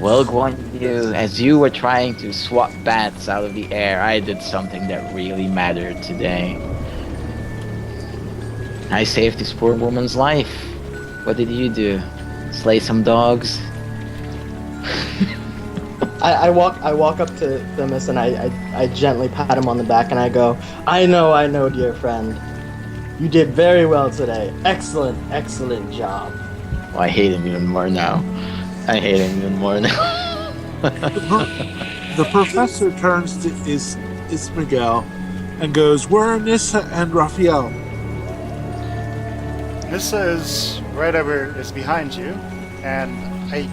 well, Guan Yu, as you were trying to swat bats out of the air, I did something that really mattered today. I saved this poor woman's life. What did you do? Slay some dogs? I walk up to Themis and I gently pat him on the back and I go, I know, dear friend. You did very well today. Excellent job." Oh, I hate him even more now. I hate him even more now. The professor turns to Ismigel and goes, "Where are Nissa and Raphael?" Nissa is right over, is behind you, and I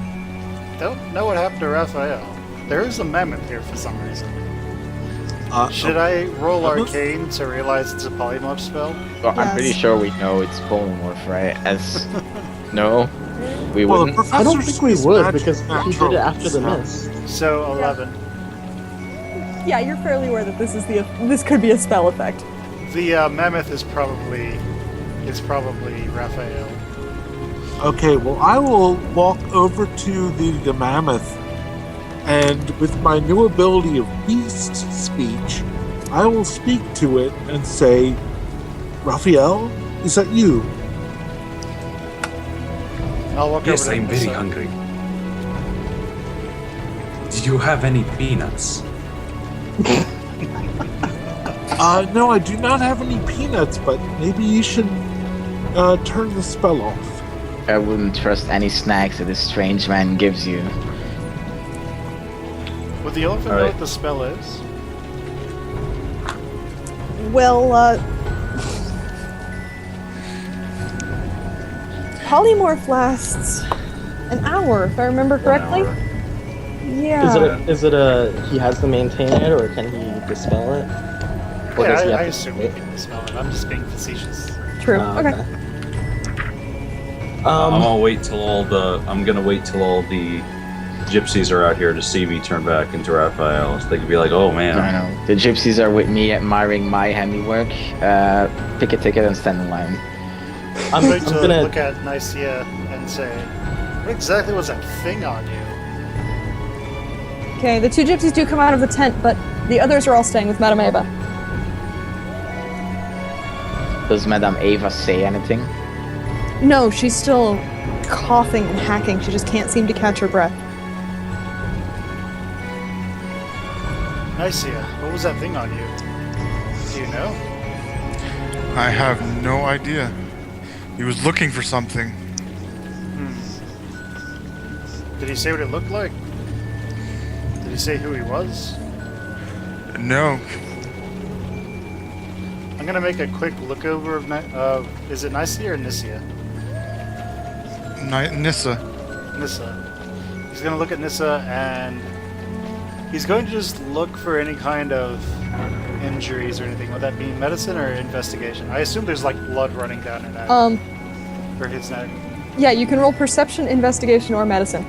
don't know what happened to Raphael. There is a mammoth here for some reason. Should I roll Arcane to realize it's a polymorph spell? Well, I'm pretty Yes. sure we know it's polymorph, right? As no, we Well, the wouldn't. professor I don't think we sees would magic because he did natural, it after the so- mist. So 11. Yeah, you're fairly aware that this could be a spell effect. The mammoth is probably Raphael. Okay, well, I will walk over to the mammoth, and with my new ability of beast speech, I will speak to it and say, "Raphael, is that you?" I'll walk Yes, over to I'm very Nissa. hungry. Did you have any peanuts? No, I do not have any peanuts, but maybe you should turn the spell off. I wouldn't trust any snacks that this strange man gives you. Would the elephant know Alright. what the spell is? Well, polymorph lasts an hour, if I remember correctly. Yeah. Is it a he has to maintain it or can he dispel it? Or Yeah, does he I have to assume do you it? can smell it. I'm just being facetious. True. Oh, Okay. I'm gonna wait till all the gypsies are out here to see me turn back into Raphael. So they can be like, "Oh I man, know. The gypsies are with me admiring my handiwork. Pick a ticket and stand in line. I'm going to gonna look at Nicaea and say, what exactly was that thing on you? Okay, the two gypsies do come out of the tent, but the others are all staying with Madame Eva. Does Madame Eva say anything? No, she's still coughing and hacking. She just can't seem to catch her breath. Nicaea, what was that thing on you? Do you know? I have no idea. He was looking for something. Did he say what it looked like? Did he say who he was? No. I'm gonna make a quick look over of is it Nicaea or Nicaea? Nissa. Nissa. He's gonna look at Nissa and he's going to just look for any kind of injuries or anything. Would that be medicine or investigation? I assume there's like blood running down her neck. Or his neck. Yeah, you can roll perception, investigation, or medicine.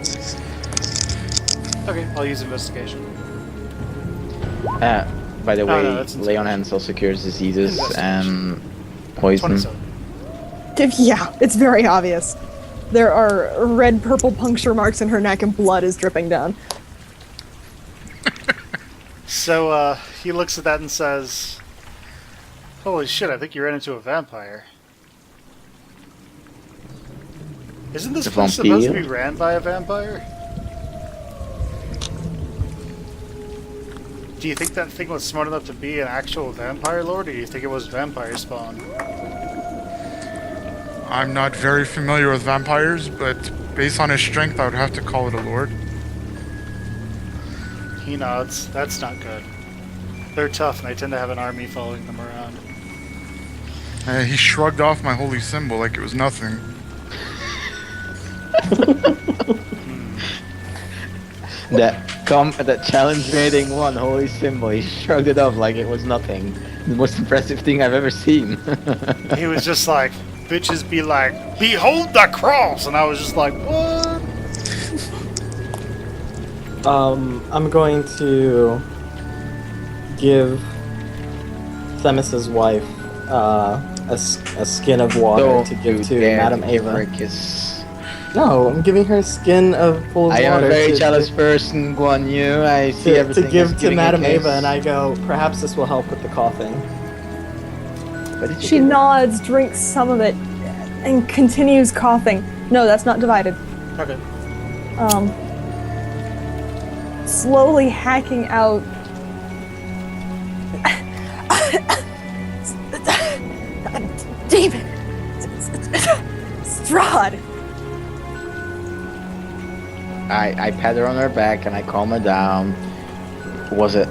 Okay, I'll use investigation. By the Oh, way, no, that's lay on hands also cures diseases and poison. 27. Yeah, it's very obvious. There are red-purple puncture marks in her neck and blood is dripping down. So he looks at that and says, "Holy shit! I think you ran into a vampire." Isn't this A place supposed to be vampire? ran by a vampire? Do you think that thing was smart enough to be an actual vampire lord, or do you think it was vampire spawn? I'm not very familiar with vampires, but based on his strength, I would have to call it a lord. He nods. That's not good. They're tough, and they tend to have an army following them around. He shrugged off my holy symbol like it was nothing. That challenge rating 1 holy symbol, he shrugged it off like it was nothing. The most impressive thing I've ever seen. He was just like, bitches be like, "Behold the cross!" And I was just like, what? I'm going to give Themis's wife a skin of water to give to Madame Ava. No, I'm giving her a skin full of I am water. a very jealous person, Guan Yu. I see everything to give as to giving a Madame kiss. Ava, and I go, perhaps this will help with the coughing. What did you She give her? nods, drinks some of it, and continues coughing. No, that's not divided. Okay. Slowly hacking out. David! Strahd! I pat her on her back and I calm her down. Was it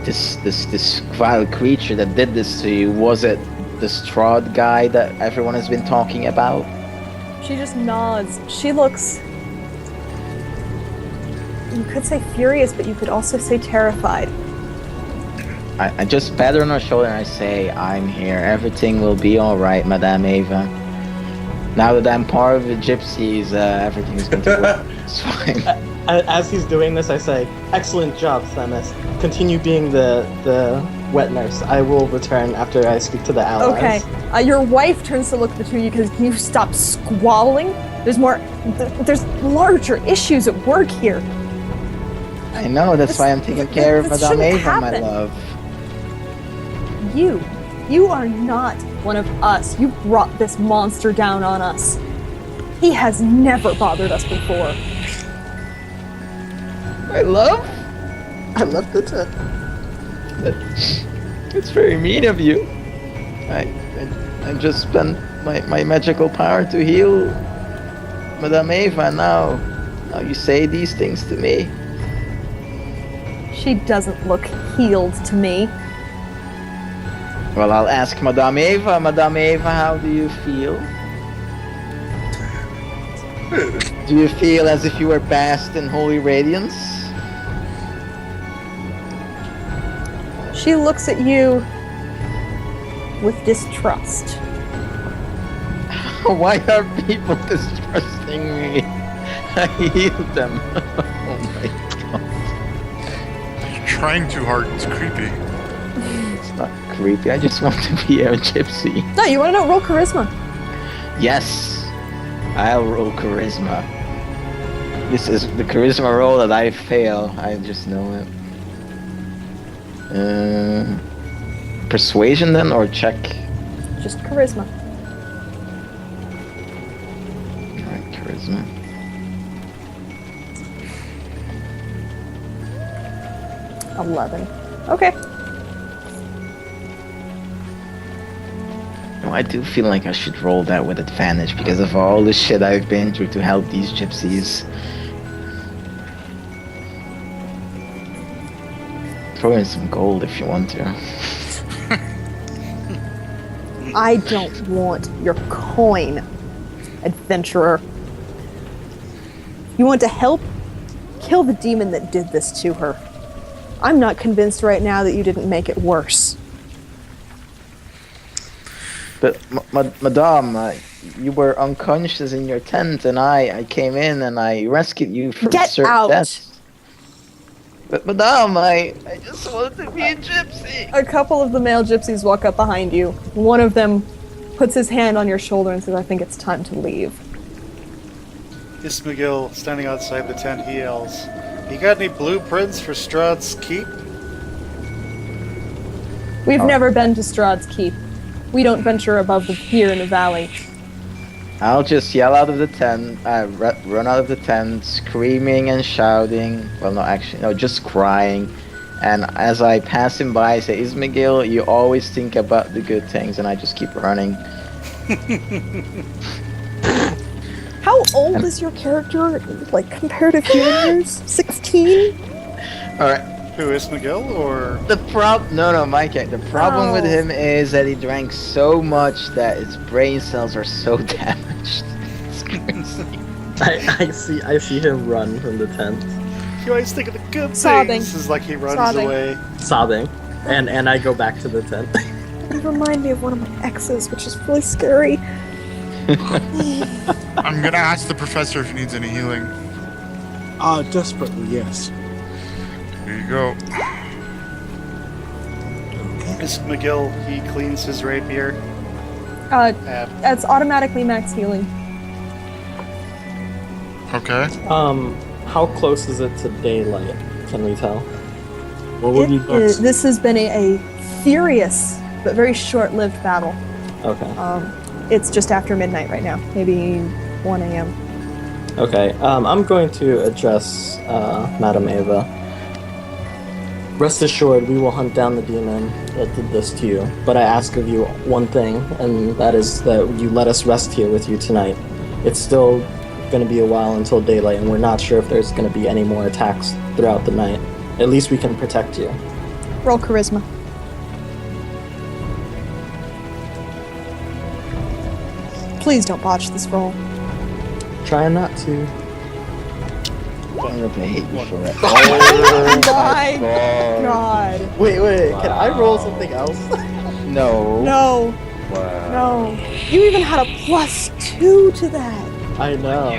this vile creature that did this to you? Was it the Strahd guy that everyone has been talking about? She just nods. She looks. You could say furious, but you could also say terrified. I just pat her on her shoulder and I say, I'm here. Everything will be alright, Madame Ava. Now that I'm part of the gypsies, everything's going to work. It's fine. As he's doing this, I say, excellent job, Themis. Continue being the wet nurse. I will return after I speak to the allies. Okay. Your wife turns to look at the two of you because can you stop squabbling? There's larger issues at work here. I know, that's why I'm taking care of this Madame shouldn't Ava, my happen. love. You are not one of us. You brought this monster down on us. He has never bothered us before. My love? I love the tip. It's very mean of you. I just spent my magical power to heal Madame Ava. Now you say these things to me. She doesn't look healed to me. Well, I'll ask Madame Ava. Madame Ava, how do you feel? Do you feel as if you were bathed in holy radiance? She looks at you with distrust. Why are people distrusting me? I healed them. Oh my god. You're trying too hard. It's creepy. It's not creepy. I just want to be a gypsy. No, you want to know? Roll charisma. Yes, I'll roll charisma. This is the charisma roll that I fail. I just know it. Persuasion then, or check? Just charisma. Alright, charisma. – 11. Okay. No, I do feel like I should roll that with advantage because of all the shit I've been through to help these gypsies. Throw in some gold if you want to. I don't want your coin, adventurer. You want to help? Kill the demon that did this to her. I'm not convinced right now that you didn't make it worse. But, Madame, you were unconscious in your tent and I came in and I rescued you from Get certain out. death. But Madame, I just wanted to be a gypsy. A couple of the male gypsies walk up behind you. One of them puts his hand on your shoulder and says, I think it's time to leave. Ismagil, standing outside the tent, he yells, "You got any blueprints for Strahd's Keep?" We've never been to Strahd's Keep. We don't venture above here in the valley. I'll just yell out of the tent, run out of the tent, screaming and shouting. Well, no, actually, no, just crying. And as I pass him by, I say, Ismagil, you always think about the good things, and I just keep running. How old is your character, like, compared to human years? 16? Alright. Who, Ismagil, or...? No, my character. The problem with him is that he drank so much that his brain cells are so damaged. It's crazy. I see him run from the tent, You always think of the good Sobbing. things. This is like he runs Sobbing. away. sobbing, and I go back to the tent. You remind me of one of my exes, which is really scary. I'm gonna ask the professor if he needs any healing. Desperately, yes. Here you go. Ismagil, he cleans his rapier. And That's automatically max healing. Okay. How close is it to daylight? Can we tell? What would you next? This has been a furious but very short-lived battle. Okay. It's just after midnight right now, maybe 1 a.m. Okay. I'm going to address Madam Ava. Rest assured, we will hunt down the demon that did this to you. But I ask of you one thing, and that is that you let us rest here with you tonight. It's still going to be a while until daylight, and we're not sure if there's going to be any more attacks throughout the night. At least we can protect you. Roll charisma. Please don't botch this roll. Try not to. I'm gonna hate you for it. Oh my god. Wait, can I roll something else? No. No, Wow. no. You even had a +2 to that. I know.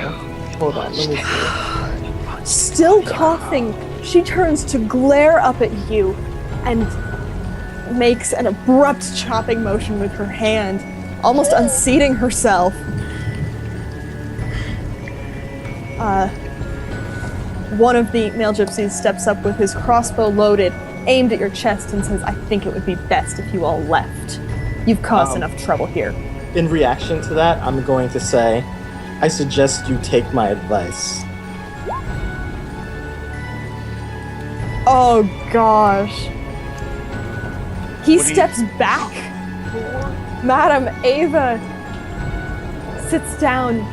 Hold on, let me see. Still coughing, she turns to glare up at you and makes an abrupt chopping motion with her hand, almost unseating herself. One of the male gypsies steps up with his crossbow loaded, aimed at your chest, and says, I think it would be best if you all left. You've caused enough trouble here. In reaction to that, I'm going to say, I suggest you take my advice. Oh gosh. He What do you- steps back. Madam Ava sits down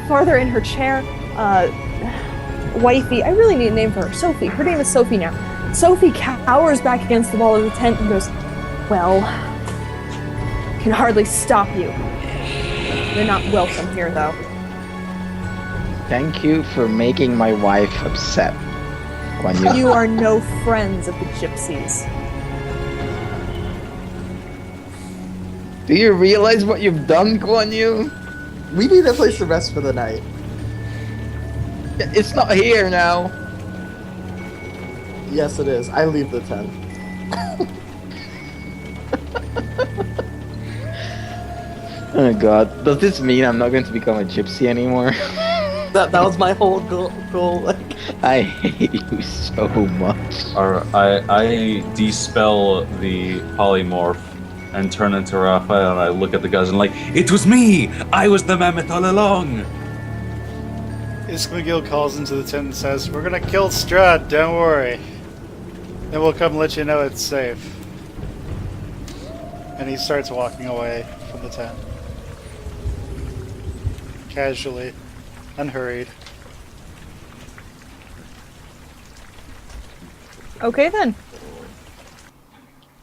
farther in her chair. Wifey, I really need a name for her. Sophie. Her name is Sophie now. Sophie cowers back against the wall of the tent and goes, well, can hardly stop you. You're not welcome here, though. Thank you for making my wife upset. When You are no friends of the gypsies. Do you realize what you've done, Guan Yu? We need a place to rest for the night. It's not here now. Yes, it is. I leave the tent. Oh god. Does this mean I'm not going to become a gypsy anymore? That was my whole goal. Like, I hate you so much. I dispel the polymorph and turn into Raphael, and I look at the guys and like, it was me! I was the mammoth all along! Ismagil calls into the tent and says, we're gonna kill Strahd, don't worry. Then we'll come let you know it's safe. And he starts walking away from the tent. Casually. Unhurried. Okay, then.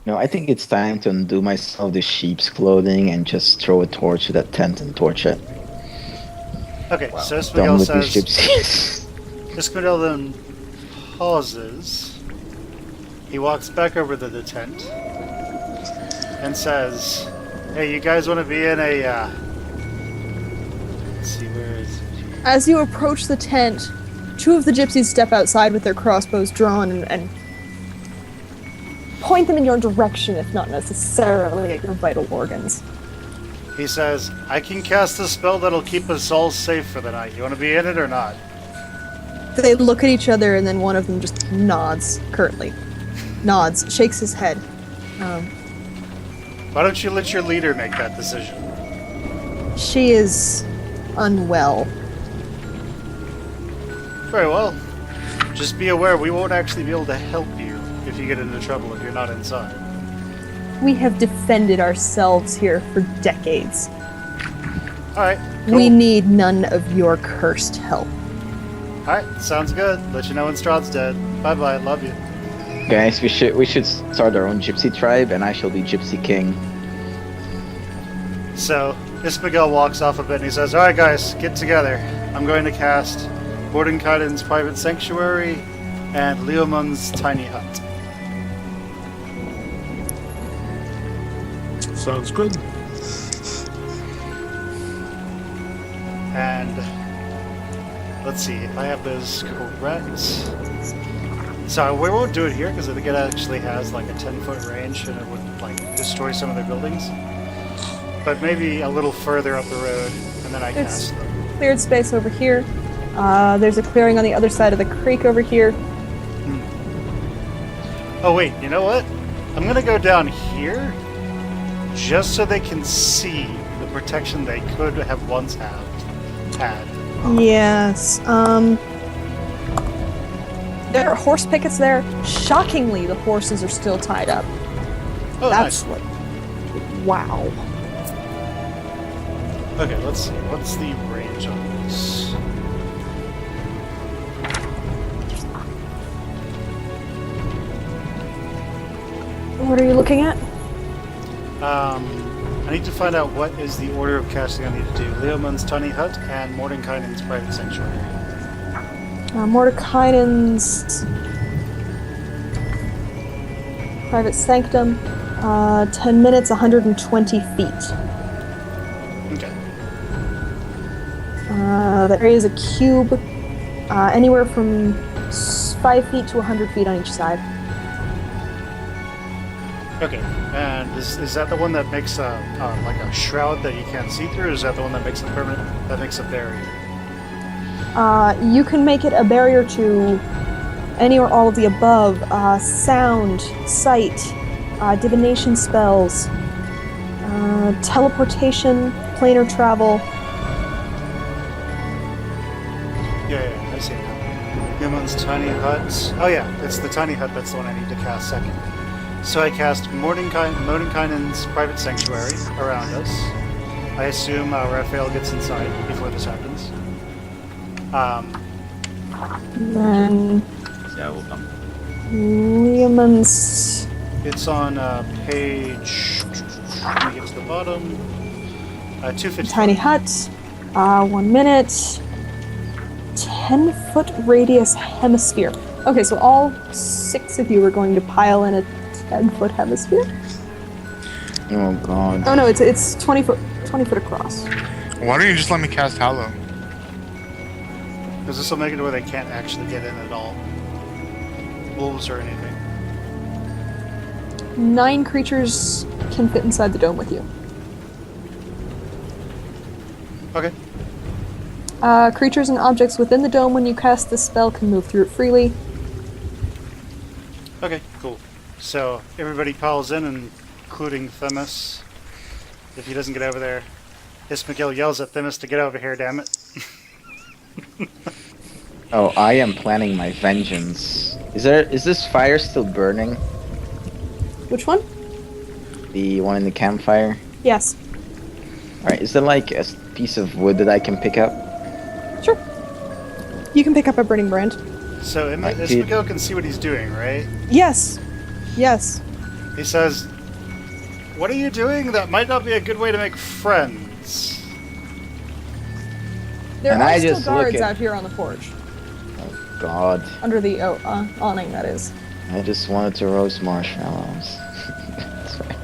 No, I think it's time to undo myself the sheep's clothing and just throw a torch at that tent and torch it. Okay, so Done Ismagil with these says... gypsies. Ismagil then pauses. He walks back over to the tent. And says, hey, you guys want to be in a, let's see, where is it? As you approach the tent, Two of the gypsies step outside with their crossbows drawn and point them in your direction, if not necessarily at your vital organs. He says, I can cast a spell that'll keep us all safe for the night. You want to be in it or not? They look at each other, and then one of them just nods, curtly. Nods, shakes his head. Why don't you let your leader make that decision? She is unwell. Very well. Just be aware we won't actually be able to help you if you get into trouble if you're not inside. We have defended ourselves here for decades. Alright, cool. We need none of your cursed help. Alright, sounds good. Let you know when Strahd's dead. Bye-bye, love you. Guys, we should start our own gypsy tribe, and I shall be Gypsy King. So, Ismagel walks off a bit and he says, Alright guys, get together. I'm going to cast Mordenkainen's Private Sanctuary and Leomund's Tiny Hut. Sounds good. And let's see if I have those correct. So we won't do it here because I think it actually has like a 10-foot range and it would like destroy some of their buildings. But maybe a little further up the road, and then I It's cast them. cleared space over here. There's a clearing on the other side of the creek over here. Oh wait, you know what? I'm gonna go down here just so they can see the protection they could have once had. Yes. There are horse pickets there. Shockingly, the horses are still tied up. Oh, That's nice. like, wow. Okay, let's see. What's the range on this? What are you looking at? I need to find out what is the order of casting I need to do. Leomund's Tiny Hut and Mordenkainen's Private Sanctuary. Mordekainen's Private Sanctum, 10 minutes, 120 feet. Okay. There is a cube, anywhere from 5 feet to 100 feet on each side. Okay. And is that the one that makes like a shroud that you can't see through, or is that the one that makes a permanent, that makes a barrier? You can make it a barrier to any or all of the above. Sound, sight, divination spells, teleportation, planar travel. Yeah, I see it now. Leomund's Tiny Hut. Oh yeah, it's the Tiny Hut that's the one I need to cast second. So I cast Mordenkainen's Private Sanctuary around us. I assume Raphael gets inside before this happens. Then Yeah, we'll come. Leomund's It's on page. Let me get to the bottom. 250. Tiny Hut, 1 minute, 10-foot radius hemisphere. Okay, so all 6 of you are going to pile in a 10-foot hemisphere? Oh god. Oh no, it's 20 foot across. Why don't you just let me cast Hallow? Because this will make it to where they can't actually get in at all. Wolves or anything. 9 creatures can fit inside the dome with you. Okay. Creatures and objects within the dome when you cast this spell can move through it freely. Okay, cool. So everybody piles in, including Themis. If he doesn't get over there, Ismagil yells at Themis to get over here, damn it. Oh, I am planning my vengeance. Is this fire still burning? Which one? The one in the campfire? Yes. Alright, is there like a piece of wood that I can pick up? Sure. You can pick up a burning brand. So I did. Ismagil can see what he's doing, right? Yes. Yes. He says, "What are you doing? That might not be a good way to make friends." There And are I still just look guards at- out here on the forge. Oh god. Under the awning, that is. I just wanted to roast marshmallows. That's right.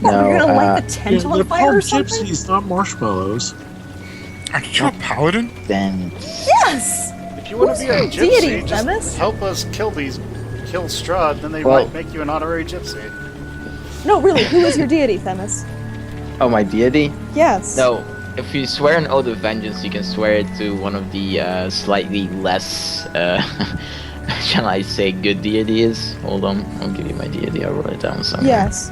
What, we're gonna light the Yeah, tent they're on fire or called something? gypsies, not marshmallows. Aren't you a paladin? Damn it. Yes! If you want Who's to be a your gypsy, deity, just Themis? help us kill Strahd, then they Well- might make you an honorary gypsy. No, really, who is your deity, Themis? Oh, my deity? Yes. No, if you swear an oath of vengeance, you can swear it to one of the slightly less, shall I say, good deities. Hold on, I'll give you my deity. I'll write it down somewhere. Yes.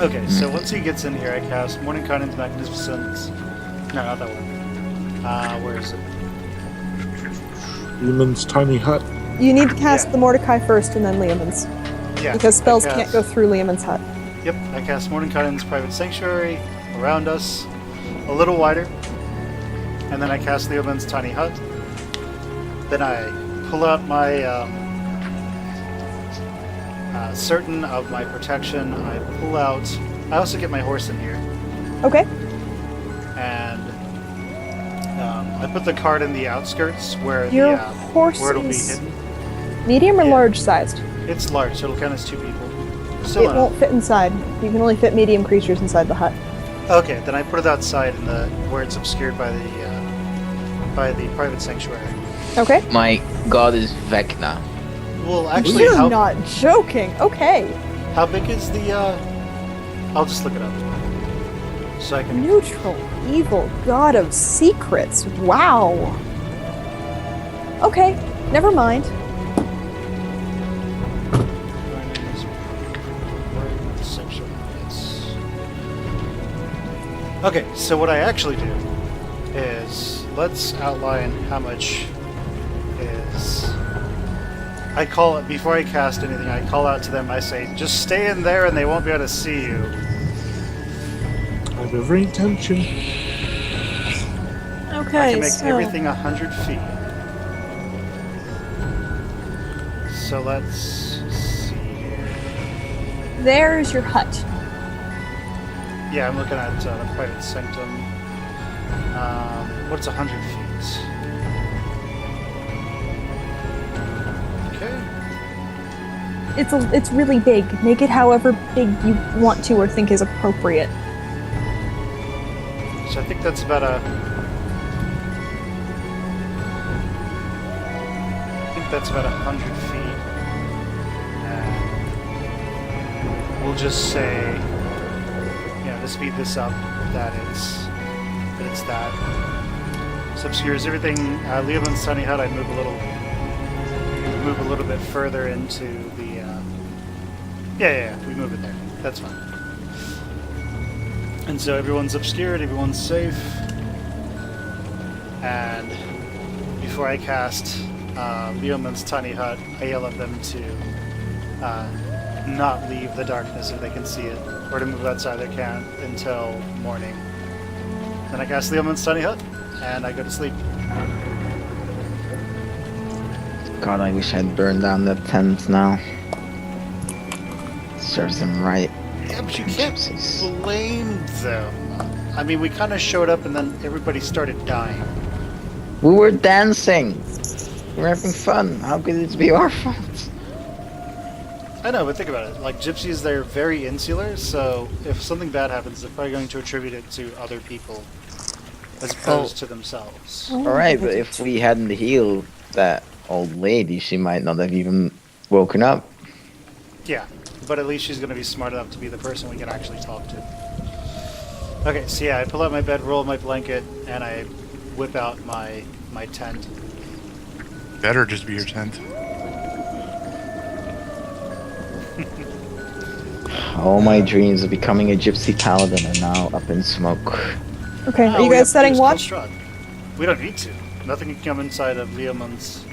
Okay, so once he gets in here, I cast Mordenkainen's Magnificence. No, not that one. Where is it? Human's tiny hut. You need to cast Yeah. the Mordecai first and then Leoman's. Yeah. Because spells I can't cast- go through Leoman's hut. Yep, I cast Mordenkainen's Private Sanctuary around us, a little wider, and then I cast Leoman's Tiny Hut. Then I pull out my certain of my protection. I pull out. I also get my horse in here, Okay. and I put the card in the outskirts where Your the horse where it'll be is hidden. medium or Yeah. large sized? It's large, so it'll count as 2 people. Still It enough. won't fit inside. You can only fit medium creatures inside the hut. Okay, then I put it outside in the where it's obscured by the private sanctuary. Okay. My god is Vecna. Well, actually, You're not joking. Okay. how big is the? I'll just look it up. So I can. Neutral, evil, god of secrets. Wow. Okay, never mind. Okay, so what I actually do is let's outline how much is. I call it before I cast anything. I call out to them. I say, "Just stay in there, and they won't be able to see you." I have every intention. Okay, I can make so everything 100 feet. So let's see here. there's your hut. Yeah, I'm looking at the private sanctum. What's 100 feet? Okay. It's really big. Make it however big you want to or think is appropriate. So I think that's about a. I think that's about 100 feet. And we'll just say, to speed this up, that it's that. So obscures everything. Leoman's tiny hut. I'd move a little bit further into the. Yeah. We move it there. That's fine. And so everyone's obscured, everyone's safe. And before I cast Leoman's tiny hut, I yell at them to not leave the darkness if they can see it, or to move outside their camp until morning. Then I cast Leoman's tiny hut, and I go to sleep. God, I wish I'd burned down that tent now. Serves them right. Yeah, but you can't Gypsies. blame them. I mean, we kind of showed up, and then everybody started dying. We were dancing. We were having fun. How could it be our fault? I know, but think about it. Like, gypsies, they're very insular, so if something bad happens, they're probably going to attribute it to other people as opposed to themselves. Alright, but if we hadn't healed that old lady, she might not have even woken up. Yeah, but at least she's going to be smart enough to be the person we can actually talk to. Okay, so yeah, I pull out my bedroll, my blanket, and I whip out my tent. Better just be your tent. All my dreams of becoming a gypsy paladin are now up in smoke. Okay, Oh, are you we have guys to setting use watch? Cold Strahd. We don't need to. Nothing can come inside of Leoman's.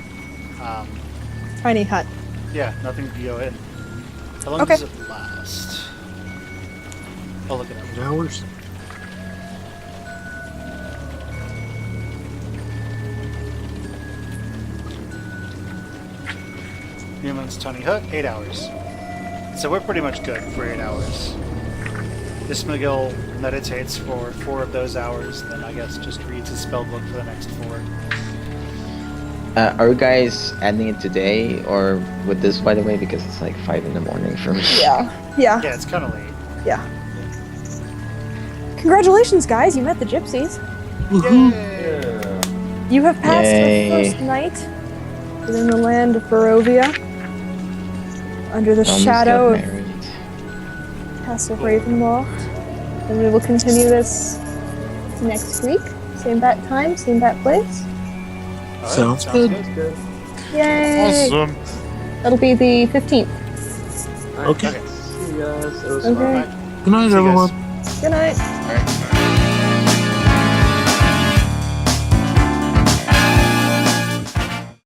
Tiny hut. Yeah, nothing can go in. How long Okay. does it last? I'll look it up. 8 hours. Leoman's tiny hut, 8 hours. So we're pretty much good for 8 hours. This McGill meditates for 4 of those hours, then I guess just reads his spellbook for the next 4. Are you guys ending it today or with this, by the way? Because it's like 5 in the morning for me. Yeah. Yeah, it's kind of late. Yeah. Congratulations, guys! You met the gypsies. Woohoo! Yeah. You have passed Yay. your first night within the land of Barovia, under the Almost shadow got of married. Castle Ravenloft. And we will continue this next week. Same bat time, same bat place. All right, Sounds good. Good. Yay! Awesome. That'll be the 15th. All right, Okay. See you guys. It was Okay. fun. Good night, See you everyone. guys. Good night. All right.